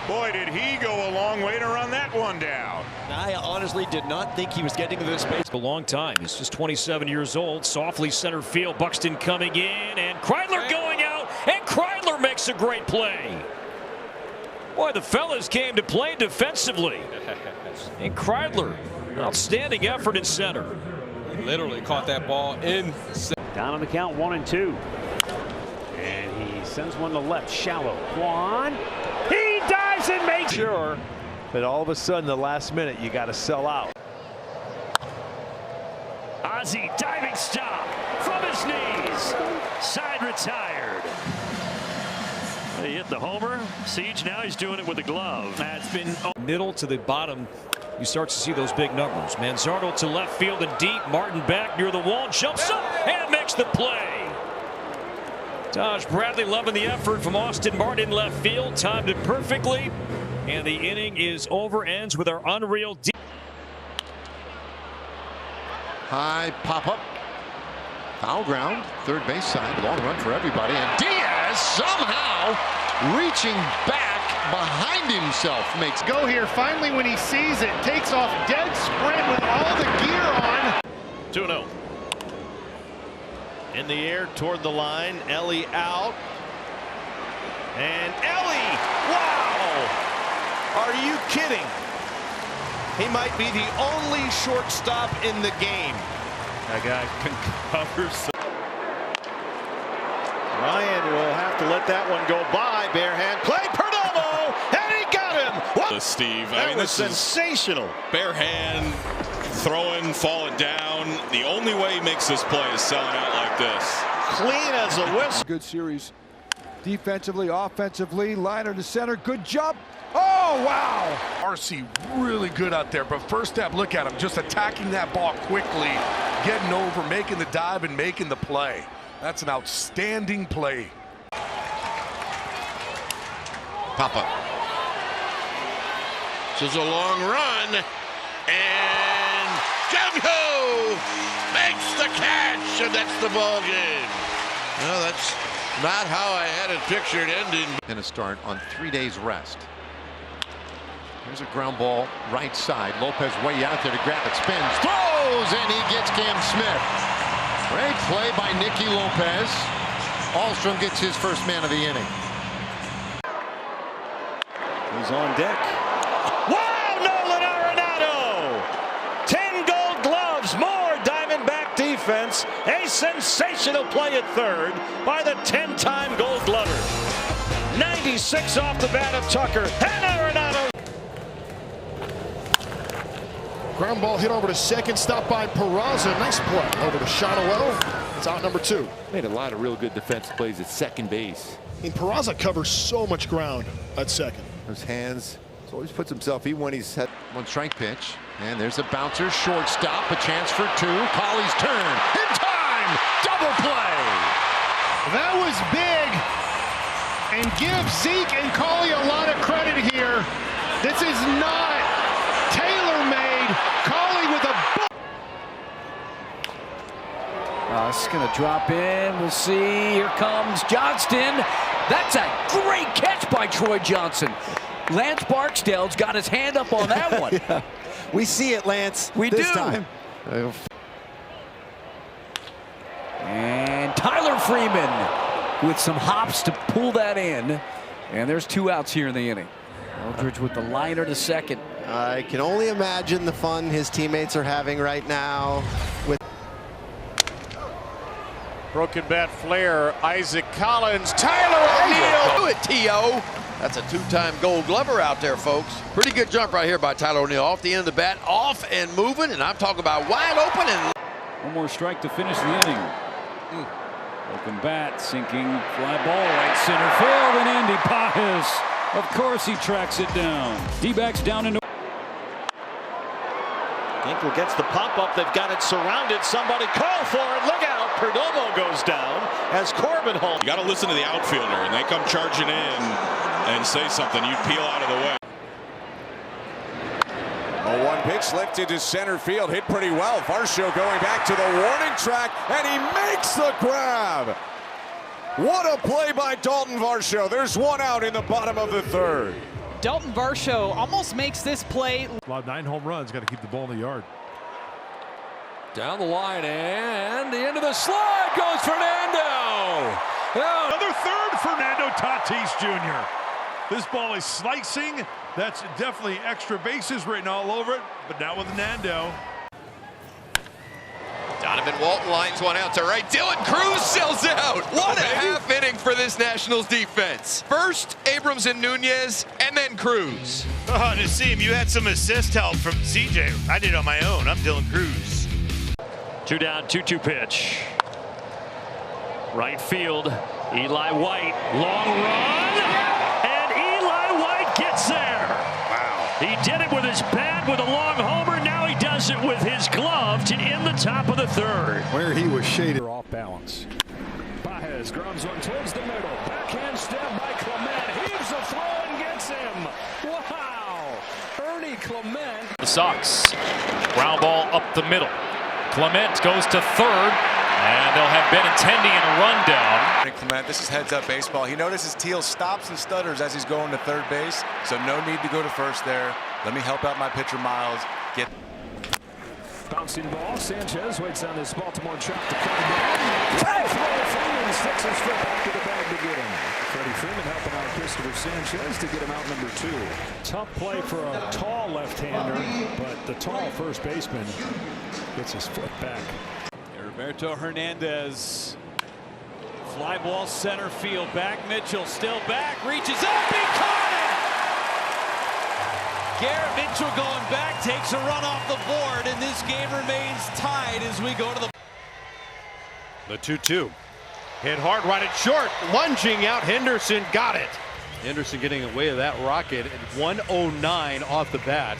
Speaker 8: Boy, did he go a long way to run that one down.
Speaker 7: I honestly did not think he was getting to this space.
Speaker 25: A long time. He's just 27 years old. Softly center field. Buxton coming in, and Kreidler going out, and Kreidler makes a great play. Boy, the fellas came to play defensively. And Kreidler, outstanding effort in center.
Speaker 12: Literally caught that ball in.
Speaker 4: Down on the count, 1-2. And he sends one to left, shallow. Juan, he dives and makes
Speaker 7: sure. But all of a sudden, the last minute, you got to sell out.
Speaker 4: Ozzie diving stop from his knees. Side retired. He hit the homer. Siege, now he's doing it with a glove. That's been
Speaker 25: middle to the bottom. You start to see those big numbers. Manzardo to left field and deep. Martin back near the wall, jumps up and makes the play. Taj Bradley loving the effort from Austin Martin in left field. Timed it perfectly. And the inning is over. Ends with our unreal deep.
Speaker 21: High pop up. Foul ground. Third base side. Long run for everybody. And Diaz somehow reaching back behind himself makes
Speaker 9: go here finally when he sees it, takes off dead sprint with all the gear on.
Speaker 4: 2-0.
Speaker 7: In the air toward the line, Ellie out. And Ellie, wow! Are you kidding? He might be the only shortstop in the game. That guy can cover some. Ryan will have to let that one go by. Bare hand play, Perdomo, and he got him. What?
Speaker 15: Steve,
Speaker 7: That was sensational.
Speaker 15: Bare hand, throwing, falling down. The only way he makes this play is selling out like this.
Speaker 7: Clean as a whistle.
Speaker 16: Good series defensively, offensively, liner to center, good job. Oh, wow.
Speaker 18: RC really good out there, but first step, look at him, just attacking that ball quickly, getting over, making the dive, and making the play. That's an outstanding play.
Speaker 1: Papa. This is a long run, and Jung-Ho makes the catch, and that's the ball game. No, that's not how I had it pictured ending.
Speaker 21: And a start on 3 days rest. Here's a ground ball right side. Lopez way out there to grab it. Spins, throws, and he gets Cam Smith. Great play by Nicky Lopez. Alstrom gets his first man of the inning.
Speaker 7: He's on deck.
Speaker 23: Wow, Nolan Arenado! 10 gold gloves, more Diamondback defense. A sensational play at third by the 10-time gold glover. 96 off the bat of Tucker, and Arenado.
Speaker 16: Ground ball hit over to second, stopped by Peraza. Nice play over to Shotwell. It's out number 2.
Speaker 19: Made a lot of real good defensive plays at second base.
Speaker 16: And Peraza covers so much ground at second.
Speaker 21: Those hands So always puts himself even when he's had one strike pitch. And there's a bouncer, shortstop, a chance for two. Colley's turn in time, double play.
Speaker 9: That was big, and give Zeke and Colley a lot of credit here. This is not tailor-made. Colley with a.
Speaker 25: It's going to drop in. We'll see. Here comes Johnston. That's a great catch by Troy Johnson. Lance Barksdale's got his hand up on that one.
Speaker 2: Yeah. We see it, Lance.
Speaker 25: We
Speaker 2: this
Speaker 25: do.
Speaker 2: Time.
Speaker 25: And Tyler Freeman with some hops to pull that in. And there's 2 outs here in the inning. Eldridge with the liner to second.
Speaker 2: I can only imagine the fun his teammates are having right now. With
Speaker 5: broken bat flare, Isaac Collins, Tyler O'Neill.
Speaker 17: Do it, T.O. That's a 2-time Gold Glover out there, folks. Pretty good jump right here by Tyler O'Neill. Off the end of the bat, off and moving, and I'm talking about wide open. And
Speaker 25: one more strike to finish the inning. Broken bat, sinking fly ball, right center field, and Andy Pajes. Of course he tracks it down. D-backs down into.
Speaker 13: Ginkle gets the pop-up. They've got it surrounded. Somebody call for it. Look out. Perdomo goes down as Corbin holds.
Speaker 15: You got to listen to the outfielder, and they come charging in and say something. You peel out of the way.
Speaker 5: A 1 pitch lifted to center field, hit pretty well. Varsho going back to the warning track, and he makes the grab. What a play by Dalton Varsho. There's 1 out in the bottom of the 3rd.
Speaker 28: Dalton Varsho almost makes this play.
Speaker 10: Allowed 9 home runs, got to keep the ball in the yard.
Speaker 6: Down the line and the end of the slide goes Fernando.
Speaker 10: Oh. Another third, Fernando Tatis Jr. This ball is slicing. That's definitely extra bases written all over it, but not with Nando.
Speaker 19: Donovan Walton lines one out to right. Dylan Cruz sells out. What a half inning for this Nationals defense. First, Abrams and Nunez, and then Cruz.
Speaker 20: Oh, Nassim, you had some assist help from CJ. I did it on my own. I'm Dylan Cruz.
Speaker 25: 2 down, 2-2 pitch. Right field, Eli White, long run, and Eli White gets there. Wow. He did it with his bat with a long homer. Now he does it with his glove to end the top of the 3rd.
Speaker 10: Where he was shaded.
Speaker 4: Off balance. Pajes grounds one towards the middle. Backhand step by Clement. Heaves the throw and gets him. Wow. Ernie Clement.
Speaker 12: The Sox. Ground ball up the middle. Clement goes to 3rd, and they'll have Benintendi in a rundown.
Speaker 22: Clement, this is heads-up baseball. He notices Teal stops and stutters as he's going to 3rd base, so no need to go to 1st there. Let me help out my pitcher, Miles. Get
Speaker 4: bouncing ball. Sanchez waits on this Baltimore chop to come down. Right throw. Freeman sticks his foot back to the bag to get him. Freddie Freeman helping out Christopher Sanchez to get him out number 2. Tough play for a tall left-hander, but the tall first baseman gets his foot back.
Speaker 25: Roberto Hernandez. Fly ball center field. Back Mitchell still back. Reaches up. He caught it! Garrett Mitchell going back. Takes a run off the board. And this game remains tied as we go to the...
Speaker 5: The 2-2. Hit hard, right at short. Lunging out. Henderson got it.
Speaker 10: Henderson getting away with that rocket at 109 off the bat.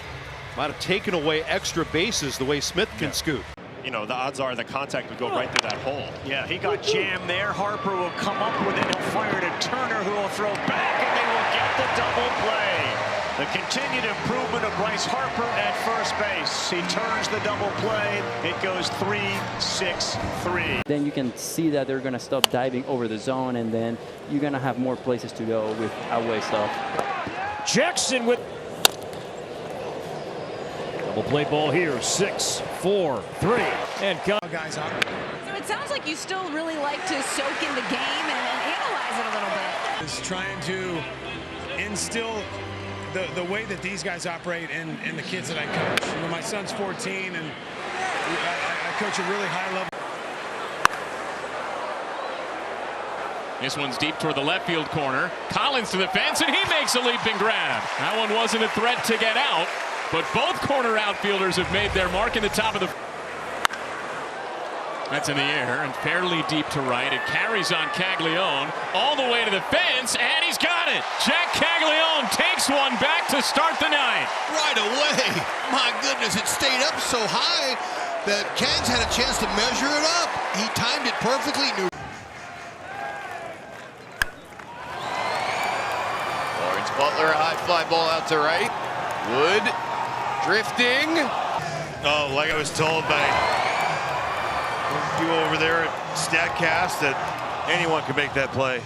Speaker 10: Might have taken away extra bases the way Smith can scoot.
Speaker 20: You know, the odds are the contact would go right through that hole.
Speaker 25: Yeah, he got jammed there. Harper will come up with it. He'll fire to Turner, who will throw back, and they will get the double play. The continued improvement of Bryce Harper at first base. He turns the double play. It goes 3-6-3.
Speaker 24: Then you can see that they're going to stop diving over the zone, and then you're going to have more places to go with outway stuff.
Speaker 4: Jackson with double play ball here. 6-4-3. And
Speaker 28: guys up.
Speaker 26: So it sounds like you still really like to soak in the game and analyze it a little bit.
Speaker 28: Is trying to instill the way that these guys operate in the kids that I coach. You know, my son's 14, and I coach a really high level.
Speaker 12: This one's deep toward the left field corner. Collins to the fence, and he makes a leaping grab. That one wasn't a threat to get out, but both corner outfielders have made their mark in the top of the... That's in the air and fairly deep to right. It carries on Caglione all the way to the fence, and he's got it. Jack Caglione takes one back to start the ninth.
Speaker 1: Right away. My goodness, it stayed up so high that Canes had a chance to measure it up. He timed it perfectly.
Speaker 19: Lawrence Butler, a high fly ball out to right. Wood drifting.
Speaker 20: Oh, like I was told by you over there at StatCast that anyone can make that play.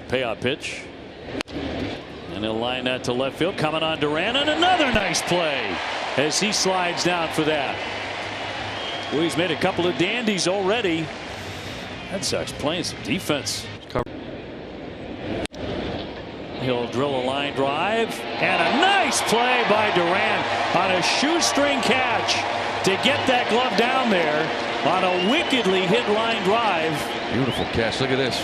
Speaker 25: Payoff pitch. And he'll line that to left field. Coming on Duran, and another nice play as he slides down for that. Well, he's made a couple of dandies already. Red Sox playing some defense. He'll drill a line drive, and a nice play by Duran on a shoestring catch to get that glove down there on a wickedly hit line drive.
Speaker 6: Beautiful catch. Look at this.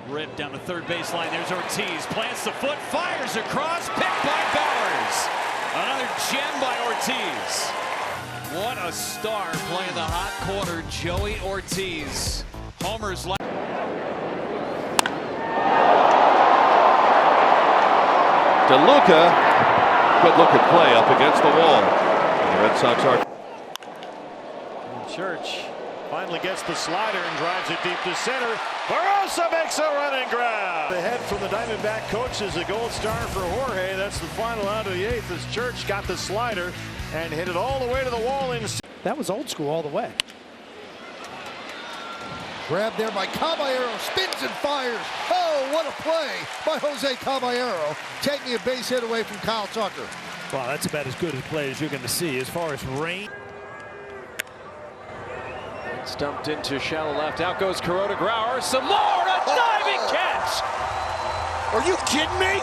Speaker 25: Rip down the third baseline. There's Ortiz. Plants the foot, fires across, picked by Bowers. Another gem by Ortiz. What a star playing the hot corner, Joey Ortiz. Homers left.
Speaker 3: DeLuca, good looking play up against the wall. The Red Sox are.
Speaker 13: Church finally gets the slider and drives it deep to center. Barrosa makes a running grab. The head from the Diamondback coach is a gold star for Jorge. That's the final out of the eighth as Church got the slider and hit it all the way to the wall.
Speaker 7: That was old school all the way.
Speaker 16: Grab there by Caballero, spins and fires. Oh, what a play by Jose Caballero, taking a base hit away from Kyle Tucker.
Speaker 7: Wow, that's about as good a play as you're going to see as far as rain.
Speaker 13: It's dumped into shallow left. Out goes Corona Grauer. Some more. A diving catch.
Speaker 1: Are you kidding me?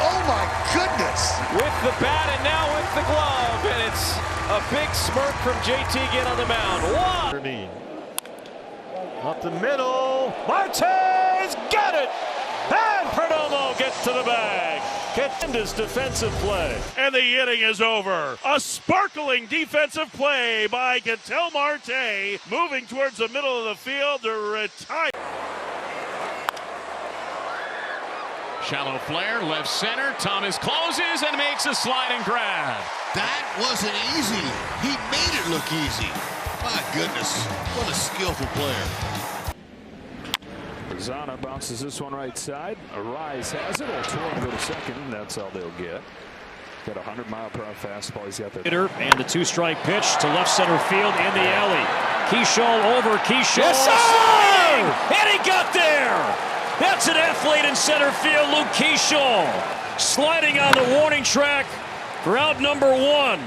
Speaker 1: Oh my goodness.
Speaker 13: With the bat and now with the glove. And it's a big smirk from JT again on the mound. One. Up the middle. Martez got it. And Perdomo gets to the bag. Tremendous defensive play.
Speaker 10: And the inning is over. A sparkling defensive play by Ketel Marte, moving towards the middle of the field to retire.
Speaker 12: Shallow flare, left center. Thomas closes and makes a sliding grab.
Speaker 1: That wasn't easy. He made it look easy. My goodness, what a skillful player.
Speaker 8: Zana bounces this one right side. Arise has it. O'Toole will go to second. That's all they'll get. Got a 100-mile-per-hour fastball. He's got the
Speaker 25: hitter and the two-strike pitch to left center field in the alley. Keyshaw over. Keyshaw.
Speaker 13: Yes,
Speaker 25: sir! And he got there. That's an athlete in center field. Luke Keyshaw sliding on the warning track for out number one.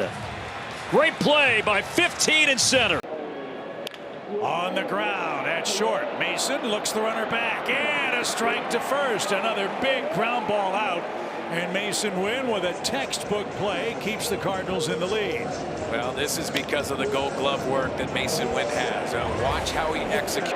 Speaker 25: Great play by 15 in center. On the ground at short. Mason looks the runner back and a strike to first. Another big ground ball out. And Mason Wynn with a textbook play keeps the Cardinals in the lead.
Speaker 11: Well, this is because of the Gold Glove work that Mason Wynn has. Watch how he executes.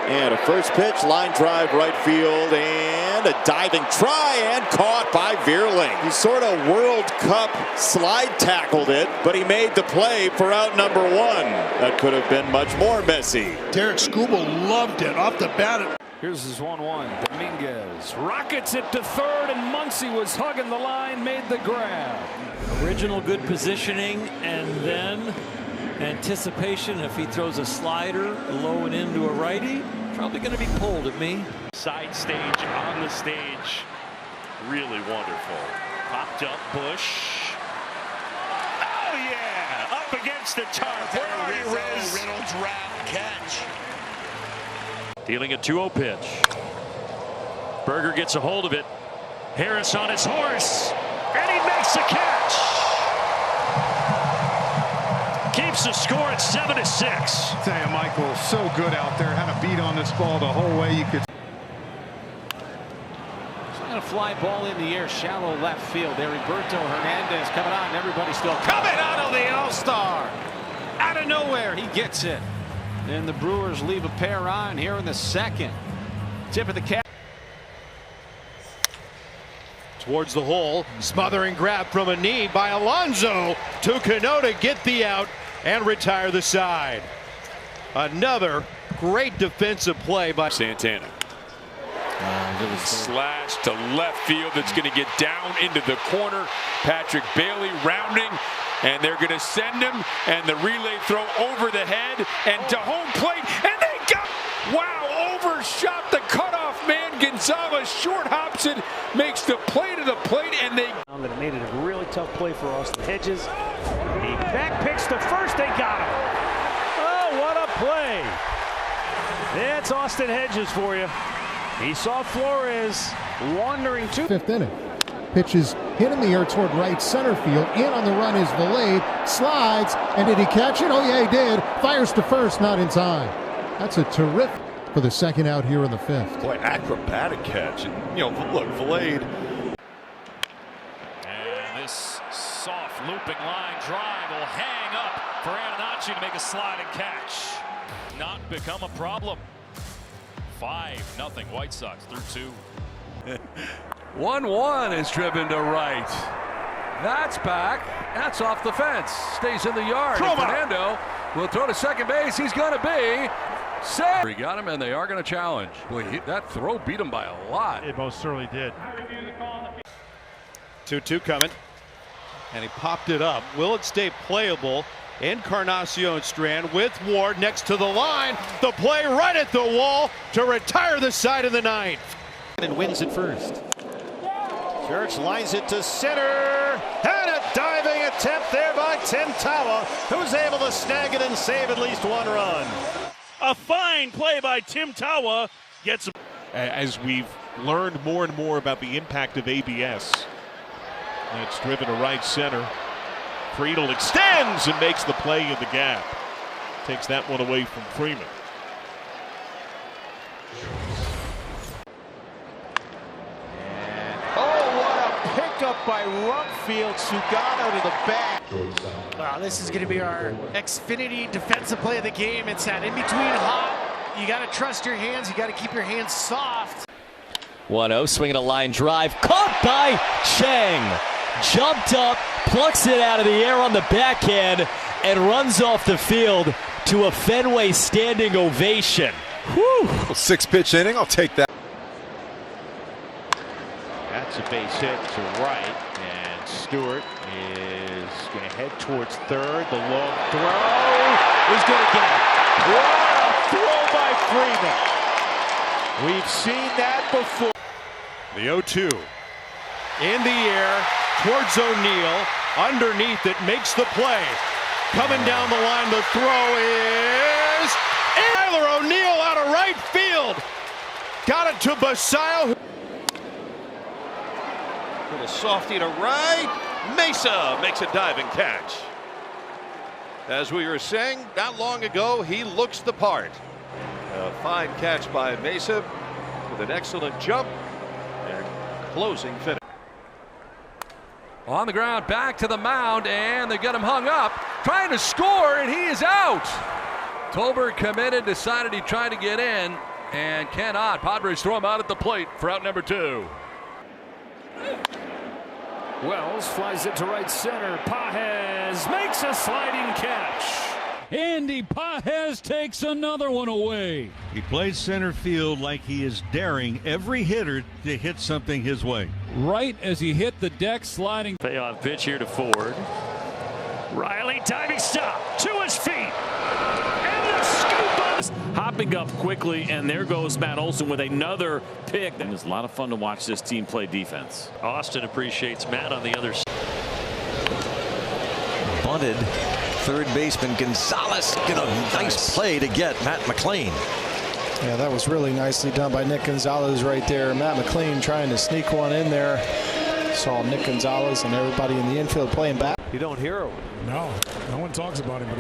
Speaker 14: And a first pitch, line drive right field, and a diving try and caught by Vierling. He sort of World Cup slide tackled it, but he made the play for out number one. That could have been much more messy.
Speaker 16: Derek Skubal loved it off the bat.
Speaker 8: Here's his 1-1. Dominguez rockets it to third, and Muncy was hugging the line, made the grab.
Speaker 25: Original good positioning, and then anticipation. If he throws a slider low and into a righty, probably going to be pulled at me.
Speaker 4: Side stage on the stage. Really wonderful. Popped up Bush. Oh yeah! Up against the tarp. Where are you, Riz?
Speaker 1: Reynolds round catch.
Speaker 25: Dealing a 2-0 pitch. Berger gets a hold of it. Harris on his horse. And he makes the catch. Keeps the score at 7-6.
Speaker 9: Tell you, Michael, so good out there. Had a beat on this ball the whole way you could.
Speaker 13: And a fly ball in the air, shallow left field. Heriberto Hernandez coming on. Everybody still coming out of the All-Star. Out of nowhere, he gets it. And the Brewers leave a pair on here in the second. Tip of the cap.
Speaker 23: Towards the hole, smothering grab from a knee by Alonso to Cano to get the out.
Speaker 3: and retire the side. Another great defensive play by
Speaker 8: Santana. Slash to left field. That's going to get down into the corner. Patrick Bailey rounding, and they're going to send him, and the relay throw over the head and to home plate, and they got, wow, overshot the cutoff man. Gonzalez short hops it, makes the play to the plate, and they
Speaker 4: that made it a really tough play for Austin Hedges. He back picks to first. They got him. Oh, what a play! That's Austin Hedges for you. He saw Flores wandering to
Speaker 9: fifth inning. Pitches hit in the air toward right center field. In on the run is Valade. Slides, and did he catch it? Oh yeah, he did. Fires to first, not in time. That's a terrific for the second out here in the fifth.
Speaker 3: Boy, acrobatic catch. And, you know, look, Valade.
Speaker 12: And this soft looping line drive will hang up for Antonacci to make a sliding catch. Not become a problem. 5-0 White Sox through 2.
Speaker 10: 1-1 is driven to right. That's back. That's off the fence. Stays in the yard. And Fernando will throw to second base. He's going to be safe. He got him, and they are going to challenge. Boy, that throw beat him by a lot.
Speaker 7: It most certainly did.
Speaker 3: 2-2 coming. And he popped it up. Will it stay playable? Encarnacion Strand with Ward next to the line. The play right at the wall to retire the side of the ninth.
Speaker 13: And wins it first. Church lines it to center. And a diving attempt there by Tim Tawa, who's able to snag it and save at least one run.
Speaker 7: A fine play by Tim Tawa gets him.
Speaker 2: As we've learned more and more about the impact of ABS. It's driven to right center. Friedel extends and makes the play in the gap. Takes that one away from Freeman.
Speaker 23: Oh, what a pickup by Rumfield. Sugano to the back.
Speaker 5: Wow, this is going to be our Xfinity defensive play of the game. It's that in between hop. You got to trust your hands. You got to keep your hands soft.
Speaker 15: 1-0, swinging a line drive. Caught by Chang. Jumped up, plucks it out of the air on the backhand, and runs off the field to a Fenway standing ovation. Whew.
Speaker 17: 6-pitch inning, I'll take that.
Speaker 23: That's a base hit to right, and Stewart is going to head towards third. The long throw is going to get it. What a throw by Freeman. We've seen that before.
Speaker 3: The 0-2 in the air towards O'Neill. Underneath it, makes the play. Coming down the line, the throw is Tyler O'Neill out of right field. Got it to Basayo. Little softy to right. Mesa makes a diving catch. As we were saying not long ago, he looks the part. A fine catch by Mesa with an excellent jump and closing finish.
Speaker 10: On the ground, back to the mound, and they get him hung up. Trying to score, and he is out. Tolbert committed, decided he tried to get in, and cannot. Padres throw him out at the plate for out number 2.
Speaker 4: Wells flies it to right center. Pages makes a sliding catch.
Speaker 18: Andy Pages takes another one away. He plays center field like he is daring every hitter to hit something his way. Right as he hit the deck, sliding.
Speaker 4: Payoff pitch here to Ford. Riley diving stop to his feet. And the scoop on this. Hopping up quickly, and there goes Matt Olson with another pick. It was a lot of fun to watch this team play defense. Austin appreciates Matt on the other side.
Speaker 13: Bunted. Third baseman Gonzalez get a nice play to get Matt McLean.
Speaker 21: Yeah, that was really nicely done by Nick Gonzalez right there. Matt McLean trying to sneak one in there. Saw Nick Gonzalez and everybody in the infield playing back.
Speaker 13: You don't hear him.
Speaker 28: No, no one talks about him, but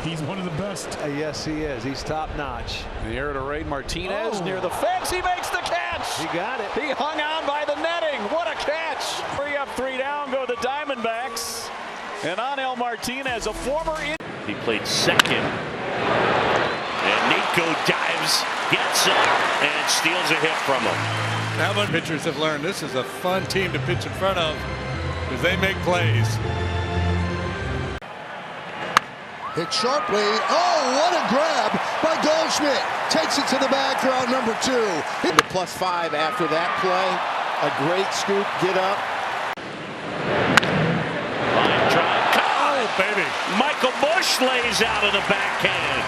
Speaker 28: he's one of the best.
Speaker 13: Yes, he is. He's top notch. The air to Ray Martinez near the fence. He makes the catch. He got it. He hung on by the netting. What a catch.
Speaker 4: 3 up, 3 down go the Diamondbacks. And Anel Martinez, a former. He played second. And Nico dives, gets up, and steals a hit from him.
Speaker 10: How many pitchers have learned this is a fun team to pitch in front of because they make plays.
Speaker 16: Hit sharply. Oh, what a grab by Goldschmidt. Takes it to the background, number 2.
Speaker 23: The +5 after that play. A great scoop, get up.
Speaker 4: Line drive. Oh, baby. Michael Bush lays out of the backhand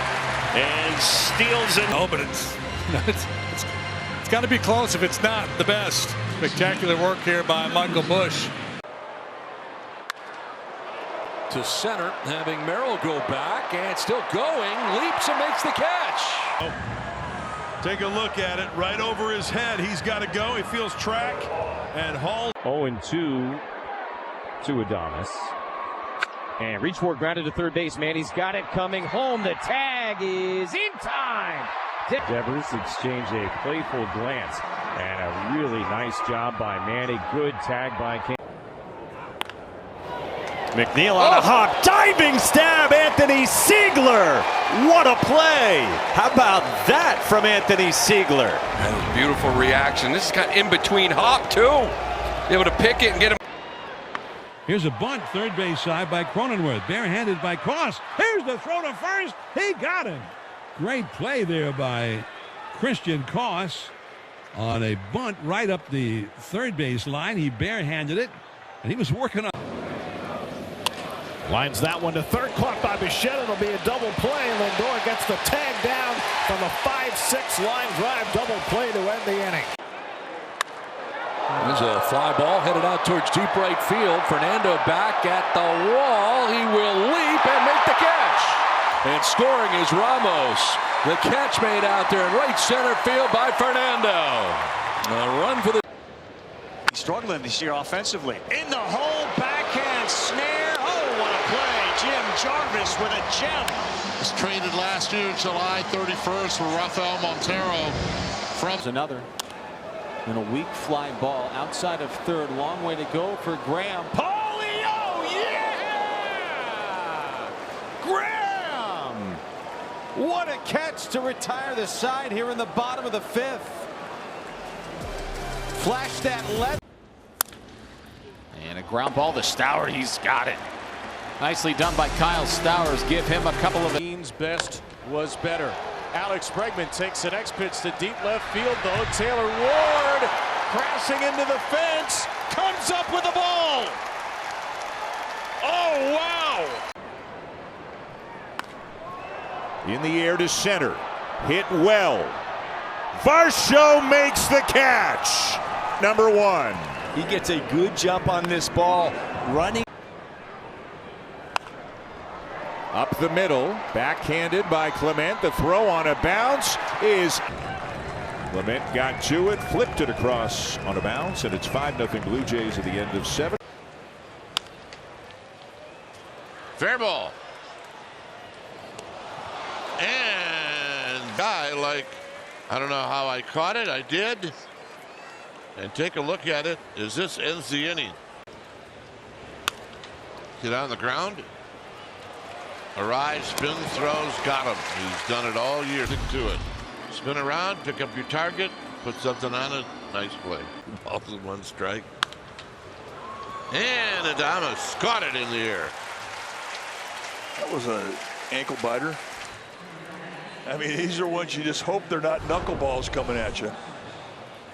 Speaker 4: and steals it.
Speaker 10: Oh, but it's got to be close if it's not the best. Spectacular work here by Michael Bush. To center, having Merrill go back and still going, leaps and makes the catch.
Speaker 18: Take a look at it right over his head. He's got to go. He feels track and Hall.
Speaker 6: 0-2 to Adames. And reach for it, grounded to third base. Manny's got it coming home. The tag is in time. Devers exchanged a playful glance and a really nice job by Manny. Good tag by King.
Speaker 13: McNeil on a hop, diving stab, Anthony Siegler. What a play. How about that from Anthony Siegler?
Speaker 8: That was a beautiful reaction. This is kind of in between hop too. Able to pick it and get him.
Speaker 18: Here's a bunt, third base side by Cronenworth. Barehanded by Koss. Here's the throw to first. He got him. Great play there by Christian Koss on a bunt right up the third base line. He barehanded it, and he was working on.
Speaker 4: Lines that one to third, caught by Bichette. It'll be a double play. Lindor gets the tag down from a 5-6 line drive double play to end the inning.
Speaker 10: There's a fly ball headed out towards deep right field. Fernando back at the wall. He will leap and make the catch. And scoring is Ramos. The catch made out there in right center field by Fernando. A run for the.
Speaker 13: He's struggling this year offensively. In the hole, backhand snare. Oh, what a play. Jim Jarvis with a gem.
Speaker 11: Was traded last year, July 31st, for Rafael Montero.
Speaker 13: From another. And a weak fly ball outside of third. Long way to go for Graham. Polio, yeah! Graham! What a catch to retire the side here in the bottom of the 5th. Flash that left.
Speaker 19: And a ground ball to Stowers. He's got it. Nicely done by Kyle Stowers. Give him a couple of.
Speaker 4: Team's best was better. Alex Bregman takes the next pitch to deep left field, though. Taylor Ward crashing into the fence, comes up with the ball. Oh, wow.
Speaker 20: In the air to center. Hit well. Varsho makes the catch. Number 1.
Speaker 13: He gets a good jump on this ball. Running.
Speaker 20: Up the middle, backhanded by Clement. The throw on a bounce is. Clement got to it, flipped it across on a bounce, and it's 5-0 Blue Jays at the end of 7.
Speaker 11: Fair ball. And guy, like, I don't know how I caught it. I did. And take a look at it. Is this ends the inning? Get on the ground. Arrives, spins, throws, got him. He's done it all year. Stick to it. Spin around, pick up your target, put something on it. Nice play. Balls in 1 strike. And Adames caught it in the air.
Speaker 22: That was an ankle biter. I mean, these are ones you just hope they're not knuckleballs coming at you.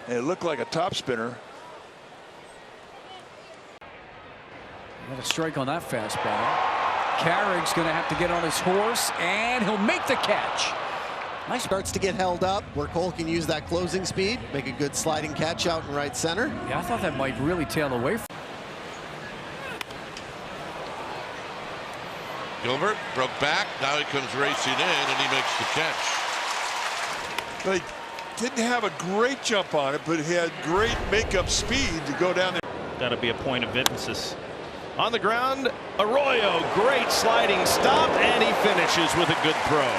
Speaker 22: And it looked like a top spinner.
Speaker 10: Got a strike on that fastball. Carrick's going to have to get on his horse, and he'll make the catch.
Speaker 24: Nice. Starts to get held up where Cole can use that closing speed, make a good sliding catch out in right center.
Speaker 10: Yeah, I thought that might really tail away from.
Speaker 11: Gilbert broke back. Now he comes racing in, and he makes the catch.
Speaker 22: They didn't have a great jump on it, but he had great makeup speed to go down there.
Speaker 4: Got to be a point of emphasis. On the ground, Arroyo, great sliding stop, and he finishes with a good throw.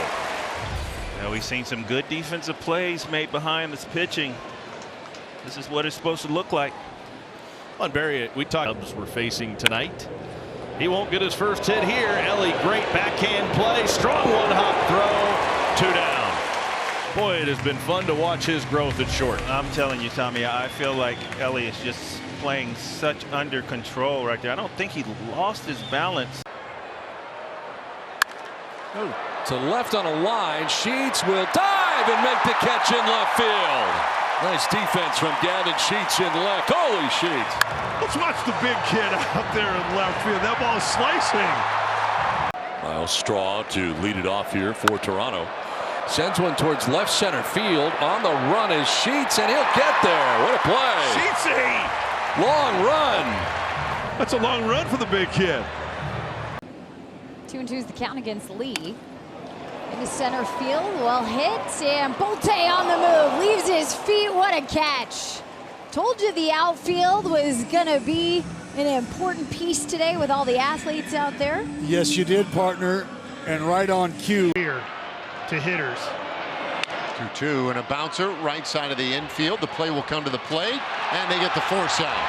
Speaker 26: Now we've seen some good defensive plays made behind this pitching. This is what it's supposed to look like.
Speaker 4: On Barry, we talked Cubs were facing tonight. He won't get his first hit here. Ellie, great backhand play, strong one-hop throw, 2 down. Boy, it has been fun to watch his growth at short.
Speaker 26: I'm telling you, Tommy, I feel like Ellie is just playing such under control right there. I don't think he lost his balance.
Speaker 10: To left on a line. Sheets will dive and make the catch in left field. Nice defense from Gavin Sheets in left. Holy Sheets.
Speaker 1: Let's watch the big kid out there in left field. That ball is slicing.
Speaker 10: Miles Straw to lead it off here for Toronto. Sends one towards left center field. On the run is Sheets, and he'll get there. What a play.
Speaker 1: Sheetsy!
Speaker 10: Long run.
Speaker 1: That's a long run for the big kid.
Speaker 2: 2-2 is the count against Lee. Into center field, well hit, and Bolte on the move, leaves his feet. What a catch. Told you the outfield was gonna be an important piece today with all the athletes out there.
Speaker 16: Yes, you did, partner, and right on cue.
Speaker 28: Here to hitters.
Speaker 7: 2-2 and a bouncer right side of the infield. The play will come to the plate, and they get the force out.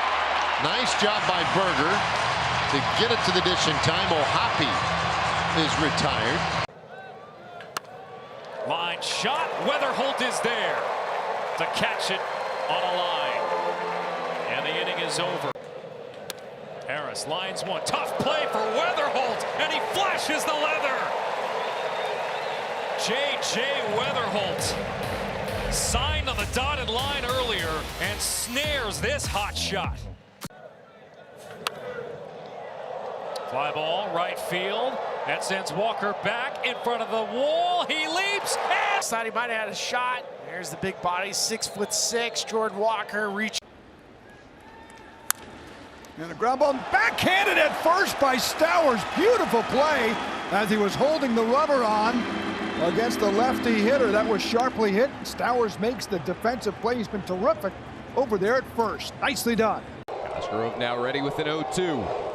Speaker 7: Nice job by Berger to get it to the dish in time. O'Hoppe is retired.
Speaker 9: Line shot. Weatherholt is there to catch it on a line. And the inning is over. Harris lines one. Tough play for Weatherholt, and he flashes the leather. J.J. Weatherholt signed on the dotted line earlier and snares this hot shot. Fly ball, right field. That sends Walker back in front of the wall. He leaps and
Speaker 5: thought he might have had a shot. There's the big body, 6'6", Jordan Walker reach.
Speaker 16: And a ground ball backhanded at first by Stowers. Beautiful play as he was holding the rubber on against the lefty hitter. That was sharply hit. Stowers makes the defensive play. He's been terrific over there at first. Nicely done.
Speaker 12: Cosgrove now ready with an 0-2.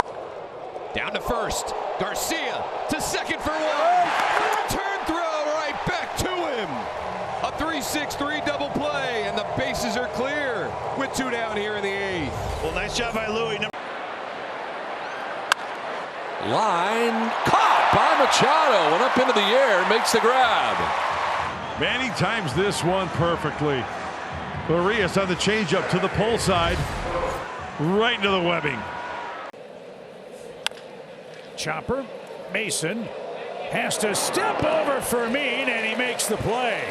Speaker 12: Down to first. Garcia to second for one. Return throw right back to him. A 3-6-3 double play, and the bases are clear with 2 down here in the 8th.
Speaker 28: Well, nice job by Louis.
Speaker 10: Line caught by Machado. Went up into the air and makes the grab.
Speaker 1: Manny times this one perfectly. Arias on the changeup to the pull side. Right into the webbing.
Speaker 4: Chopper, Mason has to step over Fermin, and he makes the play.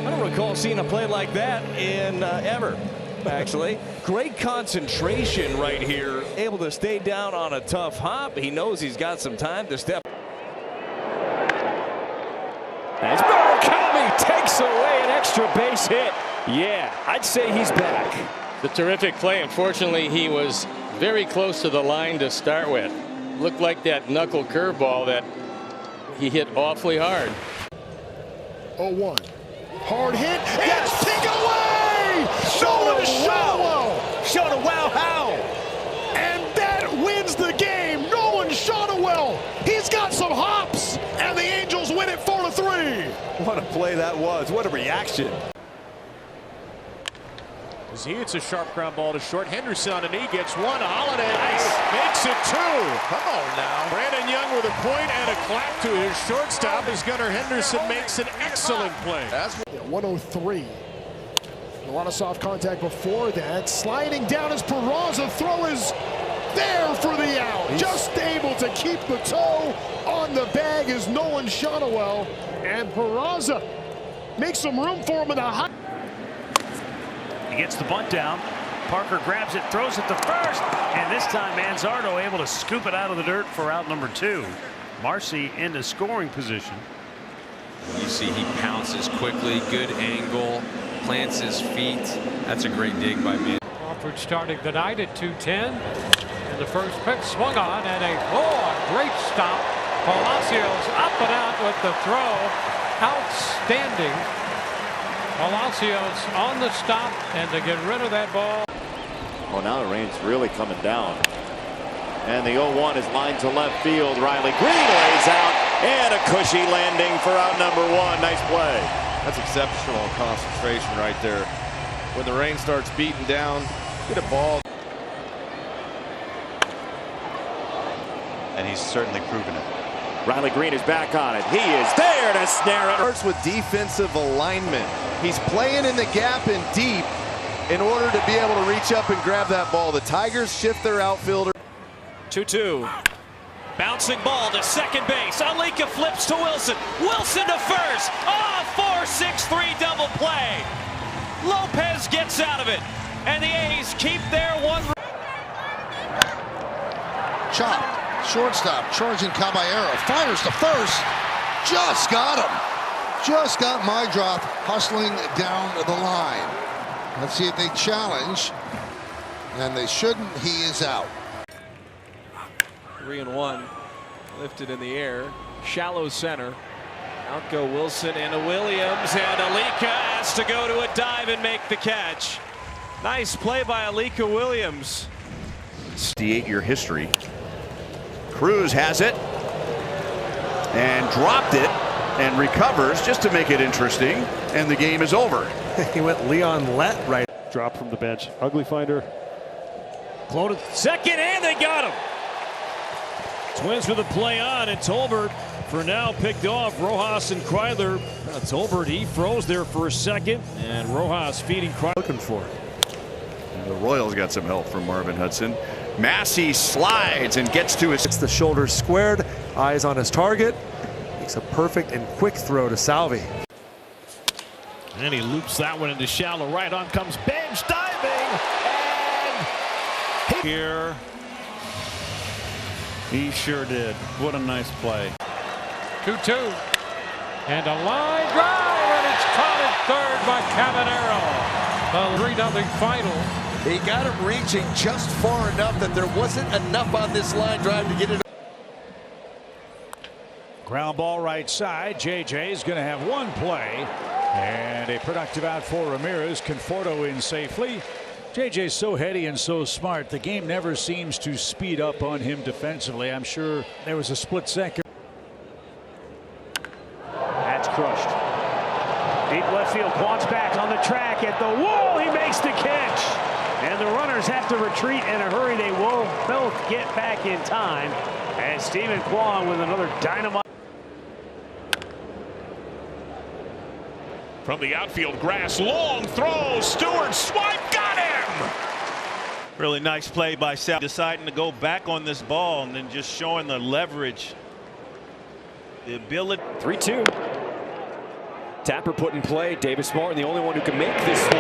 Speaker 13: I don't recall seeing a play like that in ever, actually. Great concentration right here. Able to stay down on a tough hop. He knows he's got some time to step. As Murakami takes away an extra base hit. Yeah, I'd say he's back.
Speaker 14: The terrific play. Unfortunately, he was very close to the line to start with. Looked like that knuckle curveball that he hit awfully hard.
Speaker 16: 0-1. Hard hit. Yes! Take it away! Shot wow how! And that wins the game. Nolan Shotwell. He's got some hops, and the Angels win it 4-3.
Speaker 13: What a play that was. What a reaction.
Speaker 25: As he hits a sharp ground ball to short. Henderson on a knee gets one. Holiday makes it 2. Come on now. Brandon Young with a point and a clap to his shortstop as Gunnar Henderson makes an excellent play.
Speaker 16: 103. A lot of soft contact before that. Sliding down as Peraza. Throw is there for the out. Just able to keep the toe on the bag is Nolan Shotwell. And Peraza makes some room for him in the high.
Speaker 4: He gets the bunt down. Parker grabs it, throws it to first, and this time Manzardo able to scoop it out of the dirt for out number 2. Marcy into scoring position.
Speaker 27: You see he pounces quickly, good angle, plants his feet. That's a great dig by man.
Speaker 29: Crawford starting the night at 210. And the first pitch swung on, and a great stop. Palacios up and out with the throw. Outstanding. Palacios on the stop, and to get rid of that ball.
Speaker 23: Well, now the rain's really coming down. And the 0-1 is lined to left field. Riley Green lays out, and a cushy landing for out number 1. Nice play.
Speaker 30: That's exceptional concentration right there. When the rain starts beating down, get a ball.
Speaker 23: And he's certainly proven it. Riley Green is back on it. He is there to snare it.
Speaker 30: Starts with defensive alignment. He's playing in the gap and deep in order to be able to reach up and grab that ball. The Tigers shift their outfielder.
Speaker 13: 2-2. Bouncing ball to second base. Alika flips to Wilson. Wilson to first. Oh, 4-6-3 double play. Lopez gets out of it. And the A's keep their one.
Speaker 3: Chop. Shortstop. Charging Caballero. Fires to first. Just got him. Just got my drop. Hustling down the line. Let's see if they challenge. And they shouldn't. He is out.
Speaker 12: 3-1. Lifted in the air. Shallow center. Out go Wilson and Williams. And Alika has to go to a dive and make the catch. Nice play by Alika Williams.
Speaker 6: 68-year history. Cruz has it. And dropped it. And recovers just to make it interesting. And the game is over.
Speaker 8: He went Leon Lett right. Drop from the bench. Ugly finder.
Speaker 4: Floated second, and they got him. Twins with a play on, and Tolbert for now picked off Rojas and Kryler. Tolbert, he froze there for a second, and Rojas feeding Kryler.
Speaker 8: Looking for it.
Speaker 6: And the Royals got some help from Marvin Hudson. Massey slides and gets to his.
Speaker 8: It's the shoulders squared, eyes on his target. Makes a perfect and quick throw to Salvi.
Speaker 4: And he loops that one into shallow right. On comes Bench diving, and here he sure did. What a nice play.
Speaker 29: 2-2. And a line drive, and it's caught at third by Caballero. A 3-0 final.
Speaker 3: He got him reaching just far enough that there wasn't enough on this line drive to get it.
Speaker 4: Ground ball right side. JJ is going to have one play. And a productive out for Ramirez. Conforto in safely. JJ's so heady and so smart. The game never seems to speed up on him defensively. I'm sure there was a split second. That's crushed. Deep left field. Quan's back on the track at the wall. He makes the catch. And the runners have to retreat in a hurry. They will both get back in time. And Stephen Kwan with another dynamite.
Speaker 15: From the outfield grass, long throw, Stewart swipe, got him!
Speaker 26: Really nice play by Sal, deciding to go back on this ball and then just showing the leverage, the ability.
Speaker 13: 3-2. Tapper put in play. Davis Martin, the only one who can make this one,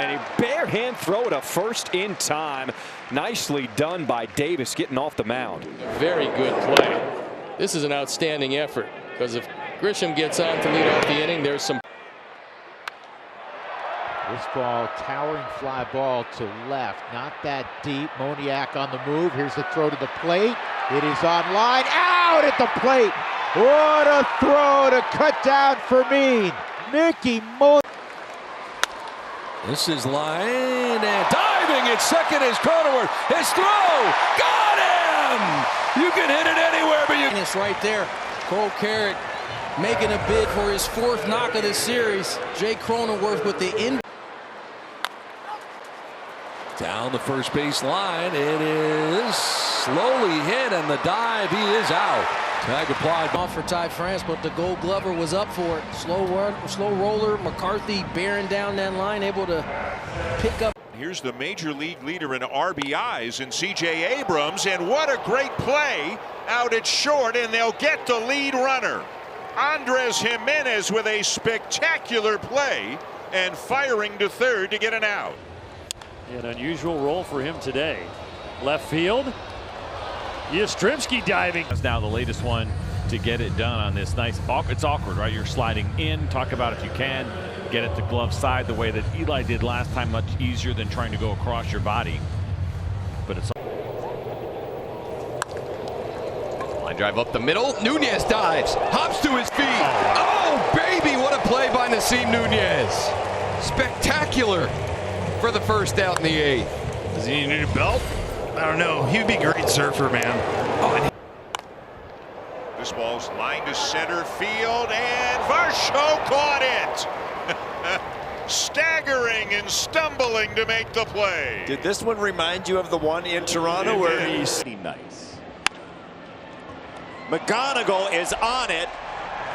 Speaker 13: and a bare hand throw to first in time. Nicely done by Davis, getting off the mound.
Speaker 14: Very good play. This is an outstanding effort, because if Grisham gets on to lead off the inning, there's some.
Speaker 23: This ball, towering fly ball to left, not that deep. Moniak on the move. Here's the throw to the plate. It is on line, out at the plate. What a throw to cut down for Mean. Mickey Moniak.
Speaker 10: This is line and diving at second is Cronenworth. His throw, got him! You can hit it anywhere, but you.
Speaker 17: It's right there. Cole Carrick making a bid for his fourth knock of the series. Jay Cronenworth with the in.
Speaker 10: Down the first base line, it is slowly hit, and the dive, he is out. Tag applied.
Speaker 17: Off for Ty France, but the Gold Glover was up for it. Slow roller, McCarthy bearing down that line, able to pick up.
Speaker 15: Here's the major league leader in RBIs in C.J. Abrams, and what a great play out at short, and they'll get the lead runner. Andres Jimenez with a spectacular play and firing to third to get an out.
Speaker 4: An unusual role for him today. Left field. Yastrzemski diving. That's now the latest one to get it done on this nice. It's awkward, right? You're sliding in. Talk about if you can get it to glove side the way that Eli did last time. Much easier than trying to go across your body. But it's.
Speaker 12: Line drive up the middle. Nunez dives. Hops to his feet. Oh, baby. What a play by Nasim Nunez. Spectacular for the first out in the eighth.
Speaker 5: Does he need a belt? I don't know. He would be a great surfer, man.
Speaker 15: Oh, this ball's lined to center field, and Varsho caught it. Staggering and stumbling to make the play.
Speaker 13: Did this one remind you of the one in Toronto where he's nice? McGonigal is on it.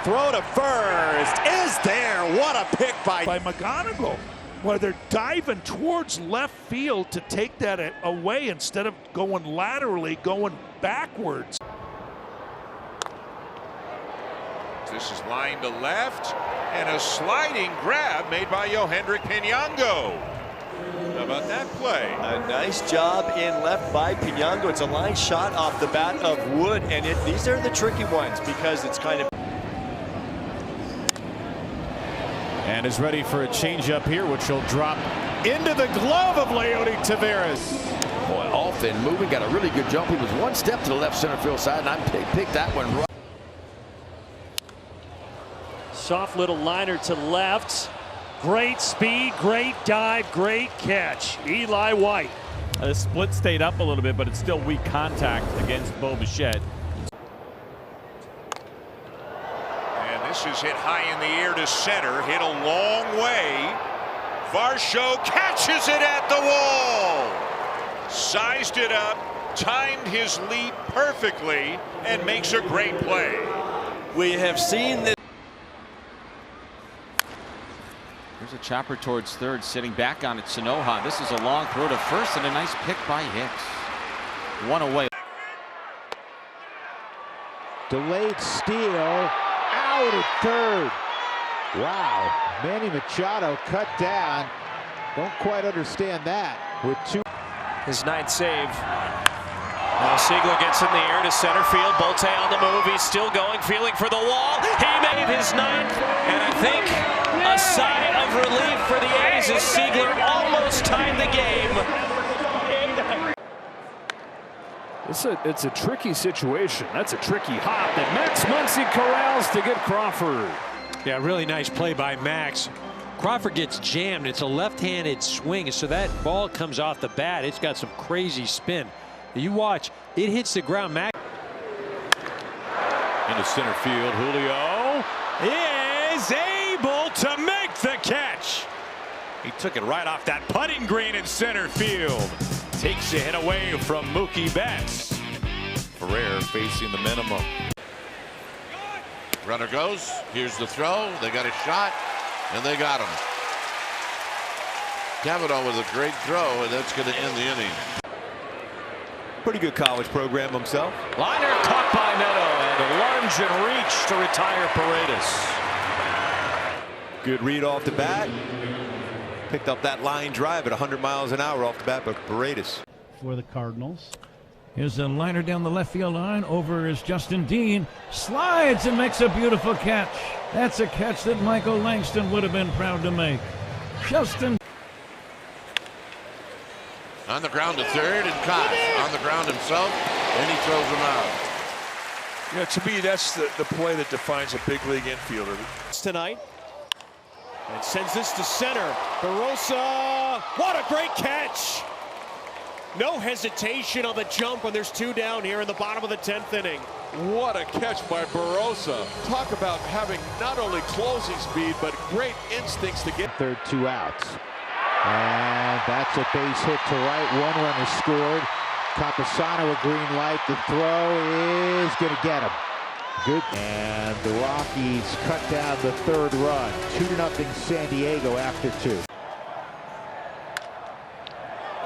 Speaker 13: Throw to first is there. What a pick by
Speaker 18: McGonigal. Where they're diving towards left field to take that away instead of going laterally, going backwards.
Speaker 15: This is line to left, and a sliding grab made by Yohendrick Pinango. How about that play?
Speaker 13: A nice job in left by Pinango. It's a line shot off the bat of Wood, and these are the tricky ones because it's kind of.
Speaker 2: And is ready for a changeup here, which will drop into the glove of Leody Taveras.
Speaker 7: Boy, off and moving, got a really good jump. He was one step to the left center field side, and I picked that one right.
Speaker 4: Soft little liner to left. Great speed, great dive, great catch. Eli White.
Speaker 2: The split stayed up a little bit, but it's still weak contact against Bo Bichette.
Speaker 15: And this is hit high in the air to center, hit a long way. Varsho catches it at the wall. Sized it up, timed his leap perfectly, and makes a great play.
Speaker 13: We have seen this.
Speaker 9: There's a chopper towards third, sitting back on it, Sanoha. This is a long throw to first and a nice pick by Hicks. One away.
Speaker 23: Delayed steal, out at third. Wow, Manny Machado cut down. Don't quite understand that. With two.
Speaker 4: His ninth save. Now Siegler gets in the air to center field. Bolte on the move. He's still going, feeling for the wall. He made his ninth, and I think a sigh of relief for the A's as Siegler almost tied the game.
Speaker 16: It's a tricky situation. That's a tricky hop that Max Muncy corrals to get Crawford.
Speaker 11: Yeah, really nice play by Max. Crawford gets jammed. It's a left-handed swing, so that ball comes off the bat. It's got some crazy spin. You watch, it hits the ground. Max
Speaker 2: into center field. Julio is able to make the catch. He took it right off that putting green in center field. Takes a hit away from Mookie Betts. Ferrer facing the minimum.
Speaker 7: Runner goes. Here's the throw. They got a shot, and they got him. Cavanaugh with a great throw, and that's going to end the inning.
Speaker 13: Pretty good college program himself.
Speaker 4: Liner caught by Neto, and a lunge and reach to retire Paredes.
Speaker 13: Good read off the bat. Picked up that line drive at 100 miles an hour off the bat by Paredes.
Speaker 19: For the Cardinals. Here's a liner down the left field line. Over is Justin Dean. Slides and makes a beautiful catch. That's a catch that Michael Langston would have been proud to make. Justin.
Speaker 7: On the ground to third, and Koch on the ground himself, and he throws him out.
Speaker 18: Yeah, to me, that's the play that defines a big league infielder.
Speaker 4: Tonight. And sends this to center. Barossa. What a great catch. No hesitation on the jump when there's two down here in the bottom of the 10th inning.
Speaker 10: What a catch by Barossa. Talk about having not only closing speed, but great instincts to get.
Speaker 23: Third, 2 outs. And that's a base hit to right. 1 run is scored. Campusano a green light. The throw is going to get him. Good. And the Rockies cut down the 3rd run. 2-0 San Diego after 2.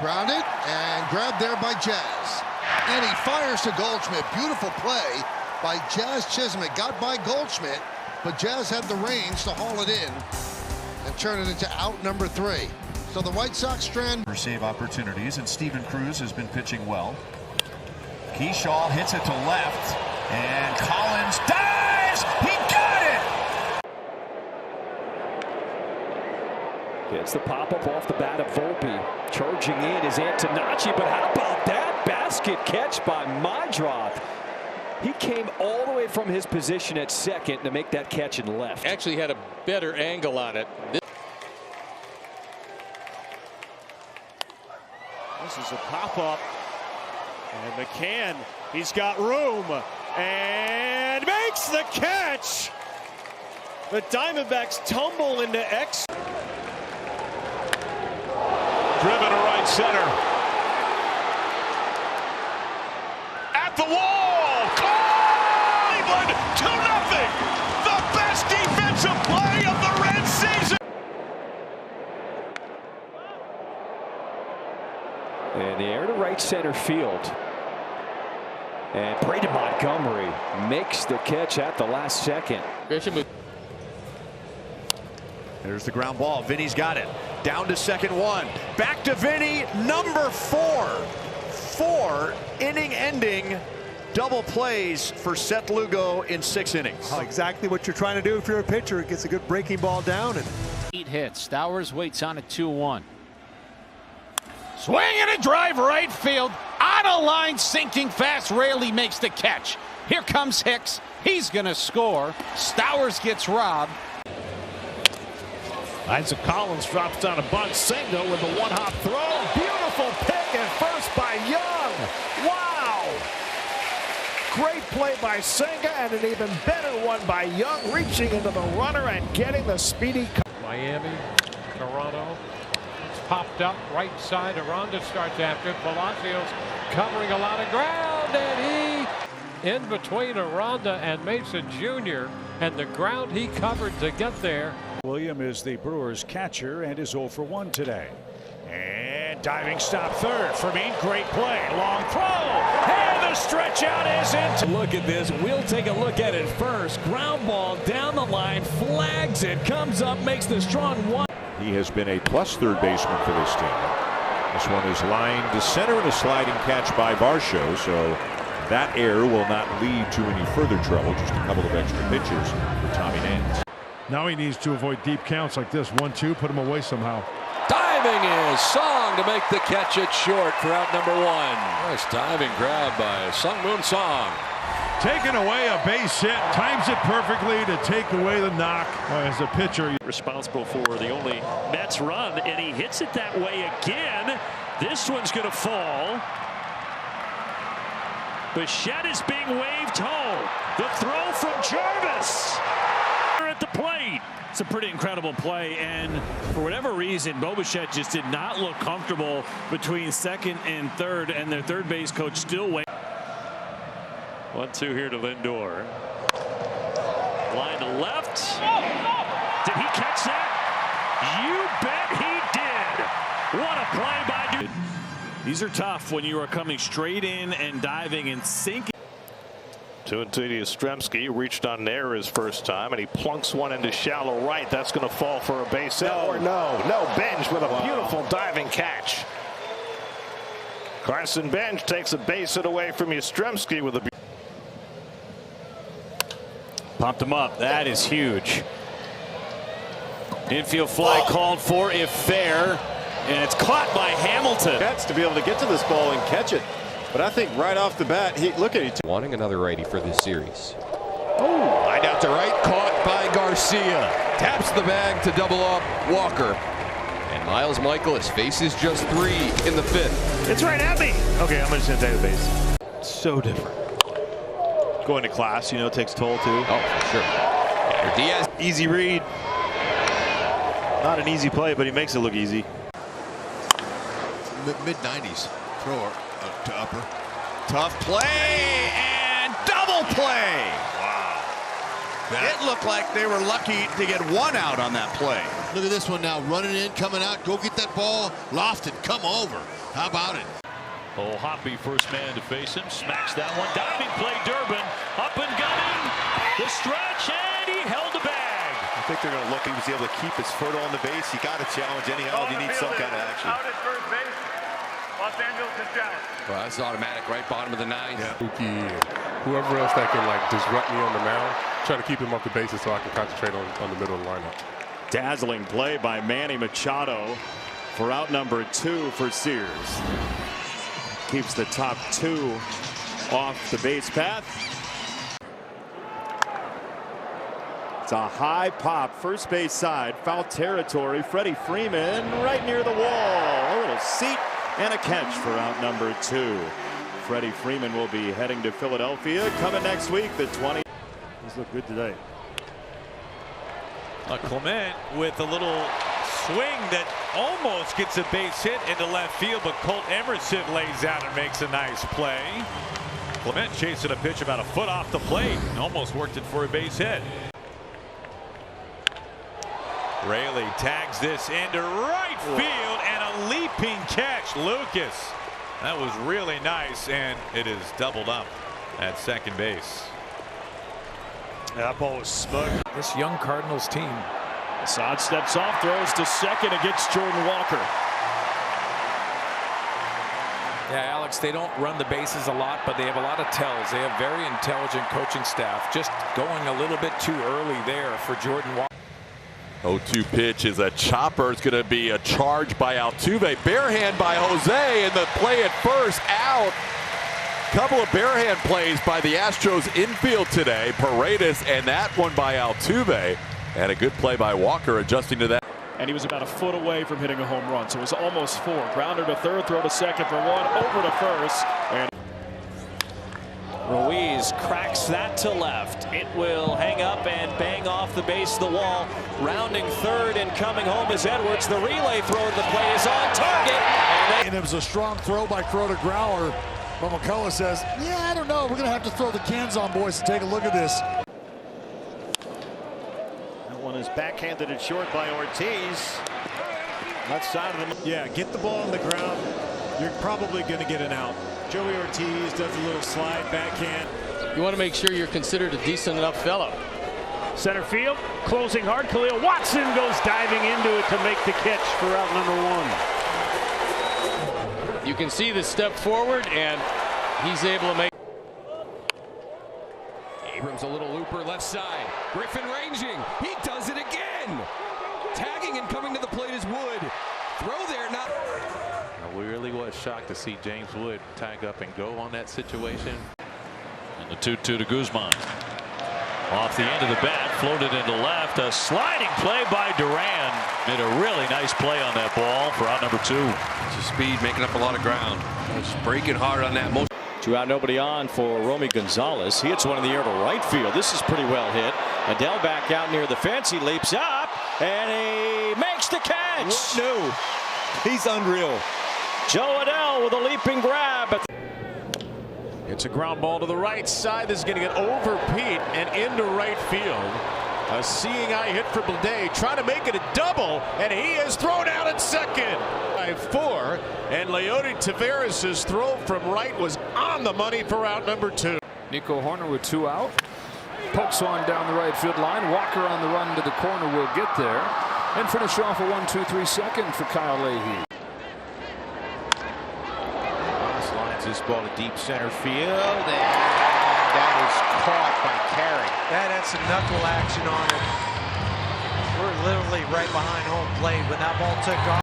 Speaker 3: Grounded and grabbed there by Jazz. And he fires to Goldschmidt. Beautiful play by Jazz Chisholm. Got by Goldschmidt, but Jazz had the range to haul it in and turn it into out number 3. So the White Sox strand.
Speaker 6: Save opportunities, and Steven Cruz has been pitching well. Keyshaw hits it to left, and Collins dives. He got it.
Speaker 4: Gets the pop-up off the bat of Volpe. Charging in is Antonacci, but how about that basket catch by Modroth? He came all the way from his position at second to make that catch in left.
Speaker 14: Actually had a better angle on it.
Speaker 4: This is a pop-up. And McCann, he's got room. And makes the catch! The Diamondbacks tumble into X.
Speaker 1: Driven to right center. At the wall! Cleveland 2-0! The best defensive play of the Red season!
Speaker 4: And the air to right center field.
Speaker 13: And Braden Montgomery makes the catch at the last second.
Speaker 6: There's the ground ball. Vinny's got it. Down to second one. Back to Vinny. Number 4. 4 inning-ending double plays for Seth Lugo in 6 innings.
Speaker 8: Oh, exactly what you're trying to do if you're a pitcher. It gets a good breaking ball down. And
Speaker 11: 8 hits. Stowers waits on it 2-1.
Speaker 20: Swing and a drive right field. On a line, sinking fast. Raley makes the catch. Here comes Hicks. He's going to score. Stowers gets robbed.
Speaker 4: Isaac Collins drops down a bunt single with a one-hop throw. Beautiful pick at first by Young. Wow. Great play by Senga and an even better one by Young, reaching into the runner and getting the speedy.
Speaker 11: Miami, Toronto. It's popped up right side. Aranda starts after it. Palacios covering a lot of ground, and he in between Aranda and Mason Jr. and the ground he covered to get there.
Speaker 4: William is the Brewers catcher and is 0 for 1 today. And diving stop third. Fermin, great play. Long throw. And the stretch out is into.
Speaker 21: Look at this. We'll take a look at it first. Ground ball down the line. Flags it. Comes up. Makes the strong one.
Speaker 22: He has been a plus third baseman for this team. This one is lined to center and a sliding catch by Varsho. So that error will not lead to any further trouble. Just a couple of extra pitches for Tommy Nance.
Speaker 1: Now he needs to avoid deep counts like this. 1-2, put him away somehow.
Speaker 10: Diving is Song to make the catch at short for out number 1. Nice diving grab by Sung Moon Song.
Speaker 1: Taking away a base hit, times it perfectly to take away the knock as a pitcher.
Speaker 24: Responsible for the only Mets run, and he hits it that way again. This one's going to fall. Bichette is being waved home. The throw from Jarvis at the plate. It's a pretty incredible play, and for whatever reason, Bo Bichette just did not look comfortable between second and third, and their third base coach still waiting. 1-2 here to Lindor. Line to left. Did he catch that? You bet he did. What a play by Dude. These are tough when you are coming straight in and diving and sinking. 2-2 to Yastrzemski, reached on there his first time, and he plunks one into shallow right. That's going to fall for a base hit. No, Bench with a beautiful diving catch. Carson Bench takes a base hit away from Yastrzemski with a.
Speaker 13: Popped him up. That is huge. Infield fly called for, if fair, and it's caught by Hamilton.
Speaker 25: That's to be able to get to this ball and catch it. But I think right off the bat, look at it.
Speaker 12: Wanting another righty for this series.
Speaker 7: Oh, line out to right, caught by Garcia. Taps the bag to double up Walker. And Miles Michaelis faces just 3 in the 5th.
Speaker 26: It's right at me. Okay, I'm just going to take the base. So different. Going to class, takes toll too.
Speaker 7: Oh, for sure. Yeah, Diaz.
Speaker 26: Easy read. Not an easy play, but he makes it look easy.
Speaker 3: Mid-90s. Thrower. To upper.
Speaker 6: Tough play and double play. Wow. It looked like they were lucky to get 1 out on that play.
Speaker 3: Look at this one now. Running in, coming out. Go get that ball. Lofted. Come over. How about it?
Speaker 24: Oh, Hoppy, first man to face him. Smacks that one. Diving play, Durbin. Up and gunning. The stretch, and he held the bag.
Speaker 25: I think they're going to look. He was able to keep his foot on the base. He got a challenge anyhow. You need some kind of action.
Speaker 27: Out at first base. Los Angeles is challenged.
Speaker 7: Well, that's automatic, right bottom of the 9th.
Speaker 28: Yeah. Whoever else that can disrupt me on the mound, try to keep him off the bases so I can concentrate on the middle of the lineup.
Speaker 29: Dazzling play by Manny Machado for out number 2 for Sears. Keeps the top 2 off the base path. It's a high pop, first base side, foul territory. Freddie Freeman right near the wall. A little seat and a catch for out number 2. Freddie Freeman will be heading to Philadelphia coming next week. The 20. He's looked good today.
Speaker 26: Clement with a little swing that almost gets a base hit into left field, but Colt Emerson lays out and makes a nice play. Clement chasing a pitch about a foot off the plate and almost worked it for a base hit. Raley tags this into right field and a leaping catch. Lucas, that was really nice, and it is doubled up. at second base.
Speaker 2: That ball was smoked.
Speaker 21: This young Cardinals team.
Speaker 13: Assad steps off, throws to second against Jordan Walker.
Speaker 21: Yeah, Alex, they don't run the bases a lot, but they have a lot of tells. They have very intelligent coaching staff. Just going a little bit too early there for Jordan Walker.
Speaker 7: 0-2 pitch is a chopper. It's going to be a charge by Altuve. Barehand by Jose, and the play at first out. Couple of barehand plays by the Astros infield today. Paredes and that one by Altuve. And a good play by Walker adjusting to that.
Speaker 13: And he was about a foot away from hitting a home run, so it was almost 4. Grounder to third, throw to second for 1, over to first. And Ruiz cracks that to left. It will hang up and bang off the base of the wall. Rounding third and coming home is Edwards. The relay throw to the play is on target.
Speaker 5: And it was a strong throw by Crow to Growler. But McCullough says, yeah, I don't know. We're going to have to throw the cans on, boys, to take a look at this.
Speaker 29: That one is backhanded and short by Ortiz. Left side of the...
Speaker 2: Yeah, get the ball on the ground. You're probably going to get an out. Joey Ortiz does a little slide backhand.
Speaker 14: You want to make sure you're considered a decent enough fellow.
Speaker 4: Center field, closing hard. Khalil Watson goes diving into it to make the catch for out number 1.
Speaker 14: You can see the step forward, and he's able to make.
Speaker 12: Abrams a little looper left side. Griffin ranging. He does it again. Tagging and coming to the plate is Wood. Throw there, not.
Speaker 9: We really was shocked to see James Wood tag up and go on that situation. And the 2-2 to Guzman. Off the end of the bat, floated into left. A sliding play by Duran. Made a really nice play on that ball for out number 2.
Speaker 12: Just speed, making up a lot of ground. Just breaking hard on that.
Speaker 13: 2 out, nobody on for Romy Gonzalez. He hits one in the air to right field. This is pretty well hit. Adele back out near the fence. He leaps up and he makes the catch.
Speaker 29: No, he's unreal.
Speaker 13: Joe Adele with a leaping grab.
Speaker 15: It's a ground ball to the right side. This is going to get over Pete and into right field. A seeing eye hit for Blade, trying to make it a double, and he is thrown out at second. 5-4, and Leody Taveras' throw from right was on the money for out number 2.
Speaker 21: Nico Horner with 2 out. Pokes one down the right field line. Walker on the run to the corner will get there. And finish off a 1-2-3 second for Kyle Leahy.
Speaker 15: Lines this ball to deep center field, and that is caught by Carey.
Speaker 16: That had some knuckle action on it. We're literally right behind home plate when that ball took off.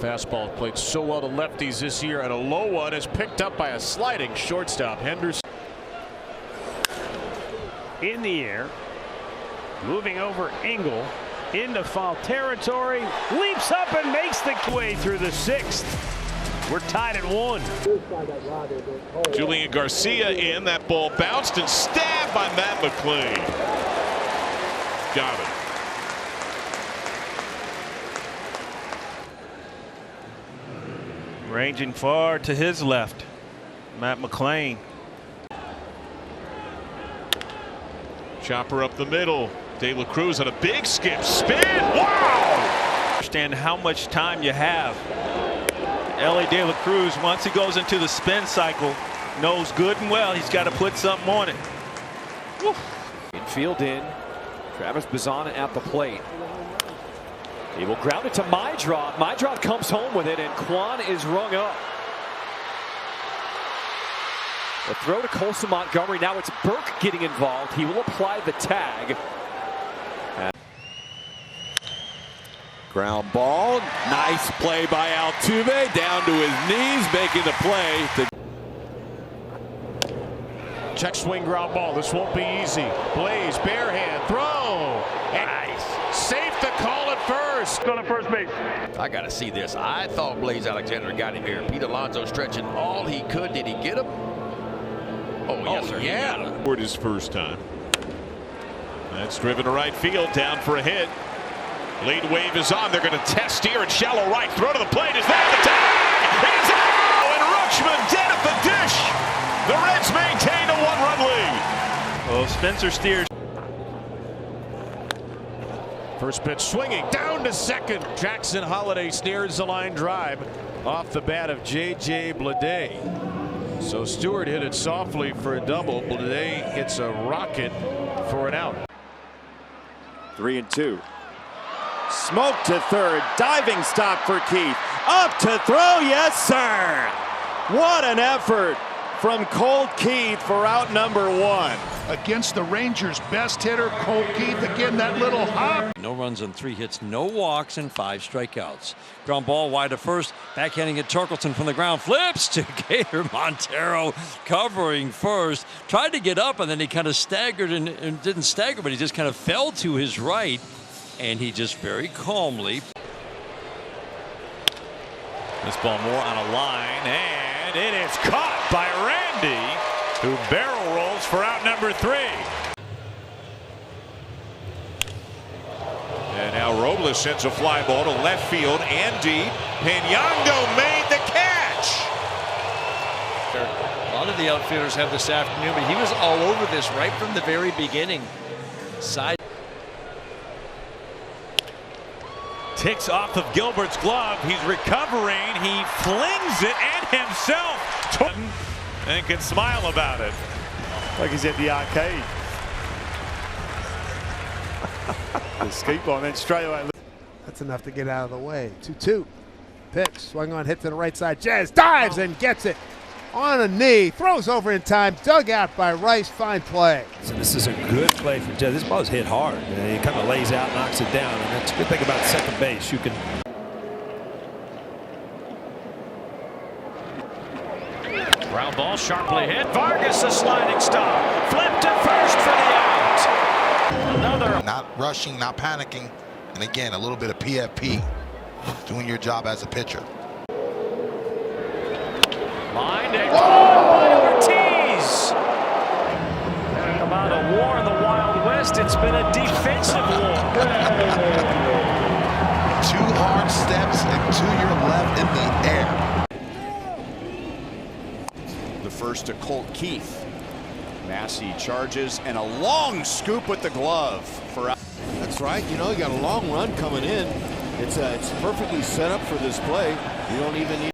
Speaker 15: Fastball played so well to lefties this year, and a low one is picked up by a sliding shortstop. Henderson
Speaker 4: in the air, moving over Engel into foul territory, leaps up and makes the way through the 6th. We're tied at 1.
Speaker 1: Julian Garcia in. That ball bounced and stabbed by Matt McLean. Got it.
Speaker 26: Ranging far to his left, Matt McLean.
Speaker 1: Chopper up the middle. De La Cruz on a big skip spin. Wow!
Speaker 26: Understand how much time you have. Ellie De La Cruz, once he goes into the spin cycle, knows good and well he's got to put something on it.
Speaker 17: Woo. Infield in. Travis Bazana at the plate. He will ground it to Maidrop. Maidrop comes home with it, and Kwan is rung up. The throw to Colson Montgomery. Now it's Burke getting involved. He will apply the tag.
Speaker 7: Ground ball. Nice play by Altuve. Down to his knees, making the play.
Speaker 15: check swing ground ball. This won't be easy. Blaze, bare hand, throw. Nice. Safe to call it first.
Speaker 27: Go to first base.
Speaker 12: I got to see this. I thought Blaze Alexander got him here. Pete Alonso stretching all he could. Did he get him? Oh, yes, sir.
Speaker 1: Yeah. For his first time. That's driven to right field, down for a hit. Lead wave is on. They're going to test here at shallow right. Throw to the plate. Is that the tag? It's out! And Rutschman dead at the dish. The Reds maintain a one-run lead.
Speaker 26: Oh, Spencer Steers.
Speaker 15: First pitch swinging down to second. Jackson Holiday snares the line drive off the bat of J.J. Bleday. So Stewart hit it softly for a double. Today hits a rocket for an out.
Speaker 29: 3-2. Smoke to third. Diving stop for Keith. Up to throw. Yes, sir. What an effort from Colt Keith for out number 1.
Speaker 6: Against the Rangers' best hitter, Colt Keith. Again, that little hop.
Speaker 8: No runs on 3 hits, no walks, and 5 strikeouts. Ground ball wide to first. Backhanding it, Torkelson from the ground. Flips to Gator Montero, covering first. Tried to get up, and then he kind of staggered and didn't stagger, but he just kind of fell to his right. And he just very calmly.
Speaker 26: This ball more on a line, and it is caught by Randy, who barrel rolls for out number 3.
Speaker 1: And now Robles sends a fly ball to left field and deep. Piñango made the catch.
Speaker 10: A lot of the outfielders have this afternoon, but he was all over this right from the very beginning. Side.
Speaker 26: Ticks off of Gilbert's glove. He's recovering. He flings it and himself. And can smile about it.
Speaker 29: Like he's at the arcade. Escape ball, then straight away.
Speaker 11: That's enough to get out of the way. 2-2. Pitch. Swung on, hit to the right side. Jazz dives and gets it on a knee. Throws over in time. Dug out by Rice. Fine play.
Speaker 18: So this is a good play for Jazz. This ball is hit hard. He kind of lays out, knocks it down. And that's a good thing about second base. You can.
Speaker 13: Ground ball sharply hit. Vargas a sliding stop. Flip to first for the out. Another.
Speaker 3: Not rushing, not panicking. And again, a little bit of PFP. Doing your job as a pitcher.
Speaker 13: Line and caught by Ortiz. Talk about a war in the Wild West. It's been a defensive war.
Speaker 3: 2 hard steps and to your left in the air.
Speaker 29: The first to Colt Keith. Massey charges and a long scoop with the glove for out.
Speaker 19: That's right. You know, you got a long run coming in. It's perfectly set up for this play. You don't even need.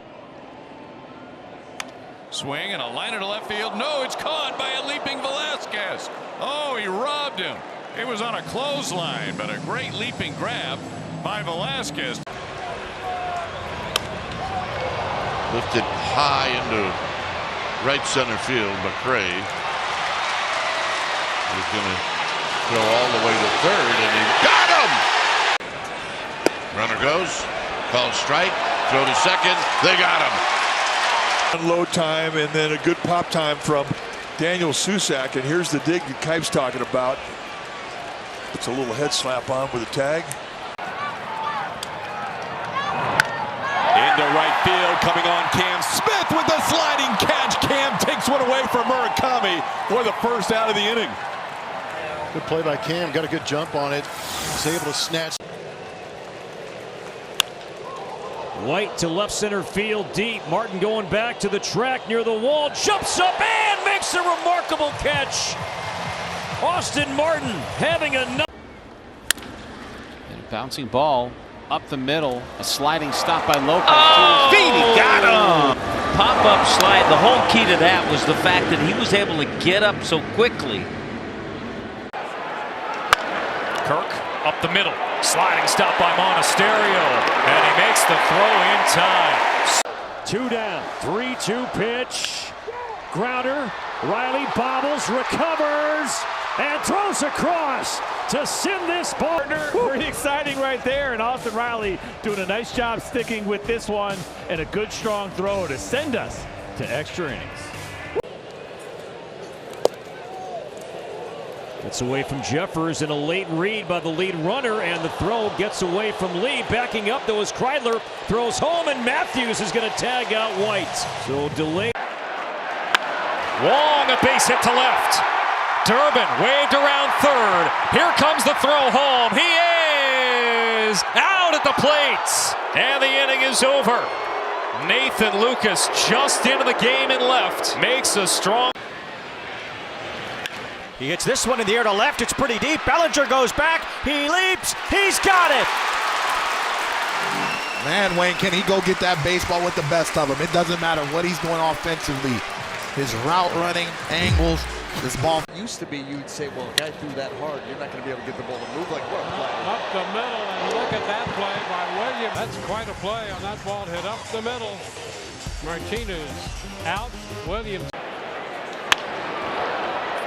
Speaker 9: Swing and a liner to left field. No, it's caught by a leaping Velasquez. Oh, he robbed him. It was on a clothesline, but a great leaping grab by Velasquez.
Speaker 20: Lifted high into right center field, but Cray is going to go all the way to third, and he got him! Runner goes, called strike, throw to second, they got him.
Speaker 22: Unload time and then a good pop time from Daniel Susak, and here's the dig that Kipe's talking about. It's a little head slap on with a tag.
Speaker 7: Into right field, coming on Cam Smith with a sliding catch. Cam takes one away from Murakami for the first out of the inning.
Speaker 19: Good play by Cam. Got a good jump on it. Was able to snatch.
Speaker 4: White to left center field deep. Martin going back to the track near the wall. Jumps up and makes a remarkable catch. Austin Martin having a
Speaker 23: bouncing ball up the middle. A sliding stop by Lopez.
Speaker 24: Oh,
Speaker 23: to his feet. He got him.
Speaker 24: Pop-up slide. The whole key to that was the fact that he was able to get up so quickly.
Speaker 15: Kirk up the middle. Sliding stop by Monasterio. And he makes the throw in time.
Speaker 4: 2 down. 3-2 pitch. Grounder. Riley bobbles, recovers, and throws across to send this ball.
Speaker 24: Pretty exciting right there. And Austin Riley doing a nice job sticking with this one and a good strong throw to send us to extra innings.
Speaker 4: Gets away from Jeffers and a late read by the lead runner, and the throw gets away from Lee. Backing up though is Kreidler, throws home, and Matthews is going to tag out White. So delay.
Speaker 15: Wong, a base hit to left. Durbin waved around third. Here comes the throw home. He is out at the plate. And the inning is over. Nathan Lucas just into the game and left. Makes a strong.
Speaker 13: He hits this one in the air to left. It's pretty deep. Bellinger goes back. He leaps. He's got it.
Speaker 19: Man, Wayne, can he go get that baseball with the best of them? It doesn't matter what he's doing offensively.
Speaker 3: his route running, angles, this ball. Used to be you'd say, well, a guy threw that hard, you're not going to be able to get the ball to move. Like, what a play.
Speaker 2: Up the middle, and look at that play by Williams. That's quite a play on that ball hit up the middle. Martinez out, Williams.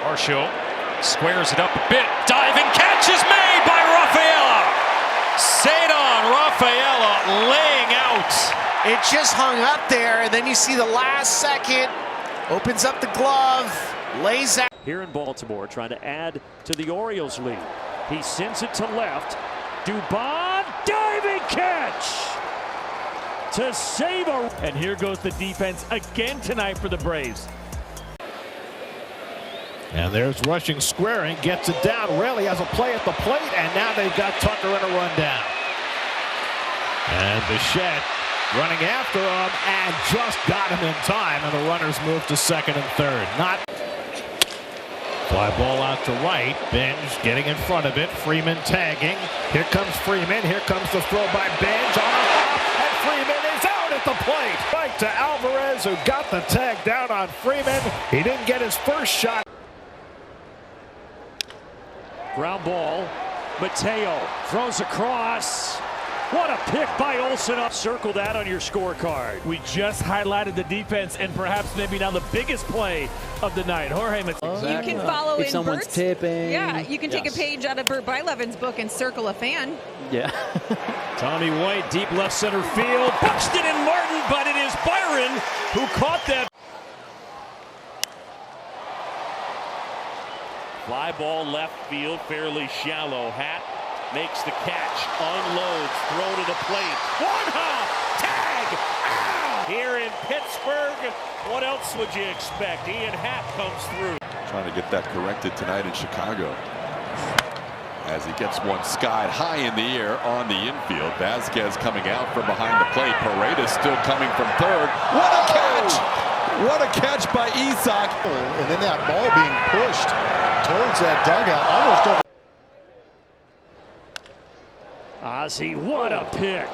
Speaker 5: Marshall squares it up a bit. Diving catch is made by Rafaela. Cedon Rafaela laying out.
Speaker 10: It just hung up there, and then you see the last second. Opens up the glove, lays out.
Speaker 24: Here in Baltimore, trying to add to the Orioles' lead. He sends it to left. Dubon, diving catch to save a. And here goes the defense again tonight for the Braves.
Speaker 15: And there's rushing, squaring, gets it down. Raley has a play at the plate, and now they've got Tucker in a rundown. And Bichette running after him and just got him in time, and the runners move to second and third. Not fly ball out to right. Benj getting in front of it. Freeman tagging. Here comes Freeman. Here comes the throw by Benj on a hop, and Freeman is out at the plate. Right to Alvarez, who got the tag down on Freeman. He didn't get his first shot.
Speaker 24: Ground ball. Mateo throws across. What a pick by Olsen. Circle that on your scorecard. We just highlighted the defense and perhaps maybe now the biggest play of the night. Jorge Mateo.
Speaker 14: You can follow
Speaker 16: if
Speaker 14: in
Speaker 16: someone's
Speaker 14: Bert's,
Speaker 16: tipping.
Speaker 14: Yeah, you can take a page out of Bert Bylevin's book and circle a fan.
Speaker 16: Yeah.
Speaker 24: Tommy White, deep left center field. Buxton and Martin, but it is Byron who caught that. Fly ball left field, fairly shallow. Hat makes the catch, unloads, throw to the plate. One hop, tag, ow! Here in Pittsburgh, what else would you expect? Ian Happ comes through.
Speaker 7: Trying to get that corrected tonight in Chicago. As he gets one skied high in the air on the infield. Vasquez coming out from behind the plate. Paredes still coming from third. What a catch! What a catch by Isak.
Speaker 3: And then that ball being pushed towards that dugout, almost over.
Speaker 24: Ozzie, what a pick.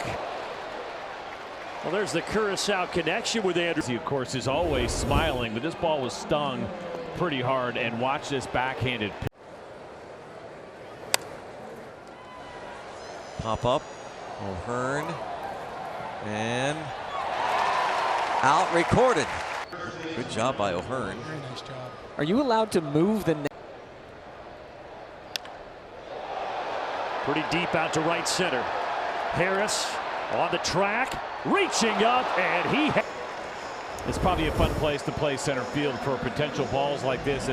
Speaker 24: Well, there's the Curacao connection with Andrew. He, of course, is always smiling, but this ball was stung pretty hard, and watch this backhanded pick.
Speaker 8: Pop up. O'Hearn. And out, recorded. Good job by O'Hearn.
Speaker 16: Very nice job. Are you allowed to move the net?
Speaker 24: Pretty deep out to right center. Harris on the track, reaching up, and it's probably a fun place to play center field for potential balls like this.